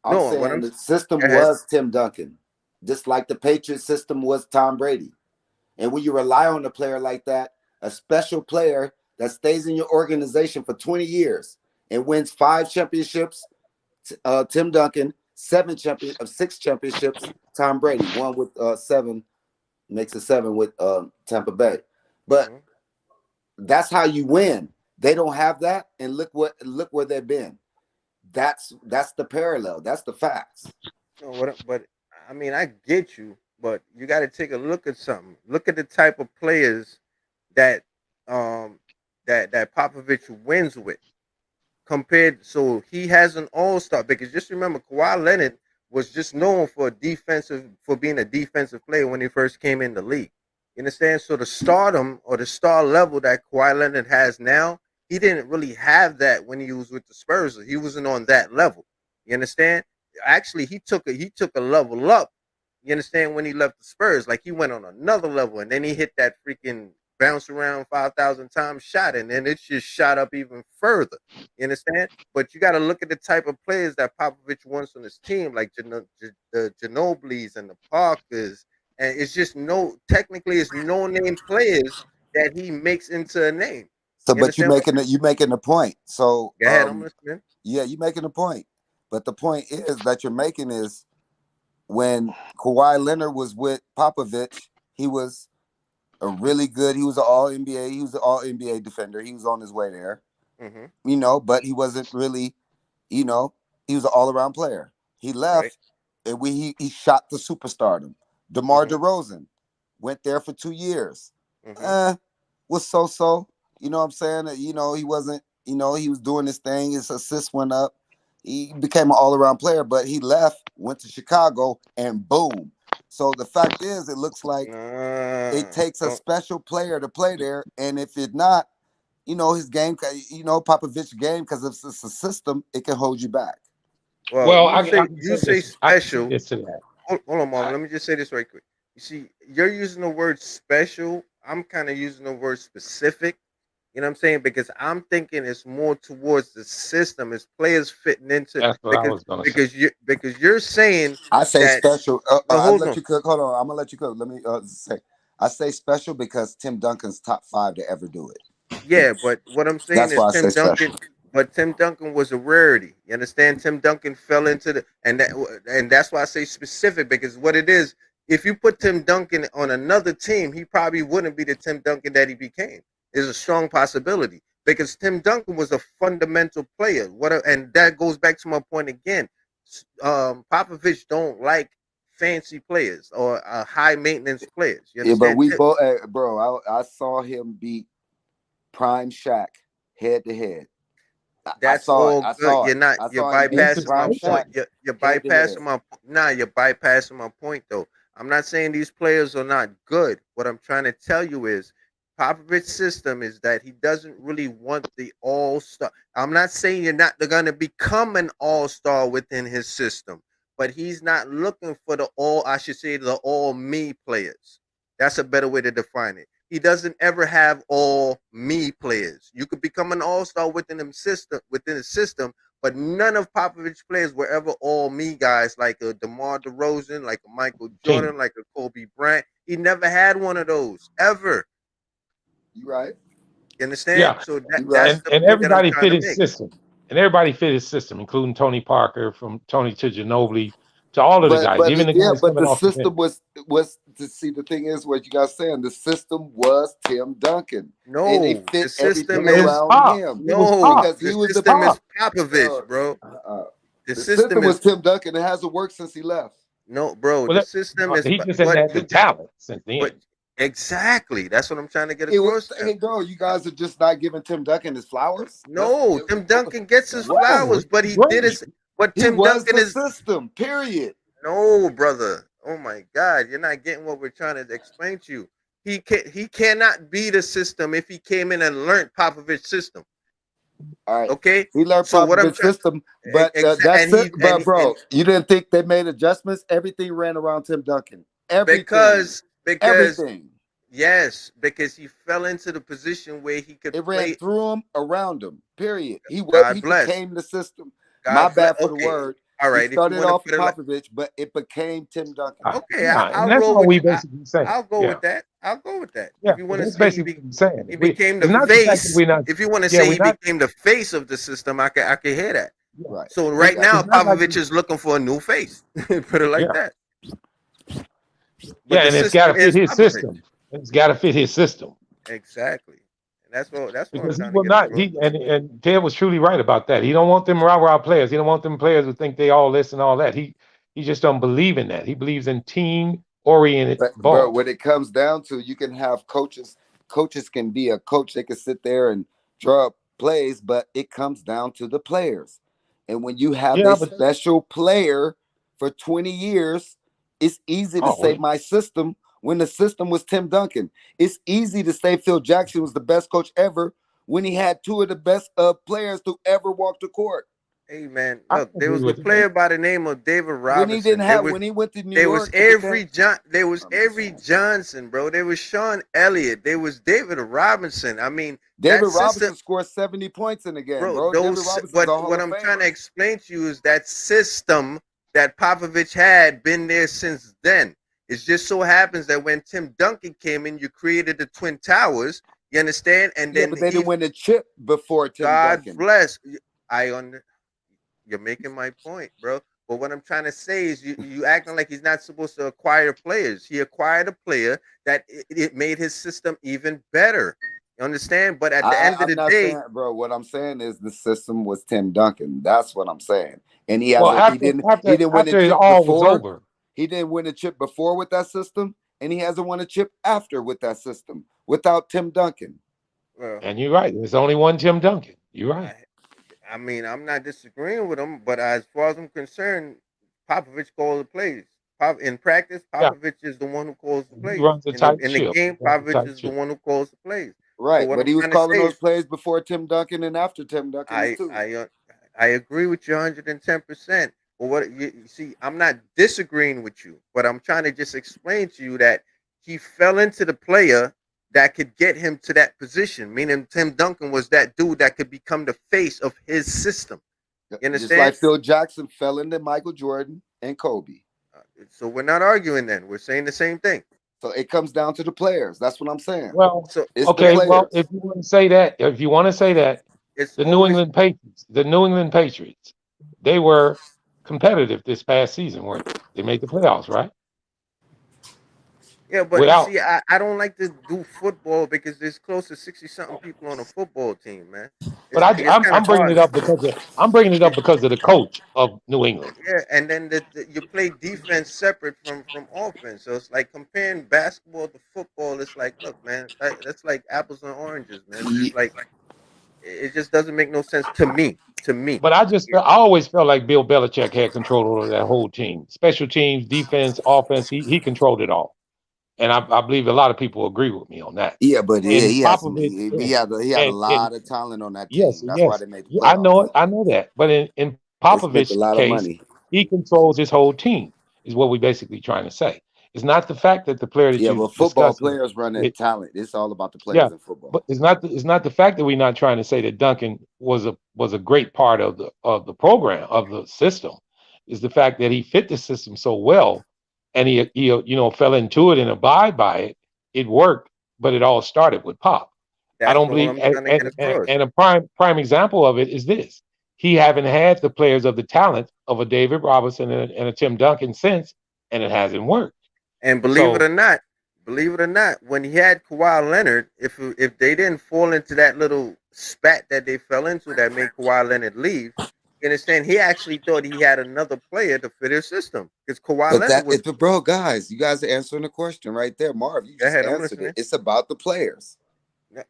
I'm No, what saying I'm the system go ahead. was Tim Duncan, just like the Patriots system was Tom Brady. And when you rely on a player like that, a special player that stays in your organization for 20 years and wins 5 championships, Tim Duncan, 6 championships, Tom Brady, one with 7, makes it 7 with Tampa Bay. But Mhm. that's how you win. They don't have that, and look where they've been. That's the parallel. That's the facts. No, but I mean, I get you, but you got to take a look at something. Look at the type of players that um that Popovich wins with compared. So he has an all star because just remember, Kawhi Leonard was just known for being a defensive player when he first came in the league. You understand? So the stardom or the star level that Kawhi Leonard has now, he didn't really have that when he was with the Spurs. He wasn't on that level. You understand? Actually, he took a level up. You understand when he left the Spurs, like he went on another level, and then he hit that freaking bounce around 5,000 times shot, and then it just shot up even further. You understand? But you got to look at the type of players that Popovich wants on his team, like the Ginobili's and the Parkers, and it's just technically it's no name players that he makes into a name. So, You but understand? you making a point. So, Go ahead, I'm listening. yeah, you making a point. But the point is that you're making is when Kawhi Leonard was with Popovich, he was a really good. He was an All NBA. He was an All NBA defender. He was on his way there, but he wasn't really, you know, he was an all around player. He Right. left, and he shot the superstardom. DeMar Mm-hmm. DeRozan went there for 2 years. Mm-hmm. Was so. You know what I'm saying? He wasn't. He was doing his thing. His assists went up. He became an all around player, but he left, went to Chicago, and boom, So the fact is, it looks like it takes a special player to play there, and if it's not, his game, Popovich's game, because if it's a system, it can hold you back. Well, I can you say say this. I can say special. this to that. Hold on, Marvin. Let me just say this right quick. You see, you're using the word special. I'm kind of using the word specific. You know what I'm saying? Because I'm thinking it's more towards the system, it's players fitting into That's what I was gonna say. because you're saying I say that. special. No, I'll hold let on. you cook. Hold on, I'm gonna let you cook. Let me say. I say special because Tim Duncan's top 5 to ever do it. Yeah, but what I'm saying That's is why I say special. Tim Duncan was a rarity. You understand? Tim Duncan fell into and that's why I say specific, because what it is, if you put Tim Duncan on another team, he probably wouldn't be the Tim Duncan that he became. Is a strong possibility, because Tim Duncan was a fundamental player. And that goes back to my point again. Popovich don't like fancy players or high maintenance players. You Yeah, but understand? we both, bro. I saw him beat Prime Shaq head to head. I That's saw it. all I good. saw it. I You're saw him beat bypassing my Prime point. Shaq You're head to head. bypassing you're bypassing my point though. I'm not saying these players are not good. What I'm trying to tell you is Popovich's system is that he doesn't really want the all-star. I'm not saying you're not going to become an all-star within his system, but he's not looking for I should say the all me players. That's a better way to define it. He doesn't ever have all me players. You could become an all-star within the system, but none of Popovich players were ever all me guys like a DeMar DeRozan, like a Michael Jordan, like a Kobe Bryant. He never had one of those ever. You right? You understand? Yeah, So right. that's the and point that I'm everybody trying fit to his make. system, and everybody fit his system, including Tony Parker, from Tony to Ginobili to all of the guys, even the guys But coming the off the bench. system was to see, the thing is what you guys saying. The system was Tim Duncan, and No, it the fit system everything It was is around Pop. him It was no, Pop. because the he was the system is Pop. Popovich, bro. The the system system was is Tim Duncan. It hasn't worked since he left. no, bro. Well, The system is he just didn't but have the you talent since but then. exactly. That's what I'm trying to get It was, across there. hey, bro, you guys are just not giving Tim Duncan his flowers. No, Tim Duncan gets his No, flowers, he's but he did great. his. But he Tim was Duncan the is system. Period. no, brother. Oh my God, you're not getting what we're trying to explain to you. He cannot be the system if he came in and learned Popovich's system. All right. Okay, He learned so what I'm Popovich's trying, system, but and that's it. he But bro, you didn't think they made adjustments? Everything ran around Tim Duncan. Everything. because Everything. yes, because he fell into the position where he could It ran play. through him, around him. Period. He God bless. became the system. My God bless. bad for the Okay, word. all He right. If you started want to off put with it like Popovich, but it became Tim Duncan. okay, Yeah, and I'll that's roll all with we you. basically saying. I'll go Yeah, with that. I'll go with that. yeah, If you want to that's say basically what I'm saying. he became the It's not the fact that face, we're not. if you want to Yeah, say we're he not. became the face of the system, I can hear that. Yeah, Right. So it's, right Exactly. now, it's not like Popovich is looking for a new face. Put it like yeah, that. yeah, But the and it's got system to fit is his Popovich. system. It's got to fit his system. Exactly. And that's what I'm Because he trying to will get not. across. And Ted was truly right about that. He don't want them rah players. He don't want them players who think they all this and all that. He just don't believe in that. He believes in team oriented But ball. when it comes down to, you can have coaches. Coaches can be a coach. They can sit there and draw up plays, but it comes down to the players. And when you have Yeah, a but special player for 20 years, it's easy to say oh my system when the system was Tim Duncan. It's easy to say Phil Jackson was the best coach ever when he had two of the best players to ever walk the court. Hey man, I look, there agree was a with you. player by the name of David When he didn't Robinson. have, when he went to New York, it became. There was Avery Johnson, bro. There was Sean Elliott. There was David Robinson. I mean, David that system, Robinson scored 70 points in the game, bro. bro. David Robinson's But a Hall what of I'm trying to Famer. explain to you is that system that Popovich had been there since then. It just so happens that when Tim Duncan came in, you created the Twin Towers. You understand? And Yeah, then but they didn't win the chip before Tim God Duncan. bless. You're making my point, bro. But what I'm trying to say is you acting like he's not supposed to acquire players. He acquired a player that it made his system even better. You understand? But at the end of I'm the not day, saying, bro. What I'm saying is the system was Tim Duncan. That's what I'm saying. And he Well, hasn't. He didn't win a after it chip all was before. over, He didn't win a chip before with that system, and he hasn't won a chip after with that system without Tim Duncan. well, and you're right. There's only one Tim Duncan. You're right. I mean, I'm not disagreeing with him, but as far as I'm concerned, Popovich called the plays. In practice, Yeah, Popovich is the one who calls the he plays. runs a tight In the ship. game, He runs a Popovich tight is the ship. one who calls the plays. So Right, what but I'm he was trying to calling say those is, plays before Tim Duncan and after Tim Duncan too. I agree with you 110%. But what you see, I'm not disagreeing with you, but I'm trying to just explain to you that he fell into the player that could get him to that position. Meaning, Tim Duncan was that dude that could become the face of his system. You Just like understand? Phil Jackson fell into Michael Jordan and Kobe. So we're not arguing then. We're saying the same thing. So it comes down to the players. That's what I'm saying. Well, So It's the okay. Well, players. if you want to say that, it's the always New England Patriots, they were competitive this past season, weren't they? They made the playoffs, right? yeah, but you Without, see, I don't like to do football because there's close to 60 something people on a football team, man. but It's like it's kind of I'm bringing hard. it up because of the coach of New England. Yeah, and then you play defense separate from offense. So it's like comparing basketball to football. It's like, look, man, that's like apples and oranges, man. It's just Ye- like it just doesn't make no sense to me. To me, But I always felt like Bill Belichick had control over that whole team, special teams, defense, offense. He controlled it all, and I believe a lot of people agree with me on that. Yeah, but yeah, And he had some. Popovich, He had a and lot of talent on that yes, team. That's why yes. they made the Yeah, I know playoffs. it. I know that. But in They spent a Popovich's lot of case, money. he controls his whole team, is what we basically trying to say. It's not the fact that the player that Yeah, you but football discussing players run that it, talent. It's all about the yeah, players in football. but it's not the fact that we're not trying to say that Duncan was a great part of the program of the system. Is the fact that he fit the system so well, and he fell into it and abide by it. It worked, but it all started with Pop. I that's don't all believe, I'm trying to get across. and a prime example of it is this: he haven't had the players of the talent of a David Robinson and a Tim Duncan since, and it hasn't worked. And So believe it or not, when he had Kawhi Leonard, if they didn't fall into that little spat that they fell into that made Kawhi Leonard leave, you understand? He actually thought he had another player to fit his system because Kawhi But Leonard that was. is, but bro, guys, you guys are answering the question right there, Marv. You Go just ahead, I'm answered it. listening. It's about the players. No-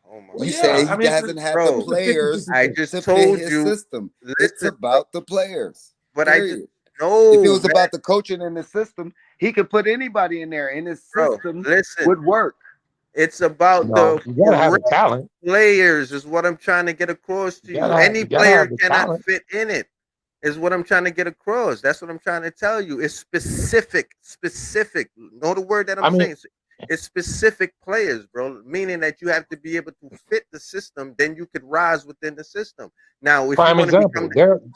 Oh my well, You yeah, say God, I he mean, hasn't had the bro! it's a 50 players I thing. just to fit told his you. system. It's Listen, bro. about the players. But I just Period. If it no was man, about the coaching in the system, he could put anybody in there, and his bro. system Listen, would work. it's about No, the you gotta have the correct talent. players. Is what I'm trying to get across to you. Any You gotta player have the cannot talent. fit in it. Is what I'm trying to get across. That's what I'm trying to tell you. It's specific, specific. Know the word that I'm I mean, saying? It's specific players, bro. Meaning that you have to be able to fit the system. Then you could rise within the system. Now, if you prime want to become, example.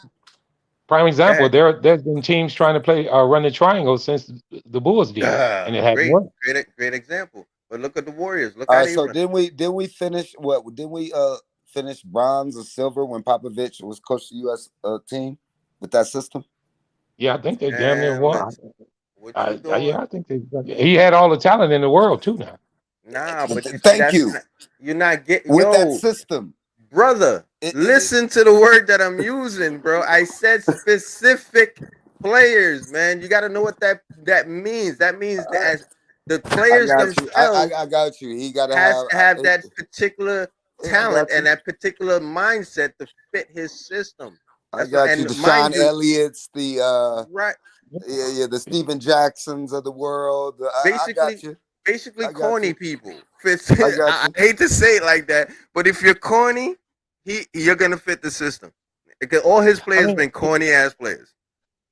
Prime go example. ahead. There's been teams trying to play run the triangle since the Bulls did it, and it hasn't Great, worked. great example. But look at the Warriors. Look All how right, they so run. didn't we finish what? Didn't we finish bronze or silver when Popovich was coach the U.S. Team with that system? Yeah, I think they damn near And won. listen, what you doing? Yeah, I think he had all the talent in the world too. Now, Nah, but you see, Thank that's you. not, you're not getting With that yo, system, brother. Listen to the word that I'm using, bro. I said specific players, man. You got to know what that means. That means that as the I players got you. themselves I got you. He got to has have. to have that particular I talent got you. and that particular mindset to fit his system. I That's what, got you. and The mind Sean you, Elliott's, the right? the Stephen Jacksons of the world. I got Basically, you. basically I got corny you. people. Fits. I got I you. hate to say it like that, but if you're corny, you're gonna fit the system. Because all his I players mean, been corny ass players.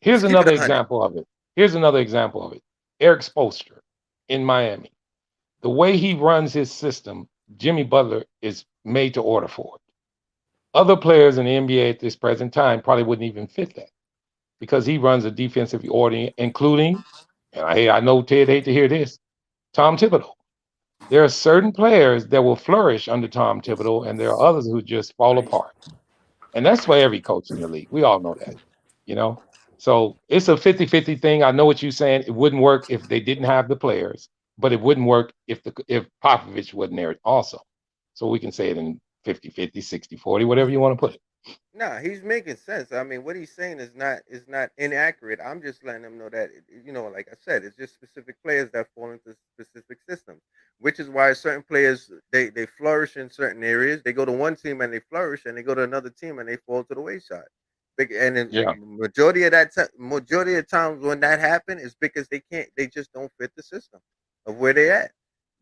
here's Let's keep it another 100. example of it. Here's another example of it. Eric Spoelstra in Miami. The way he runs his system, Jimmy Butler is made to order for it. Other players in the NBA at this present time probably wouldn't even fit that because he runs a defensive order, including, and I know Ted hate to hear this, Tom Thibodeau. There are certain players that will flourish under Tom Thibodeau, and there are others who just fall apart. And that's for every coach in the league. We all know that, you know? So it's a 50-50 thing. I know what you're saying. It wouldn't work if they didn't have the players, but it wouldn't work if Popovich wasn't there also. So we can say it in 50-50, 60-40, whatever you want to put it. Nah, he's making sense. I mean, what he's saying is not inaccurate. I'm just letting him know that like I said, it's just specific players that fall into specific systems, which is why certain players they flourish in certain areas. They go to one team and they flourish, and they go to another team and they fall to the wayside. And then Yeah. majority of times when that happens is because they just don't fit the system of where they at.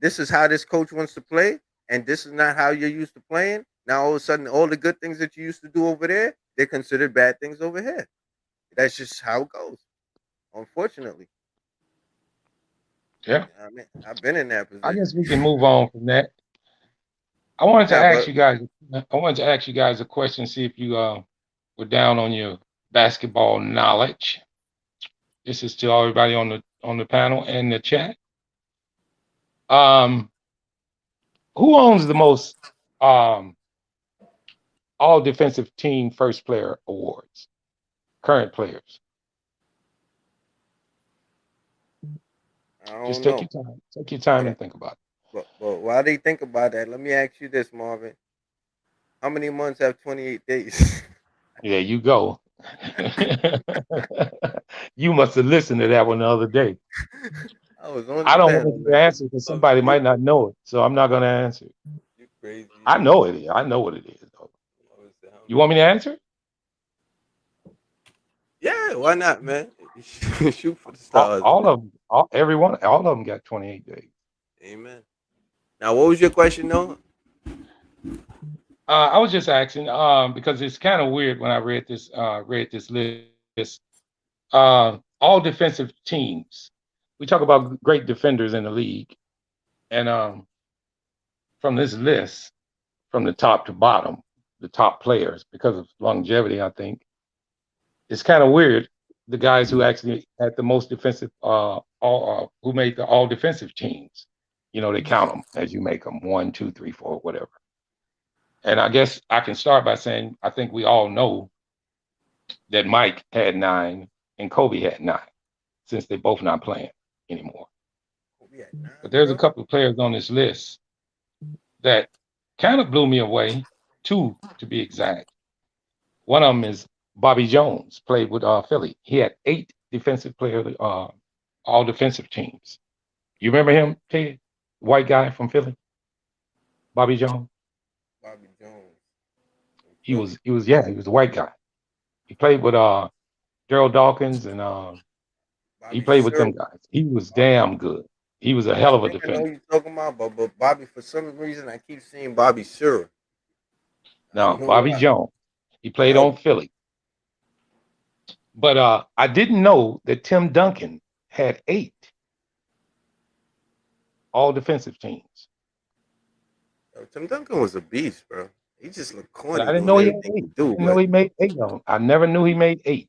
This is how this coach wants to play, and this is not how you're used to playing. Now all of a sudden, all the good things that you used to do over there, they're considered bad things over here. That's just how it goes, unfortunately. Yeah. I mean, I've been in that I guess position. we can move on from that. I wanted to Yeah, ask but you guys. I wanted to ask you guys a question. See if you were down on your basketball knowledge. This is to everybody on the panel and the chat. Um, who owns the most all defensive team first player awards? Current players. I Just don't take know. your time. Take your time But and think about it. but while they think about that, let me ask you this, Marvin. How many months have 28 days? There you go. You must have listened to that one the other day. I was on the I don't want panel, you to man. answer because somebody might not know it, so I'm not going to answer. You crazy. I know it is. I know what it is, though. You want me to answer? Yeah, why not, man? Shoot for the All, stars, all man. of them, all of them got 28 days. Amen. Now, what was your question, though? I was just asking because it's kind of weird when I read this list. All defensive teams. We talk about great defenders in the league, and from this list, from the top to bottom, the top players because of longevity, I think it's kind of weird. The guys who actually had the most defensive, who made the all defensive teams, they count them as you make them 1, 2, 3, 4, whatever. And I guess I can start by saying I think we all know that Mike had 9 and Kobe had 9, since they both not playing anymore. We at 9, But there's a bro. couple of players on this list that kind of blew me away, 2 to be exact. One of them is Bobby Jones, played with Philly. He had 8 defensive players, all defensive teams. You remember him, Ted? White guy from Philly, Bobby Jones. Bobby Jones. He was a white guy. He played with Daryl Dawkins and he Bobby played with Sir. them guys. He was damn good. He was a hell I of a think I know defender. who you're talking about, but Bobby, for some reason, I keep seeing Bobby Sir. I Now, don't know Bobby why. Jones, he played Okay. on Philly. But I didn't know that Tim Duncan had 8 all defensive teams. Yo, Tim Duncan was a beast, bro. He just looked But I corny didn't doing know he had everything 8. he I do, didn't know but he made 8 of them. I never knew he made 8.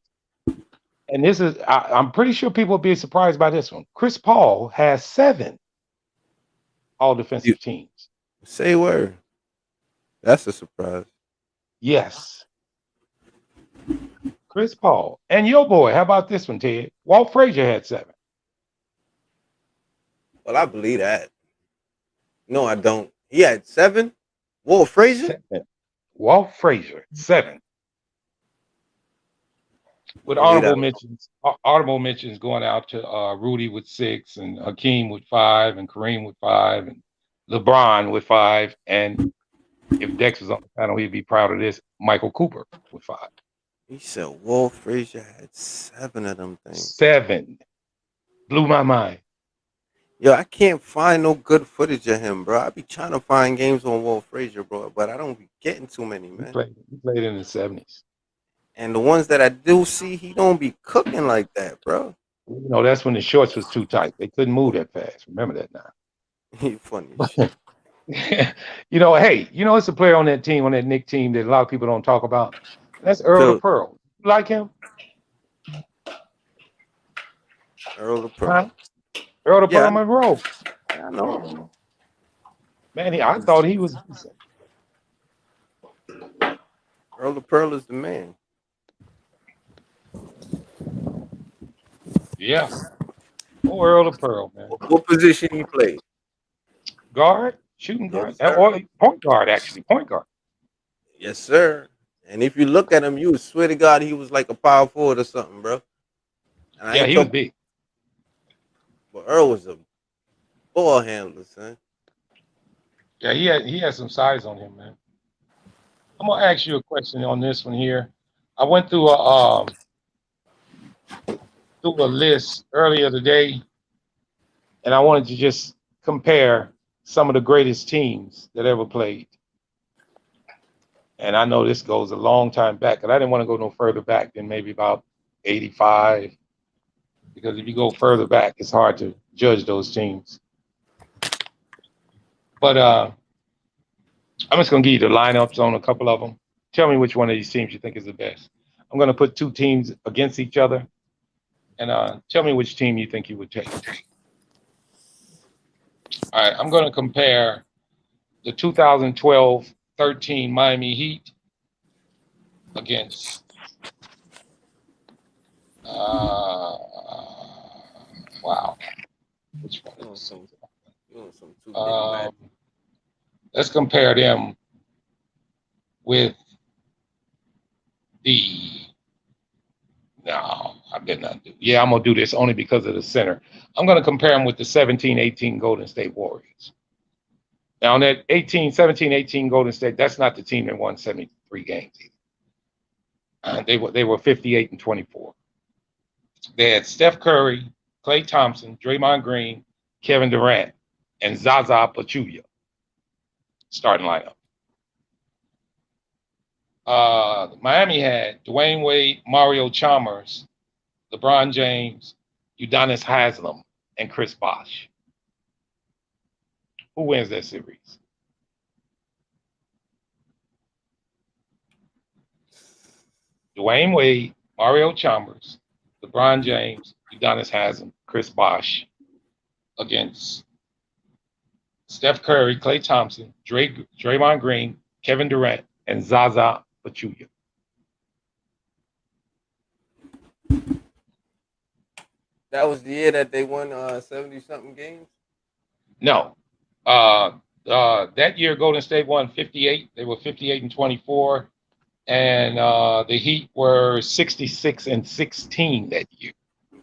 And this is, I'm pretty sure people will be surprised by this one. Chris Paul has 7 all you defensive teams. say word. That's a surprise. Yes, Chris Paul. And your boy, how about this one, Ted? Walt Frazier had 7. Well, I believe that. No, I don't. He had 7. Walt Frazier. 7. Walt Frazier, 7. I With believe that. honorable mentions going out to Rudy with 6, and Hakeem with 5, and Kareem with 5, and LeBron with 5, and if Dex was on the panel, he'd be proud of this. Michael Cooper with 5. He said Walt Frazier had 7 of them things. 7. Blew my mind. Yo, I can't find no good footage of him, bro. I be trying to find games on Walt Frazier, bro, but I don't be getting too many, He man. played in the 70s. And the ones that I do see, he don't be cooking like that, bro. That's when the shorts was too tight. They couldn't move that fast. Remember that now. He funny as shit. Hey, it's a player on that team, on that Knicks team, that a lot of people don't talk about. That's Earl of Phil, Pearl. You like him? Earl of Pearl. Huh? Earl of Yeah, Pearl Monroe. I know. Man, I thought he was decent. Earl of Pearl is the man. Yeah. Oh, Earl of Pearl, man. What position he played? Guard, shooting guard, Yes, sir. or point guard, actually. Point guard. Yes, sir. And if you look at him, you would swear to God he was like a power forward or something, bro. And I Yeah, ain't he was talking, big. but Earl was a ball handler, son. Yeah, he had some size on him, man. I'm gonna ask you a question on this one here. I went through a list earlier today, and I wanted to just compare some of the greatest teams that ever played. And I know this goes a long time back, and I didn't want to go no further back than maybe about 85, because if you go further back, it's hard to judge those teams. But I'm just going to give you the lineups on a couple of them. Tell me which one of these teams you think is the best. I'm going to put two teams against each other, and tell me which team you think you would take. All right, I'm going to compare the 2012-13 Miami Heat against wow. Which one is let's compare them with no, I did not do. Yeah, I'm gonna do this only because of the center. I'm gonna compare them with the 17-18 Golden State Warriors. Now, on that 17-18 Golden State, that's not the team that won 73 games either. They were 58-24. They had Steph Curry, Klay Thompson, Draymond Green, Kevin Durant, and Zaza Pachulia starting lineup. Miami had Dwayne Wade, Mario Chalmers, LeBron James, Udonis Haslem, and Chris Bosh. Who wins that series? Dwayne Wade, Mario Chalmers, LeBron James, Udonis Haslem, Chris Bosh against Steph Curry, Klay Thompson, Draymond Green, Kevin Durant, and Zaza Pachulia. That was the year that they won 70-something games? No. That year, Golden State won 58. They were 58-24. And the Heat were 66-16 that year.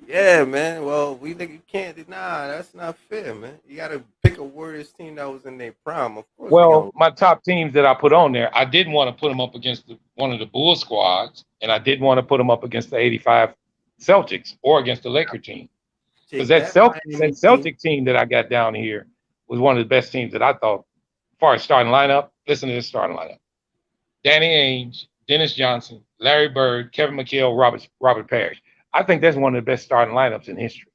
Yeah, man. Well, we think you can't. Nah, that's not fair, man. You got to pick a Warriors team that was in their prime. Of course. Well, my top teams that I put on there, I didn't want to put them up against one of the Bulls squads, and I didn't want to put them up against the 85 Celtics or against the Laker team. Because that Celtic team that I got down here was one of the best teams that I thought, as far as starting lineup. Listen to this starting lineup. Danny Ainge, Dennis Johnson, Larry Bird, Kevin McHale, Robert Parrish. I think that's one of the best starting lineups in history.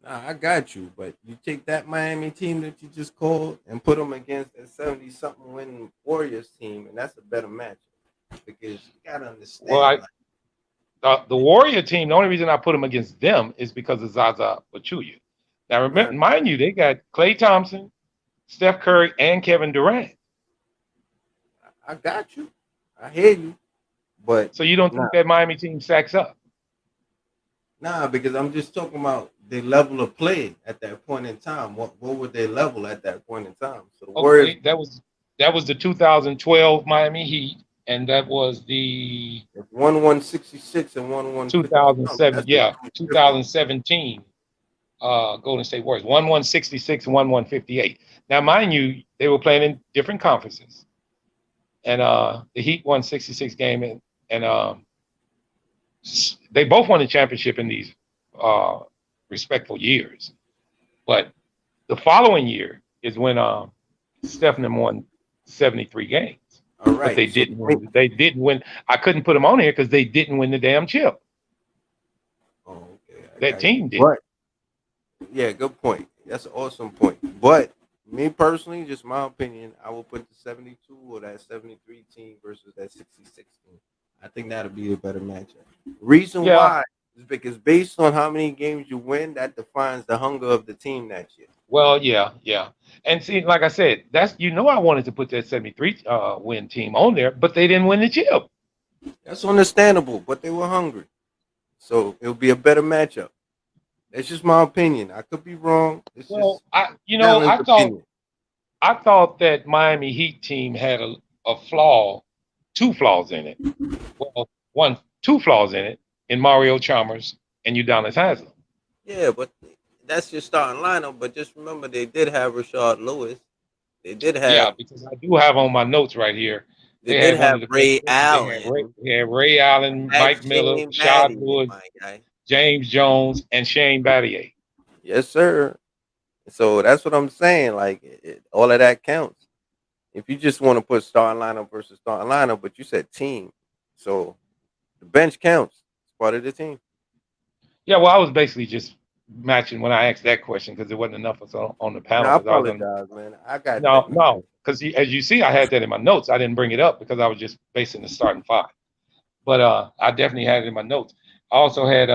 Nah, I got you, but you take that Miami team that you just called and put them against a 70-something winning Warriors team, and that's a better match. Because you gotta understand. Well, the Warrior team, the only reason I put them against them is because of Zaza Pachulia. Now, mind you, they got Klay Thompson, Steph Curry, and Kevin Durant. I got you. I hear you. But so you don't think that Miami team sacks up? Nah, because I'm just talking about the level of play at that point in time. What would they level at that point in time? So the Warriors, that was the 2012 Miami Heat, and that was the 1-166 and 1-1 2007. Yeah, 2017 Golden State Warriors 1-166 and 1-158. Now, mind you, they were playing in different conferences, and the Heat won 66 game, and they both won the championship in these respectful years. But the following year is when Stephen won 73 games. All right. But they didn't win. They didn't win. I couldn't put them on here because they didn't win the damn chip. Oh, okay. That team did. But, yeah, good point. That's an awesome point. But me personally, just my opinion, I will put the 72 or that 73 team versus that 66 team. I think that'll be a better matchup. Reason why is because based on how many games you win, that defines the hunger of the team that year. Well, yeah. And see, like I said, I wanted to put that 73 win team on there, but they didn't win the chip. That's understandable, but they were hungry. So it'll be a better matchup. That's just my opinion. I could be wrong. I thought that Miami Heat team had a flaw, two flaws in it. Well, two flaws in it in Mario Chalmers and Udonis Haslem. Yeah, but that's your starting lineup. But just remember, they did have Rashard Lewis. They did have. Yeah, because I do have on my notes right here They They did had one have of the best. Ray Allen, They had Ray Allen, had Mike Miller, Shane Rashad Battier, Woods, my guy. James Jones, and Shane Battier. Yes, sir. So that's what I'm saying. Like all of that counts. If you just want to put starting lineup versus starting lineup, but you said team, so the bench counts. It's part of the team. Yeah, well, I was basically just matching when I asked that question because there wasn't enough of us on the No, panel I because I was on. apologize, man. I got that. No, because as you see, I had that in my notes. I didn't bring it up because I was just basing the starting five. But I definitely had it in my notes. I also had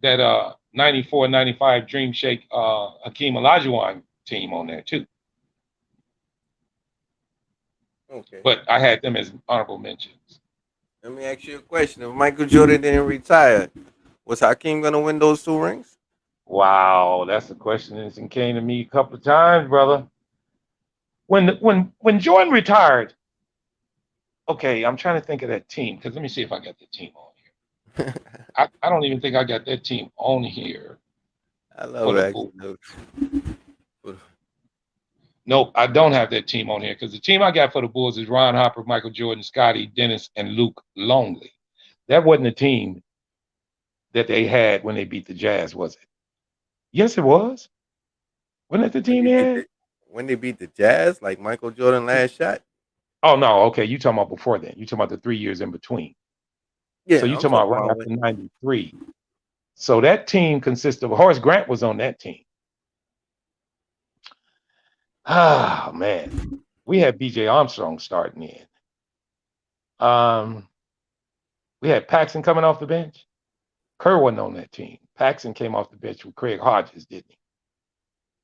that 94, 95 Dream Shake Hakeem Olajuwon team on there too. Okay. But I had them as honorable mentions. Let me ask you a question. If Michael Jordan didn't retire, was Hakeem gonna win those 2 rings? Wow, that's a question that came to me a couple of times, brother. When Jordan retired, okay, I'm trying to think of that team because let me see if I got the team on here. I don't even think I got that team on here I for love the asking Bulls. those. Nope, I don't have that team on here because the team I got for the Bulls is Ron Harper, Michael Jordan, Scotty, Dennis, and Luke Longley. That wasn't a team that they had when they beat the Jazz, was it? Yes, it was. Wasn't it the When team they they beat had? the when they beat the Jazz, like Michael Jordan last shot. Oh no, okay, you talking about before then. You talking about the 3 years in between. So Yeah, you I'm talking about talking right about after 93. So that team consists of Horace Grant was on that team. Ah man. We had BJ Armstrong starting in. Um, we had Paxson coming off the bench. Kerr wasn't on that team. Paxson came off the bench with Craig Hodges, didn't he?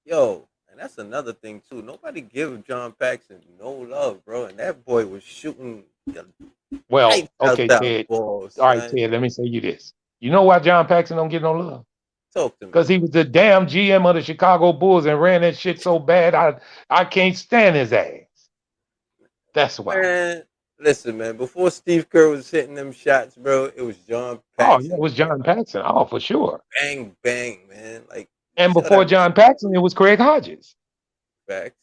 yo, and that's another thing too. Nobody give John Paxson no love, bro. And that boy was shooting the Well, lights out okay, that Ted. ball, All right, son. Ted, let me say you this. You know why John Paxson don't get no love? Talk to me, Because he was the damn GM of the Chicago Bulls and ran that shit so bad I can't stand his ass. That's why. man. Listen, man. Before Steve Kerr was hitting them shots, bro, it was John Oh, yeah, it Paxson. was John Paxson. Oh, for sure. Bang, bang, man. Like And shut before that man John Paxson, it was Craig Hodges. back.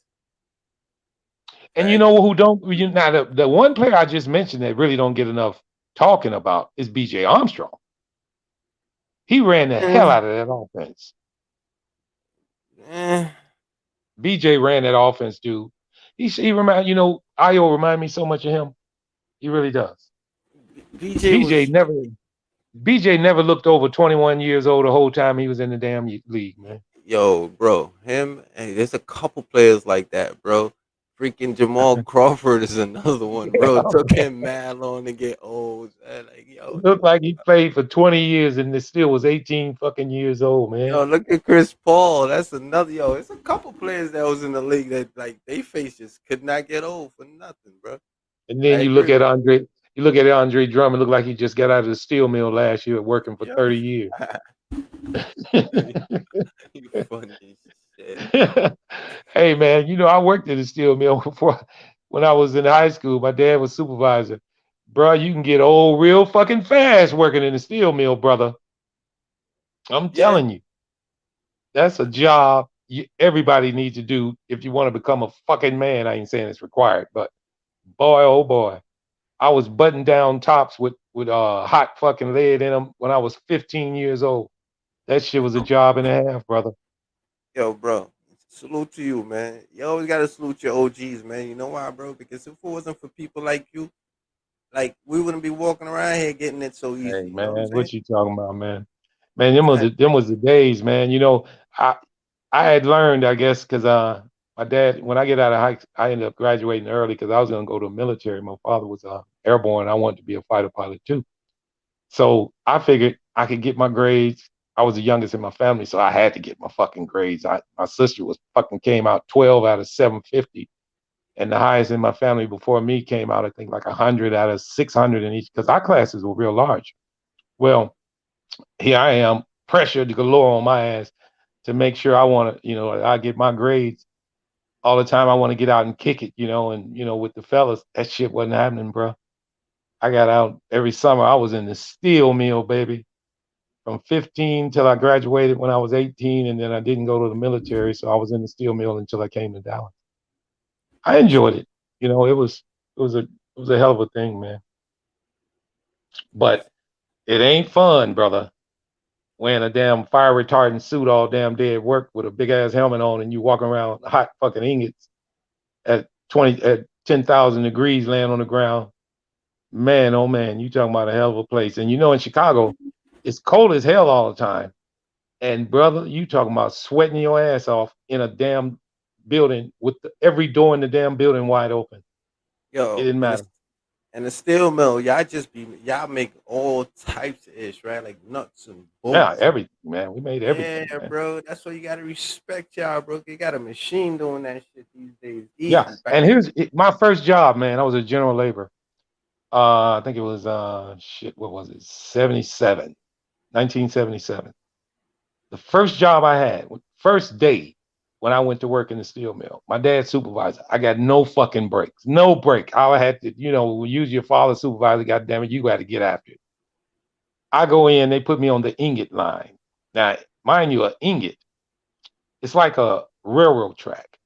And you Facts. know who don't now the one player I just mentioned that really don't get enough talking about is BJ Armstrong. He ran the hell Mm, out of that offense. eh. BJ ran that offense, dude. He remind Io remind me so much of him. He really does. BJ BJ was never BJ never looked over 21 years old the whole time he was in the damn league, man. yo, bro. Him and there's a couple players like that, bro. Freaking Jamal Crawford is another one, bro. It took him mad long to get old. Man. Like, It looked like he played for 20 years and it still was 18 fucking years old, man. look at Chris Paul. That's another yo. It's a couple players that was in the league that like they face just could not get old for nothing, bro. And I then agree with You look at Andre Drummond, look like he just got out of the steel mill last year working for you. 30 years. You funny as shit. Hey man, I worked at a steel mill before when I was in high school. My dad was supervisor. Bro, you can get old real fucking fast working in the steel mill, brother. I'm Yeah. telling you. That's a job everybody needs to do if you want to become a fucking man. I ain't saying it's required, but boy, oh boy. I was button down tops with hot fucking lead in them when I was 15 years old. That shit was a job and a half, brother. Yo, bro. Salute to you, man. You always gotta salute your OGs, man. You know why, bro? Because if it wasn't for people like you, like we wouldn't be walking around here getting it so Hey easy. You know what I'm man, saying? what you talking about, man? Man, them was Fact. the, them was the days, man. I I had learned, I guess, because my dad, when I get out of I ended up graduating early because I was gonna go to the military. My father was airborne. I wanted to be a fighter pilot too. So I figured I could get my grades. I was the youngest in my family, so I had to get my fucking grades. My sister was fucking came out 12 out of 750, and the highest in my family before me came out, I think, like 100 out of 600 in each, because our classes were real large. Well, here I am, pressured galore on my ass to make sure I want to, I get my grades all the time. I want to get out and kick it, and with the fellas, that shit wasn't happening, bro. I got out every summer. I was in the steel mill, baby, from 15 till I graduated when I was 18, and then I didn't go to the military, so I was in the steel mill until I came to Dallas. I enjoyed it. It was a hell of a thing, man. But it ain't fun, brother. Wearing a damn fire retardant suit all damn day at work with a big ass helmet on, and you walking around hot fucking ingots at 10,000 degrees, laying on the ground. Man, oh man, you talking about a hell of a place. And you know, in Chicago, it's cold as hell all the time. And brother, you talking about sweating your ass off in a damn building with every door in the damn building wide open. It Yo, didn't matter. and the steel mill, y'all make all types of ish, right? Like nuts and Yeah, bolts. everything, man. We made everything. Yeah, Man. bro. That's why you gotta respect y'all, bro. You got a machine doing that shit these days. Easy. Yeah. And here's my first job, man. I was a general labor. I think it was what was it? 1977. The first job I had, first day when I went to work in the steel mill, my dad's supervisor. I got no fucking breaks. No break. I had to, use your father's supervisor, God damn it, you got to get after it. I go in, they put me on the ingot line. Now, mind you, an ingot, it's like a railroad track,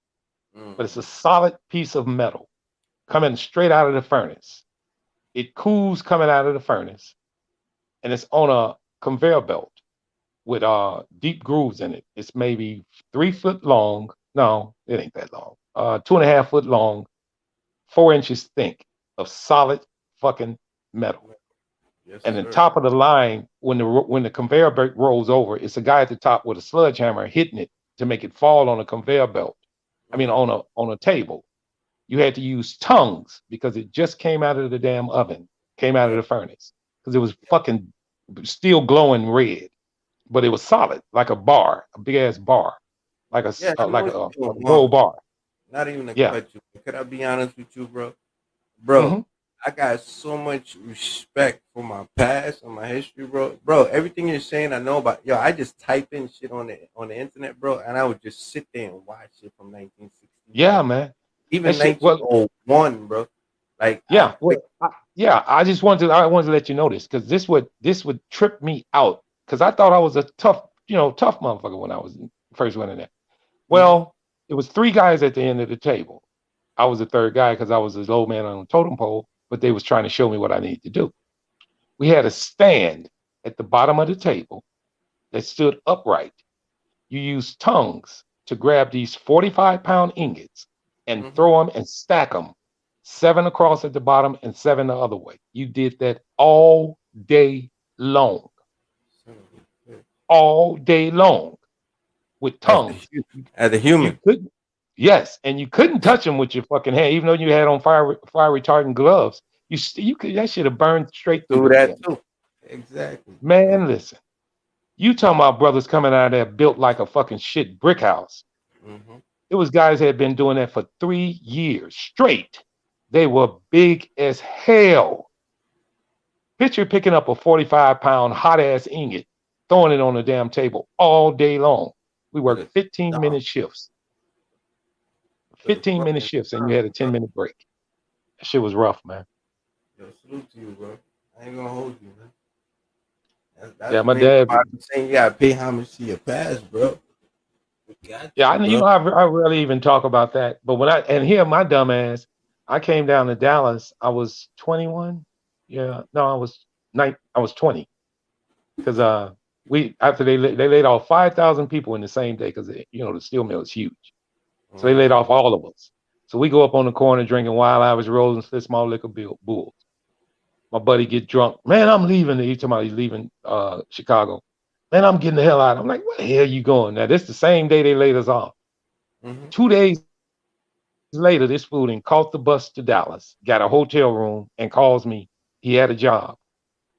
but it's a solid piece of metal coming straight out of the furnace. It cools coming out of the furnace, and it's on a conveyor belt with deep grooves in it. It's maybe 3 foot long. No, it ain't that long. 2.5 foot long, 4 inches thick of solid fucking metal. Yes, And the sir. top of the line, when the conveyor belt rolls over, it's a guy at the top with a sledgehammer hitting it to make it fall on a conveyor belt. I mean, on a table. You had to use tongues because it just came out of the damn oven, came out of the furnace, because it was fucking still glowing red, but it was solid, like a bar, a big ass bar, like a Yeah, I know like what a you're doing, gold bar. Not even to Yeah. cut you. Could I be honest with you, bro? Bro, Mhm. I got so much respect for my past and my history, bro. Bro, everything you're saying, I know about. Yo, I just type in shit on the internet, bro, and I would just sit there and watch it from 1960. Yeah, man. Even That shit. Well, 1901, bro. Like yeah. Well, I just wanted to let you know this because this would trip me out because I thought I was a tough motherfucker when I was first went in there. Well, it was 3 guys at the end of the table. I was the third guy because I was the low man on the totem pole, but they was trying to show me what I needed to do. We had a stand at the bottom of the table that stood upright. You used tongues to grab these 45-pound ingots and throw them and stack them 7 across at the bottom and 7 the other way. You did that all day long. All day long with tongues. As a human. Yes, and you couldn't touch them with your fucking hand, even though you had on fire retardant gloves. You could that should have burned straight through Do the that skin. too. Exactly. Man, listen. You talking about brothers coming out of there built like a fucking shit brick house. It was guys that had been doing that for 3 years straight. They were big as hell. Picture picking up a 45-pound hot ass ingot, throwing it on the damn table all day long. We worked 15-minute shifts. 15-minute shifts, and you had a 10-minute break. That shit was rough, man. Yo, salute to you, bro. I ain't gonna hold you, man. That's Yeah, my the dad. part I'm saying you gotta pay homage to your past, bro. Yeah, I rarely even talk about that. But here my dumb ass, I came down to Dallas. I was 21. Yeah, no, I was 20. Because after they laid off 5,000 people in the same day because the steel mill is huge. So they laid off all of us. So we go up on the corner drinking Wild Irish Rolls and Split Small Liquor Bulls. My buddy get drunk. Man, I'm leaving. He's talking about he's leaving Chicago. Man, I'm getting the hell out. I'm like, where the hell you going? Now, this the same day they laid us off. 2 days later, this fool caught the bus to Dallas, got a hotel room, and calls me. He had a job.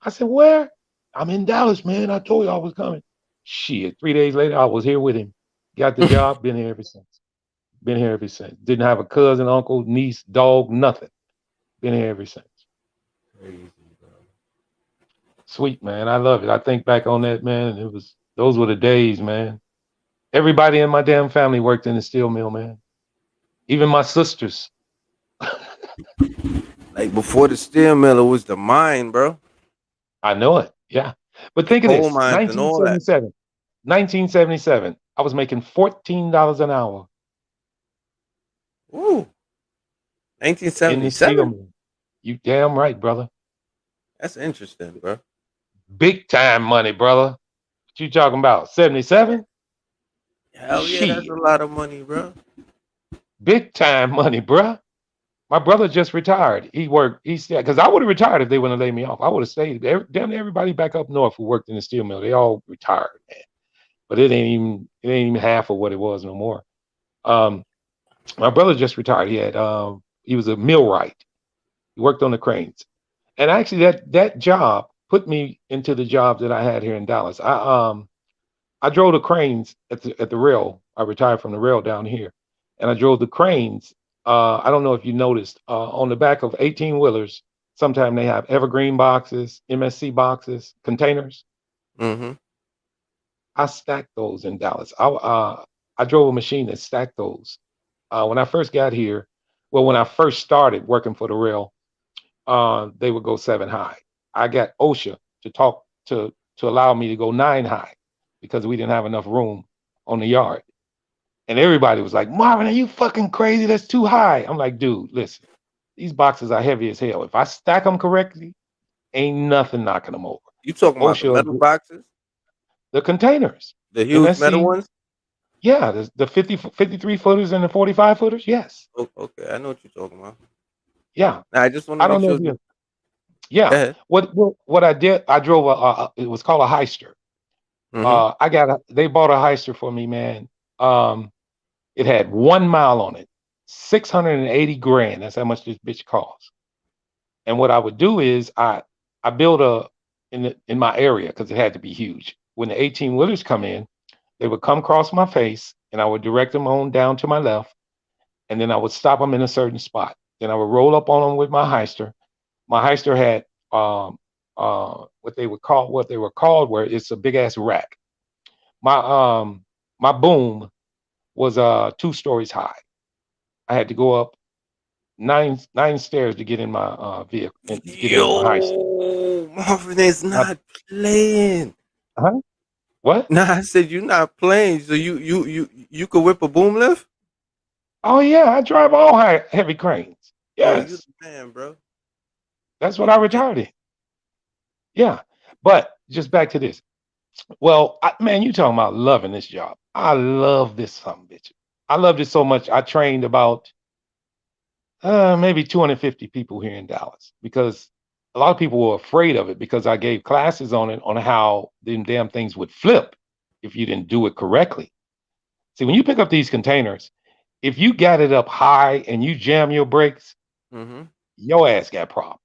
I said, where? I'm in Dallas, man. I told you I was coming. Shit, 3 days later, I was here with him. Got the job, been here ever since. Been here ever since. Didn't have a cousin, uncle, niece, dog, nothing. Been here ever since. Crazy, bro. Sweet, man. I love it. I think back on that, man. Those were the days, man. Everybody in my damn family worked in the steel mill, man. Even my sisters. Like before the steel mill, it was the mine, bro. I know it. Yeah. But think of Coal this. mines and all that. 1977. I was making $14 an hour. Ooh. in the 1977. steel mill. You damn right, brother. That's interesting, bro. Big time money, brother. What you talking about? 77? Hell yeah, that's a Shit. lot of money, bro. Big time money, bruh. My brother just retired. He worked. He said, because I would have retired if they wouldn't have laid me off. I would have stayed. Damn near everybody back up north who worked in the steel mill, they all retired, man. But it ain't even half of what it was no more. Um, my brother just retired. He was a millwright. He worked on the cranes. And actually that job put me into the job that I had here in Dallas. I drove the cranes at the rail. I retired from the rail down here, and I drove the cranes. I don't know if you noticed on the back of 18 wheelers. Sometimes they have evergreen boxes, MSC boxes, containers. Mm-hmm. I stacked those in Dallas. I drove a machine that stacked those. When I first got here, well, when I first started working for the rail, they would go 7 high. I got OSHA to talk to allow me to go 9 high because we didn't have enough room on the yard. And everybody was like, Marvin, are you fucking crazy? That's too high. I'm like, dude, listen, these boxes are heavy as hell. If I stack them correctly, ain't nothing knocking them over. You talking about the metal OSHA, boxes, the containers, the huge metal MSC, ones? yeah, the 53 footers and the 45 footers, yes. Okay, I know what you're talking about. Yeah. Now, I just want to I make don't know sure. if you, Go yeah. ahead. What I did, I drove it was called a heister. Mm-hmm. They bought a heister for me, man. It had 1 mile on it, 680 grand. That's how much this bitch costs. And what I would do is I build in my area because it had to be huge. When the 18 wheelers come in, they would come across my face, and I would direct them on down to my left, and then I would stop them in a certain spot. Then I would roll up on them with my heister. My heister had what they were called where it's a big ass rack. My boom was 2 stories high. I had to go up nine stairs to get in my vehicle and to get in my heister. Yo, Marvin is Uh, not playing. huh? What? Nah, I said you're not playing. So you could whip a boom lift? Oh yeah, I drive all heavy cranes. Oh, you Yes, the man, bro. that's what You I the man. retired in. Yeah, but just back to this. Well, man, you talking about loving this job? I love this something, bitch. I loved it so much. I trained about maybe 250 people here in Dallas because a lot of people were afraid of it because I gave classes on it on how them damn things would flip if you didn't do it correctly. See, when you pick up these containers, if you got it up high and you jam your brakes, Mm-hmm. your ass got problems.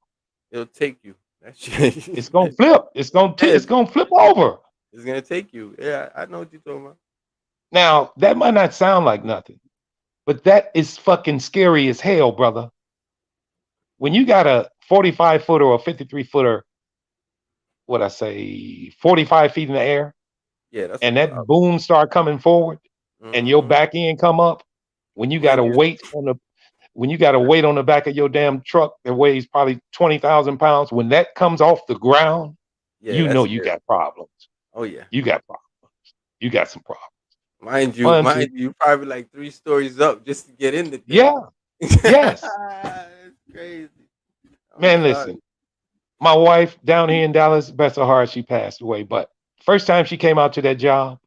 It'll take you. That shit. It's gonna That shit. flip. It's gonna flip over. It's gonna take you. Yeah, I know what you're talking about. Now that might not sound like nothing, but that is fucking scary as hell, brother. When you got a 45 footer or 53 footer, what I say, 45 feet in the air, Yeah, that's a and that problem. boom start coming forward, and your Mm-hmm. back end come up, when you got to Man, you wait on the when you got to wait on the back of your damn truck that weighs probably 20,000 pounds, when that comes off the ground, yeah, you that's know you scary. got problems. Oh yeah. You got problems. You got some problems. Mind One, two, you, probably like 3 stories up just to get in the thing. yeah, yes, It's crazy. I'm man. sorry. Listen, my wife down here in Dallas, bless her heart, she passed away. But first time she came out to that job,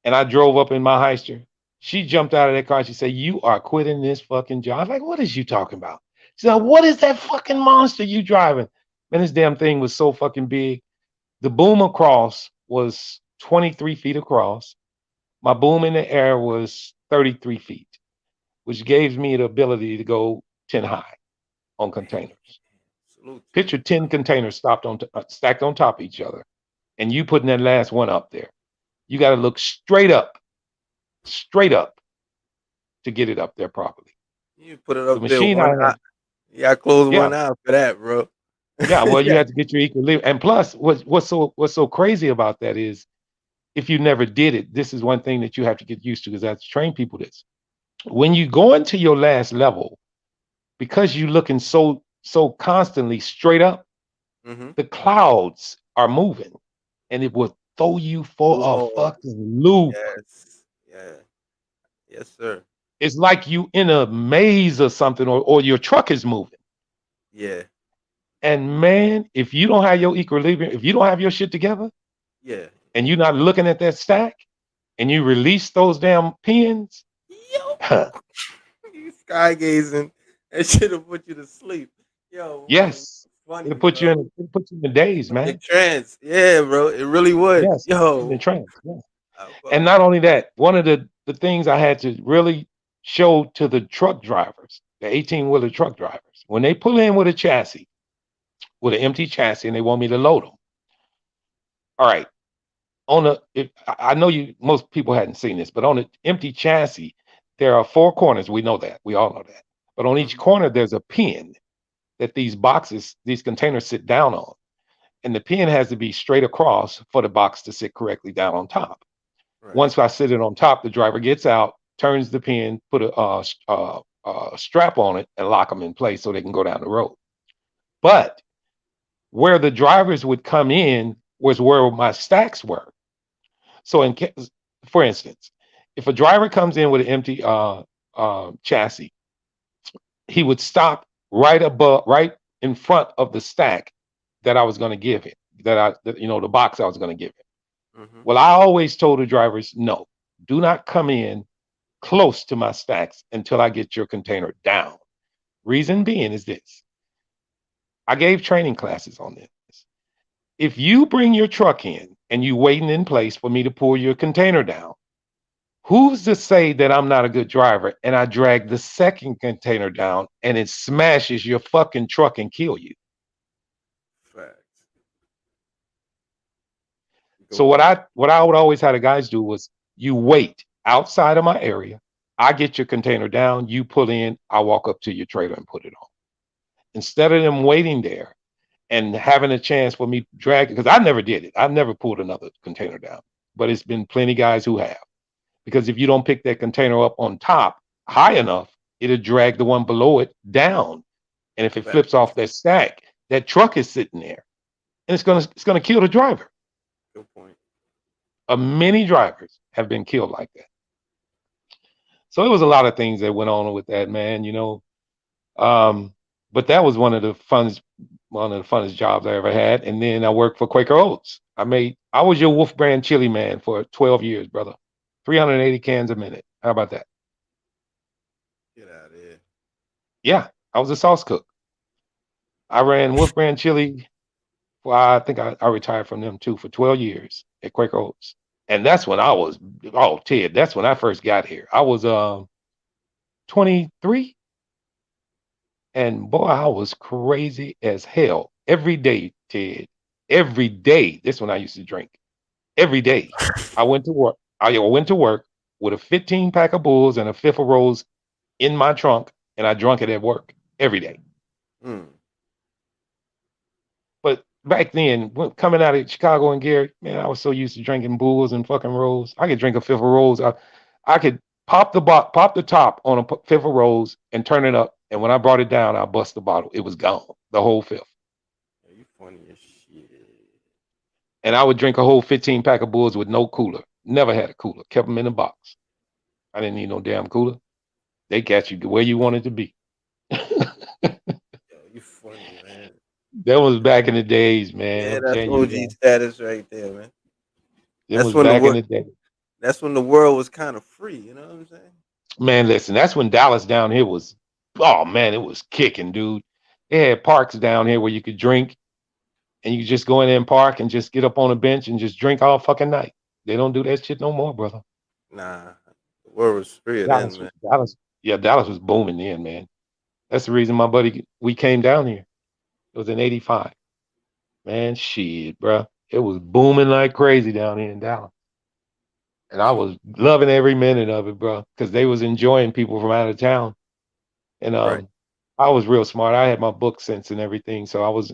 and I drove up in my heister, she jumped out of that car and she said, "You are quitting this fucking job." I was like, "What is you talking about?" She said, "What is that fucking monster you driving?" Man, this damn thing was so fucking big. The boom across was 23 feet across. My boom in the air was 33 feet, which gave me the ability to go 10 high on containers. Salute to Picture you. 10 containers stacked on top of each other, and you putting that last one up there. You got to look straight up to get it up there properly. You put it The up there machine I one eye. had, Yeah, I close yeah, one eye for that, bro. yeah. Well, you Yeah. have to get your equilibrium. And plus, what's so crazy about that is if you never did it, this is one thing that you have to get used to because I have to train people this. When you go into your last level, because you're looking so constantly straight up, Mm-hmm. the clouds are moving, and it will throw you for a Lord. fucking loop. Yes. Yeah. Yes, sir. It's like you in a maze or something, or your truck is moving. Yeah. And man, if you don't have your equilibrium, if you don't have your shit together, Yeah. and you're not looking at that stack, and you release those damn pins, Yo, you sky gazing. That should have put you to sleep. Yo, man, yes, funny, it put you bro. in, it puts you in the daze, In man. trance. Yeah, bro. It really would. Yes, in the Yo. trance. Yeah. And Fuck. not only that, one of the things I had to really show to the truck drivers, the 18-wheeler truck drivers, when they pull in with a chassis, with an empty chassis, and they want me to load them. All right, I know you, most people hadn't seen this, but on an empty chassis, there are 4 corners. We know that. We all know that. But on each corner, there's a pin that these boxes, these containers sit down on. And the pin has to be straight across for the box to sit correctly down on top. Right. Once I sit it on top, the driver gets out, turns the pin, put a strap on it, and lock them in place so they can go down the road. But where the drivers would come in was where my stacks were. So, for instance, if a driver comes in with an empty chassis, he would stop right in front of the stack that I was going to give him, the box I was going to give him. Well, I always told the drivers, no, do not come in close to my stacks until I get your container down. Reason being is this. I gave training classes on this. If you bring your truck in and you waiting in place for me to pull your container down, who's to say that I'm not a good driver and I drag the second container down and it smashes your fucking truck and kill you? Facts. So what I would always have the guys do was you wait outside of my area. I get your container down, you pull in, I walk up to your trailer and put it on. Instead of them waiting there and having a chance for me to drag it, because I never did it. I've never pulled another container down, but it's been plenty guys who have. Because if you don't pick that container up on top high enough, it'll drag the one below it down. And if it flips off that stack, that truck is sitting there, and it's gonna kill the driver. Good point. Many drivers have been killed like that. So it was a lot of things that went on with that, man. But that was one of the funnest jobs I ever had. And then I worked for Quaker Oats. I was your Wolf Brand chili man for 12 years, brother. 380 cans a minute. How about that? Get out of here. Yeah, I was a sauce cook. I ran Wolf Brand chili. Well, I think I retired from them too for 12 years at Quaker Oats. And that's when Ted, that's when I first got here. I was 23. And boy, I was crazy as hell. Every day, Ted. Every day. This one I used to drink. Every day. I went to work. I went to work with a 15-pack of Bulls and a fifth of Rose in my trunk, and I drank it at work every day. But back then, coming out of Chicago and Gary, man, I was so used to drinking Bulls and fucking Rose. I could drink a fifth of Rose. I could pop the top on a fifth of Rose and turn it up. And when I brought it down, I bust the bottle. It was gone, the whole fifth. Yeah, you funny as shit. And I would drink a whole 15-pack of Bulls with no cooler. Never had a cooler. Kept them in a box. I didn't need no damn cooler. They catch you where you wanted to be. Yo, you funny, man. That was back in the days, man. Yeah, that's OG status right there, man. It was back in the day. That's when the world was kind of free, you know what I'm saying? Man, listen, that's when Dallas down here was, oh man, it was kicking, dude. They had parks down here where you could drink and you could just go in there and park and just get up on a bench and just drink all fucking night. They don't do that shit no more, brother. Nah, the world was free then, man. Dallas was booming then, man. That's the reason we came down here. It was in 85. Man, shit, bro. It was booming like crazy down here in Dallas. And I was loving every minute of it, bro, because they was enjoying people from out of town. And Right. I was real smart. I had my book sense and everything. So I was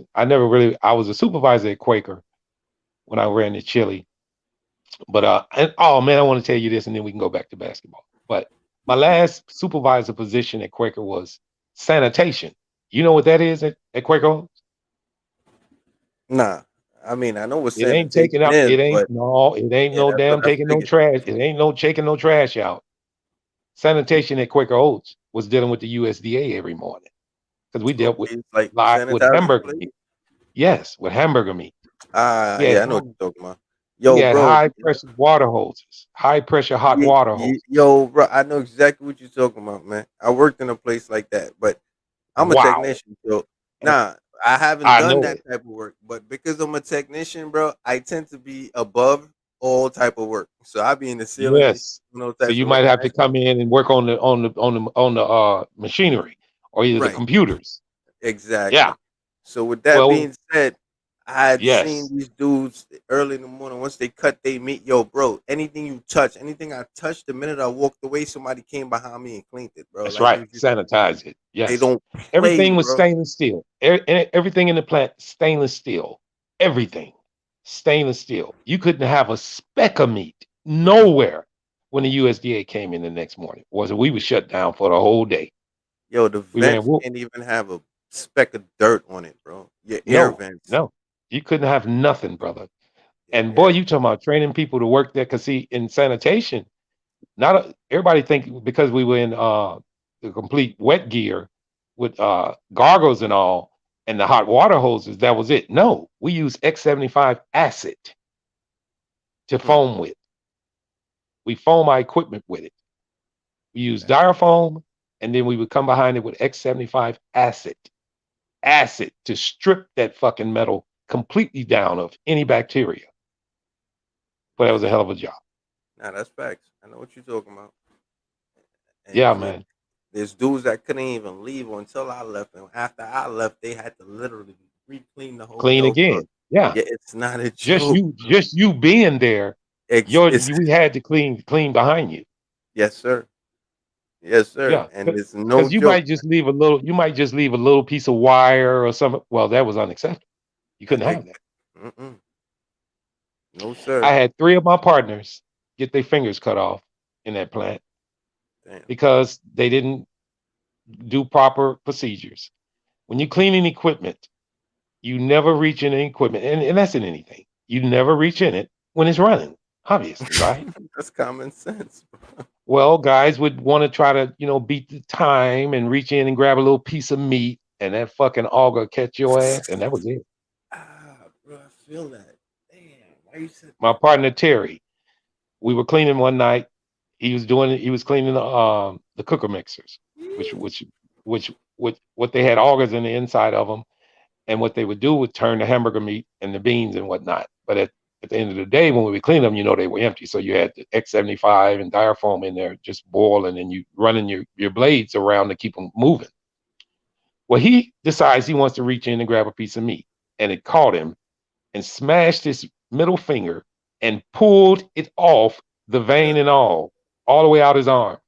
a supervisor at Quaker when I ran the chili. But oh man, I want to tell you this and then we can go back to basketball. But my last supervisor position at Quaker was sanitation. You know what that is at Quaker Oats? Nah. I mean, I know what It ain't sanitation taking out. is, It ain't but no yeah, damn that's taking no figured. trash. It ain't no taking no trash out. Sanitation at Quaker Oats was dealing with the USDA every morning because we dealt with Okay, it's like live with sanitizing hamburger place. meat. Yes, with hamburger meat. We had Yeah, I know what you're talking about. we Yo, had bro. high pressure water hoses, high pressure hot water hoses. Yo, bro, I know exactly what you're talking about, man. I worked in a place like that, but I'm a Wow. technician, so And I haven't I done know that it. type of work. But because I'm a technician, bro, I tend to be above all type of work. So I be in the ceiling and Yes. those So types you of work. might And have to that's come in and work on the machinery or either the right, computers. Yeah. exactly. So with that Well, being said, I had seen yes. these dudes early in the morning. Once they cut they meat, yo, bro, anything you touch, anything I touched, the minute I walked away, somebody came behind me and cleaned it, bro. That's Like it right. was just Sanitize it. they Yes. don't play, Everything was bro. stainless steel. Everything in the plant, stainless steel. Everything, stainless steel. You couldn't have a speck of meat Mm-mm. nowhere when the USDA came in the next morning. Was we was shut down for the whole day. Yo, the We ran. vents can't even have a speck of dirt on it, bro. Your air No, vents. no. You couldn't have nothing, brother. Your And boy, air. you talking about training people to work there? Cause see, in sanitation, everybody think because we were in the complete wet gear with gargles and all, and the hot water hoses, that was it. No, we use X75 acid to Hmm. foam with. We foam our equipment with it. We use That's diafoam, and then we would come behind it with X75 acid to strip that fucking metal completely down of any bacteria. But that was a hell of a job. nah, that's facts. I know what you're talking about. And Yeah, shit, man. there's dudes that couldn't even leave until I left, and after I left, they had to literally re-clean the Clean hotel, bro. again. Yeah. Yeah, it's not a joke. Just you being there, It's we had to clean behind you. yes, sir. Yes, sir. Yeah, And it's no because joke. you might just leave a little piece of wire or something. Well, that was unacceptable. You couldn't have that. Mm-mm. No, I sir. had 3 of my partners get their fingers cut off in that plant Damn. because they didn't do proper procedures. When you're cleaning equipment, you never reach in the equipment, and that's in anything. You never reach in it when it's running, obviously, right? That's common sense, bro. Well, guys would want to try to, beat the time and reach in and grab a little piece of meat, and that fucking auger catch your ass, and that was it. Bro, I feel that. Damn, why you said My that? partner Terry, we were cleaning one night. He was cleaning the cooker mixers, which which which what they had augers in the inside of them, and what they would do would turn the hamburger meat and the beans and whatnot. But at the end of the day, when we would clean them, they were empty. So you had the X75 and diafoam in there just boiling, and you running your blades around to keep them moving. Well, he decides he wants to reach in and grab a piece of meat, and it caught him and smashed his middle finger and pulled it off the vein and all the way out his arm.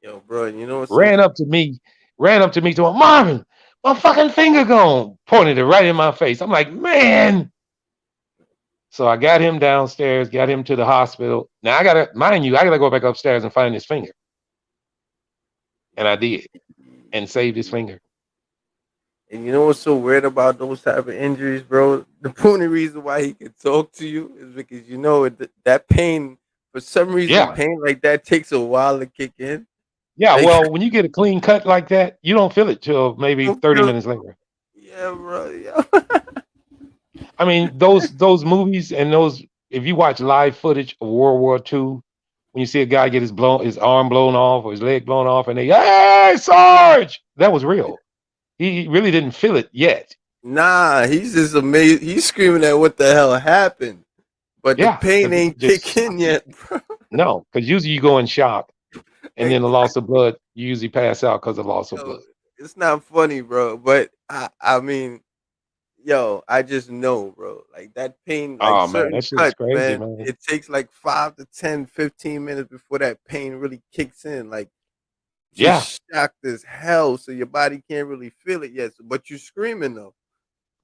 Yo, bro, you know what's so Ran up to me, to him, Marvin, my fucking finger gone. Pointed it right in my face. I'm like, man. So I got him downstairs, got him to the hospital. Now I gotta go back upstairs and find his finger. And I did, and saved his finger. And you know what's so weird about those type of injuries, bro? The only reason why he can talk to you is because that pain, for some reason, Yeah. pain like that takes a while to kick in. Yeah, Like, well, when you get a clean cut like that, you don't feel it till maybe 30 minutes later. Yeah, bro. Yeah. I mean, those movies and if you watch live footage of World War II, when you see a guy get his arm blown off or his leg blown off, and hey, Sarge, that was real. He really didn't feel it yet. Nah, he's just amazed. He's screaming at what the hell happened, but the Yeah, pain ain't kick in yet, bro. No, because usually you go in shock, and then the Exactly. loss of blood, you usually pass out because of loss of Yo, blood. it's not funny, bro. But I mean, yo, I just know, bro. Like that pain, like Oh man, certain that shit is cuts, crazy, man. man. It takes like 5 to 10, 15 minutes before that pain really kicks in. Like Yeah, just shocked as hell, so your body can't really feel it yet. But you're screaming though.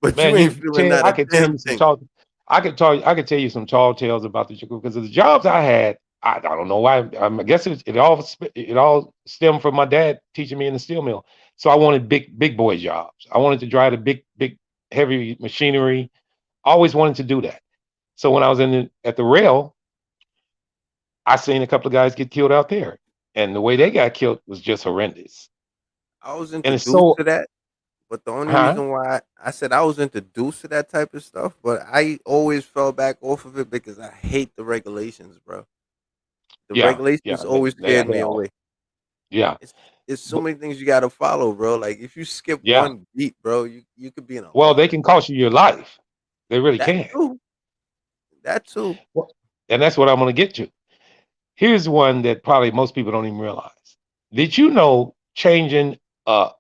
But you man, ain't feeling not I a could tell damn you some thing. tall. I could tell you some tall tales about the because of the jobs I had. I don't know why. I guess it all stemmed from my dad teaching me in the steel mill. So I wanted big boy jobs. I wanted to drive the big heavy machinery. I always wanted to do that. So when I was at the rail, I seen a couple of guys get killed out there, and the way they got killed was just horrendous. I was And it's introduced so, to that, but the only huh? reason why I said I was introduced to that type of stuff, but I always fell back off of it because I hate the regulations, bro. The Yeah, yeah, regulations always scared they me all, away. yeah, It's so but many things you got to follow, bro. Like if you skip yeah. one beat, bro, you could be in a Well, lot they of can cost you your life. They really that can. too. That too. Well, and that's what I'm going to get to. Here's one that probably most people don't even realize. Did you know changing a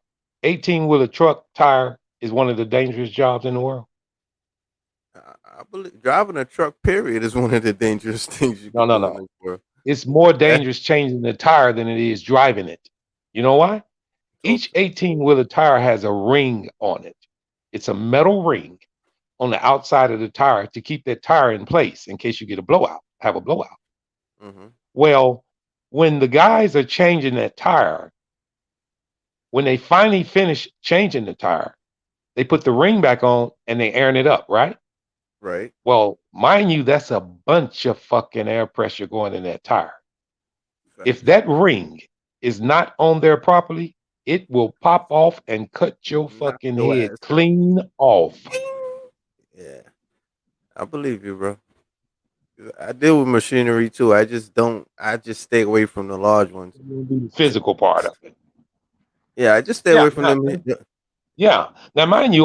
18-wheeler truck tire is one of the dangerous jobs in the world? I believe driving a truck, period, is one of the dangerous things you No, could no, do in no. this world. It's more That dangerous changing the tire than it is driving it. You know why? talk Each to 18-wheeler tire has a ring on it. It's a metal ring on the outside of the tire to keep that tire in place in case you get a blowout, have a blowout. me. Hmm. Well, when the guys are changing that tire, when they finally finish changing the tire, they put the ring back on and they airing it up, right? Right. Well, mind you, that's a bunch of fucking air pressure going in that tire. If Facts. that ring is not on there properly, it will pop off and cut your Knock fucking your head ass out. clean off. Yeah, I believe you, bro. I deal with machinery too. I just don't. I just stay away from the large ones. The physical part of it. Yeah, I just stay Yeah, away from them. yeah. Now, mind you,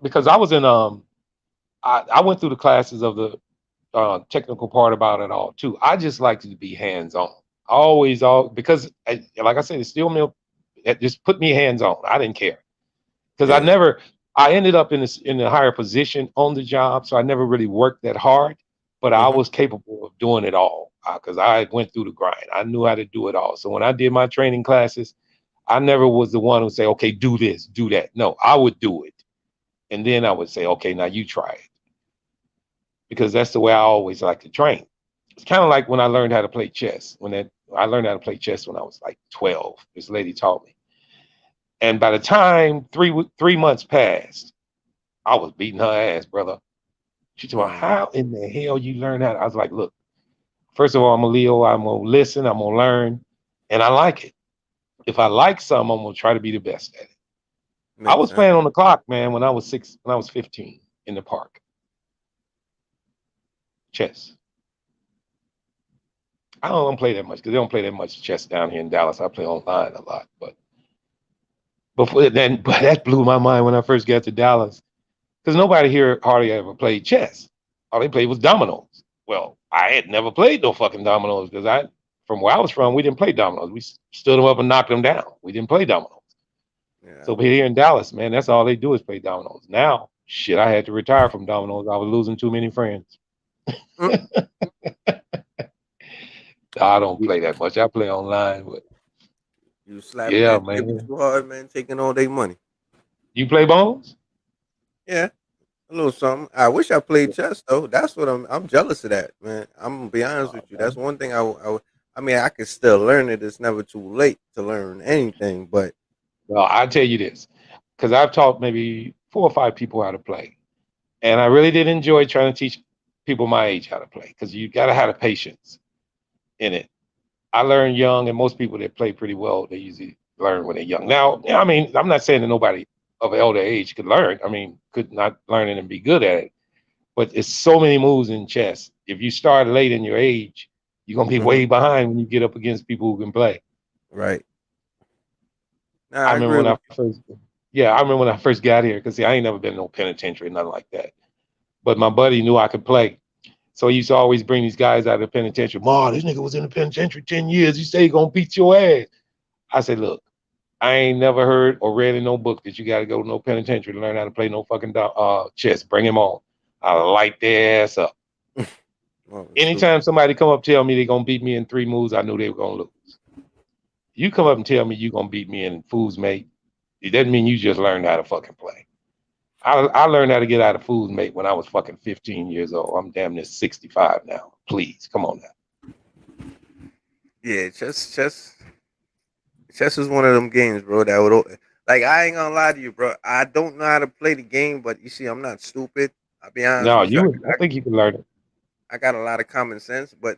because I was in I went through the classes of the technical part about it all too. I just like to be hands on. Always, all because like I said, it's still milk. It just put me hands on. I didn't care because Yeah. I ended up in a higher position on the job, so I never really worked that hard. But I Hmm. was capable of doing it all because I went through the grind. I knew how to do it all. So when I did my training classes, I never was the one who say, "Okay, do this, do that." No, I would do it, and then I would say, "Okay, now you try it," because that's the way I always like to train. It's kind of like when I learned how to play chess. I learned how to play chess when I was like 12. This lady taught me, and by the time 3 months passed, I was beating her ass, brother. She told me, Mm. "How in the hell you learn that?" I was like, "Look, first of all, I'm a Leo. I'm gonna listen. I'm gonna learn, and I like it. If I like something, I'm gonna try to be the best at it." I Makes was sense. playing on the clock, man, when I was 15 in the park, chess. I don't play that much because they don't play that much chess down here in Dallas. I play online a lot, but before then, but that blew my mind when I first got to Dallas because nobody here hardly ever played chess. All they played was dominoes. Well, I had never played no fucking dominoes because from where I was from, we didn't play dominoes. We stood them up and knocked them down. We didn't play dominoes. Yeah. So here in Dallas, man, that's all they do is play dominoes. Now, shit, I had to retire from dominoes. I was losing too many friends. Mm. I don't play that much. I play online, but You slapping yeah, that table man. too hard, man. Taking all their money. You play bones? Yeah, a little something. I wish I played chess though. That's what I'm jealous of that, man. I'm gonna be honest with Oh, you. That's man. one thing I mean, I could still learn it. It's never too late to learn anything. But Well, I'll tell you this, because I've taught maybe 4 or 5 people how to play. And I really did enjoy trying to teach people my age how to play because you got to have the patience in it. I learned young, and most people that play pretty well, they usually learn when they're young. Now, yeah, I mean, I'm not saying that nobody of elder age could learn. I mean, could not learn it and be good at it. But it's so many moves in chess. If you start late in your age, you're gonna be mhm, way behind when you get up against people who can play. right. Nah, I I remember agree when I with first, yeah, I remember when I first got here because see, I ain't never been in no penitentiary, nothing like that. But my buddy knew I could play. So he used to always bring these guys out of the penitentiary. Ma, this nigga was in the penitentiary 10 years. He say he gonna beat your ass. I said, look, I ain't never heard or read in no book that you gotta go to no penitentiary to learn how to play no fucking chess. Bring him on. I light their ass up. you. Oh, stupid. Anytime somebody come up tell me they gonna beat me in 3 moves, I knew they were gonna lose. You come up and tell me you gonna beat me in fools mate, it doesn't mean you just learned how to fucking play. I learned how to get out of fools mate when I was fucking 15 years old. I'm damn near 65 now. Please, come on now. Yeah, chess is one of them games, bro. That would like I ain't gonna lie to you, bro. I don't know how to play the game, but you see, I'm not stupid. I'll be honest No, with you. I think you can learn it. I got a lot of common sense, but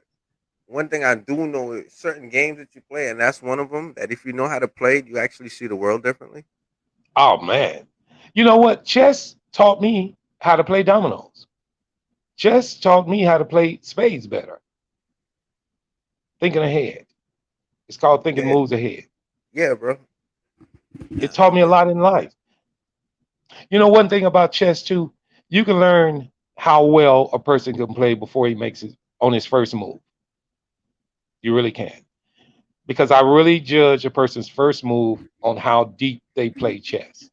one thing I do know is certain games that you play, and that's one of them. That if you know how to play, you actually see the world differently. Oh man, you know what? Chess taught me how to play dominoes. Chess taught me how to play spades better. Thinking ahead. It's called thinking Yeah, moves ahead. yeah, bro. It taught me a Yeah, lot in life. You know, one thing about chess too, you can learn how well a person can play before he makes it on his first move. You really can. Because I really judge a person's first move on how deep they play chess.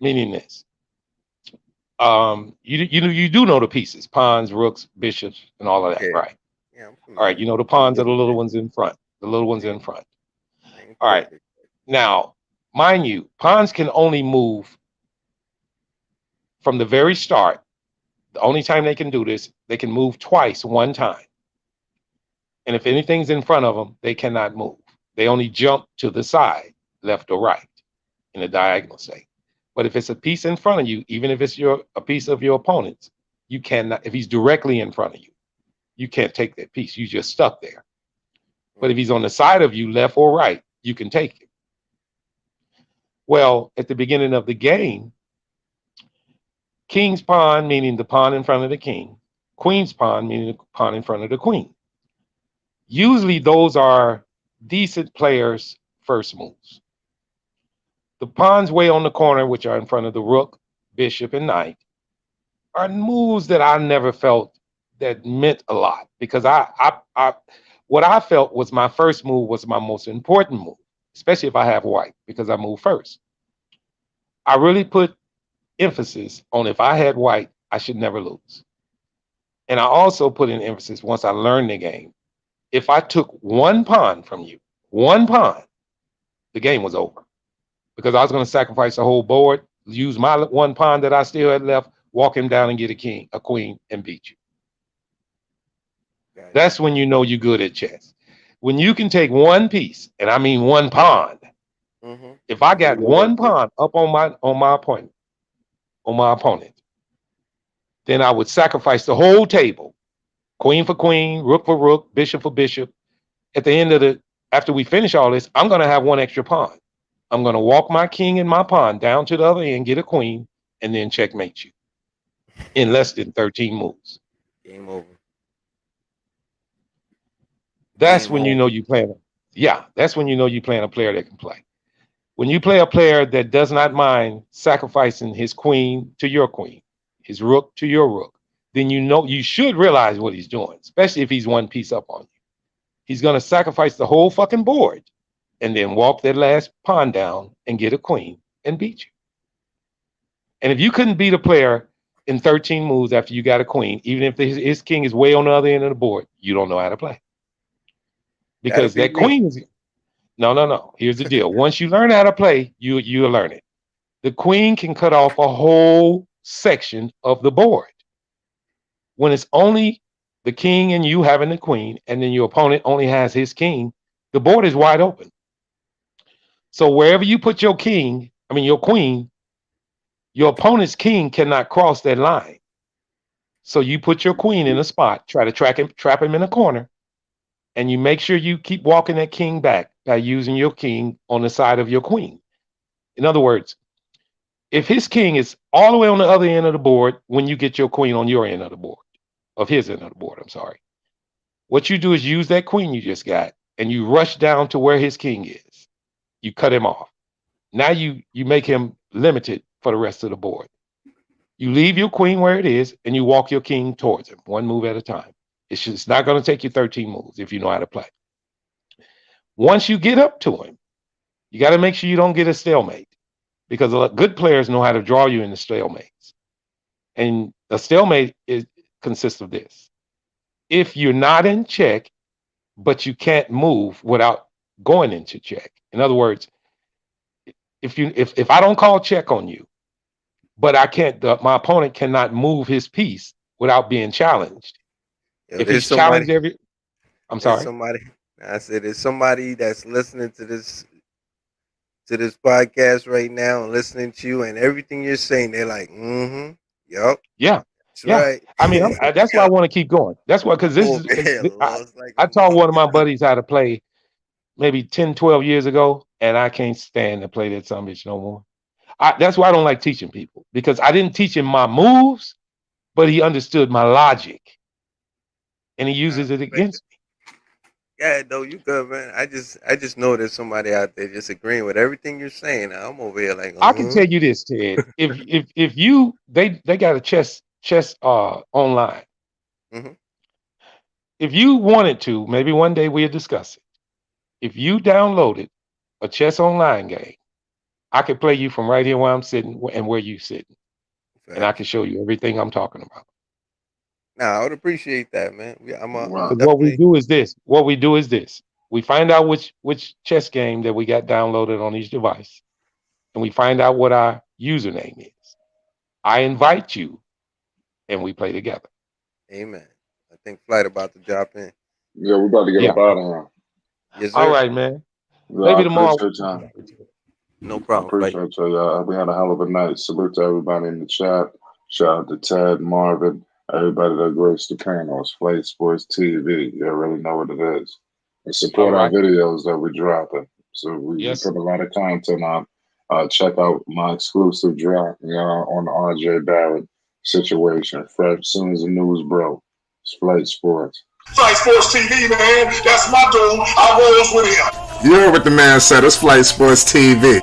Meaning this. You do know the pieces, pawns, rooks, bishops, and all of that, yeah, right? yeah. I'm All right, familiar. you know the A pawns are the little little bit. ones in front. The little ones Ain't, in front. ain't All right. perfect. Now, mind you, pawns can only move from the very start. The only time they can do this, they can move twice, one time. And if anything's in front of them, they cannot move. They only jump to the side, left or right, in a diagonal state. But if it's a piece in front of you, even if it's a piece of your opponent's, you cannot. If he's directly in front of you, you can't take that piece. You just stuck there. But if Mm. he's on the side of you, left or right, you can take it. Well, at the beginning of the game, king's pawn, meaning the pawn in front of the king, queen's pawn, meaning the pawn in front of the queen. Usually those are decent players' first moves. The pawns way on the corner, which are in front of the rook, bishop, and knight, are moves that I never felt that meant a lot because what I felt was my first move was my most important move, especially if I have white because I move first. I really put emphasis on if I had white, I should never lose. And I also put in emphasis once I learned the game. If I took one pawn from you, one pawn, the game was over because I was going to sacrifice the whole board, use my one pawn that I still had left, walk him down and get a king, a queen, and beat you. Got That's when you know you're good at chess. When you can take one piece, and I mean one pawn. you. Mm-hmm. If I And do got the work one with pawn up on my opponent, then I would sacrifice the whole table, queen for queen, rook for rook, bishop for bishop. At the end of after we finish all this, I'm going to have one extra pawn. I'm going to walk my king and my pawn down to the other end, get a queen, and then checkmate you in less than 13 moves. it. Game over. That's Game when you over. know you playing. Yeah, that's when you know you playing a player that can play. When you play a player that does not mind sacrificing his queen to your queen, his rook to your rook, then you know you should realize what he's doing, especially if he's one piece up on you. He's going to sacrifice the whole fucking board and then walk that last pawn down and get a queen and beat you. And if you couldn't beat a player in 13 moves after you got a queen, even if his king is way on the other end of the board, you don't know how to play. That'll Because be that me. queen is no. Here's the deal. Once you learn how to play, you'll learn it. The queen can cut off a whole section of the board. When it's only the king and you having the queen, and then your opponent only has his king, the board is wide open. So wherever you put your king, I mean your queen, your opponent's king cannot cross that line. So you put your queen in a spot, try to trap him in a corner, and you make sure you keep walking that king back by using your king on the side of your queen. In other words, if his king is all the way on the other end of the board when you get your queen on your end of the board, of his end of the board, I'm sorry. What you do is use that queen you just got and you rush down to where his king is. You cut him off. Now you make him limited for the rest of the board. You leave your queen where it is and you walk your king towards him, one move at a time. It's not going to take you 13 moves if you know how to play. Once you get up to him, you got to make sure you don't get a stalemate because good players know how to draw you into stalemates. And a stalemate consists of this. If you're not in check, but you can't move without going into check. In other words, if I don't call check on you, but my opponent cannot move his piece without being challenged. Yo, If he's challenged I'm there's sorry. somebody. I said, there's somebody that's listening to this podcast right now and listening to you and everything you're saying. They're like, mm-hmm, yup. Yeah. That's Yeah. right. I mean, that's why I Yeah, want to keep going. That's why, because I'm this over is, here lost like a I taught one of my motherfucker. buddies how to play maybe 10, 12 years ago, and I can't stand to play that some bitch no more. That's why I don't like teaching people, because I didn't teach him my moves, but he understood my logic, and he Nah, uses it but against me. yeah, no, you good, man. I just know there's somebody out there just agreeing with everything you're saying. I'm over here like, I can tell you this, Ted. If you they got a chess online. Mhm. If you wanted to, maybe one day we'll discuss it. If you downloaded a chess online game, I could play you from right here where I'm sitting and where you sitting, and I Facts. can show you everything I'm talking about. Nah, I would appreciate that, man. I'm Wow. Because what we definitely do is this. What we do is this. We find out which chess game that we got downloaded on each device, and we find out what our username is. I invite you, and we play together. amen. I think Flight about to drop in. Yeah, we about to get Yeah. up out of here. Yes, All sir. right, man. Yeah, I Maybe tomorrow. appreciate y'all. No I problem, Flight. appreciate y'all. We had a hell of a night. Salute to everybody in the chat. Shout out to Ted, Marvin, everybody that graced the panels. Flight Sports TV. You already know what it is. And All support our right. videos that we're dropping. So we Yes. put a lot of content on. Check out my exclusive drop, on the RJ Barrett situation. Fresh as soon as the news broke. It's Flight Sports. Flight Sports TV, man. That's my dude. I rolls with him. You heard what the man said. It's Flight Sports TV.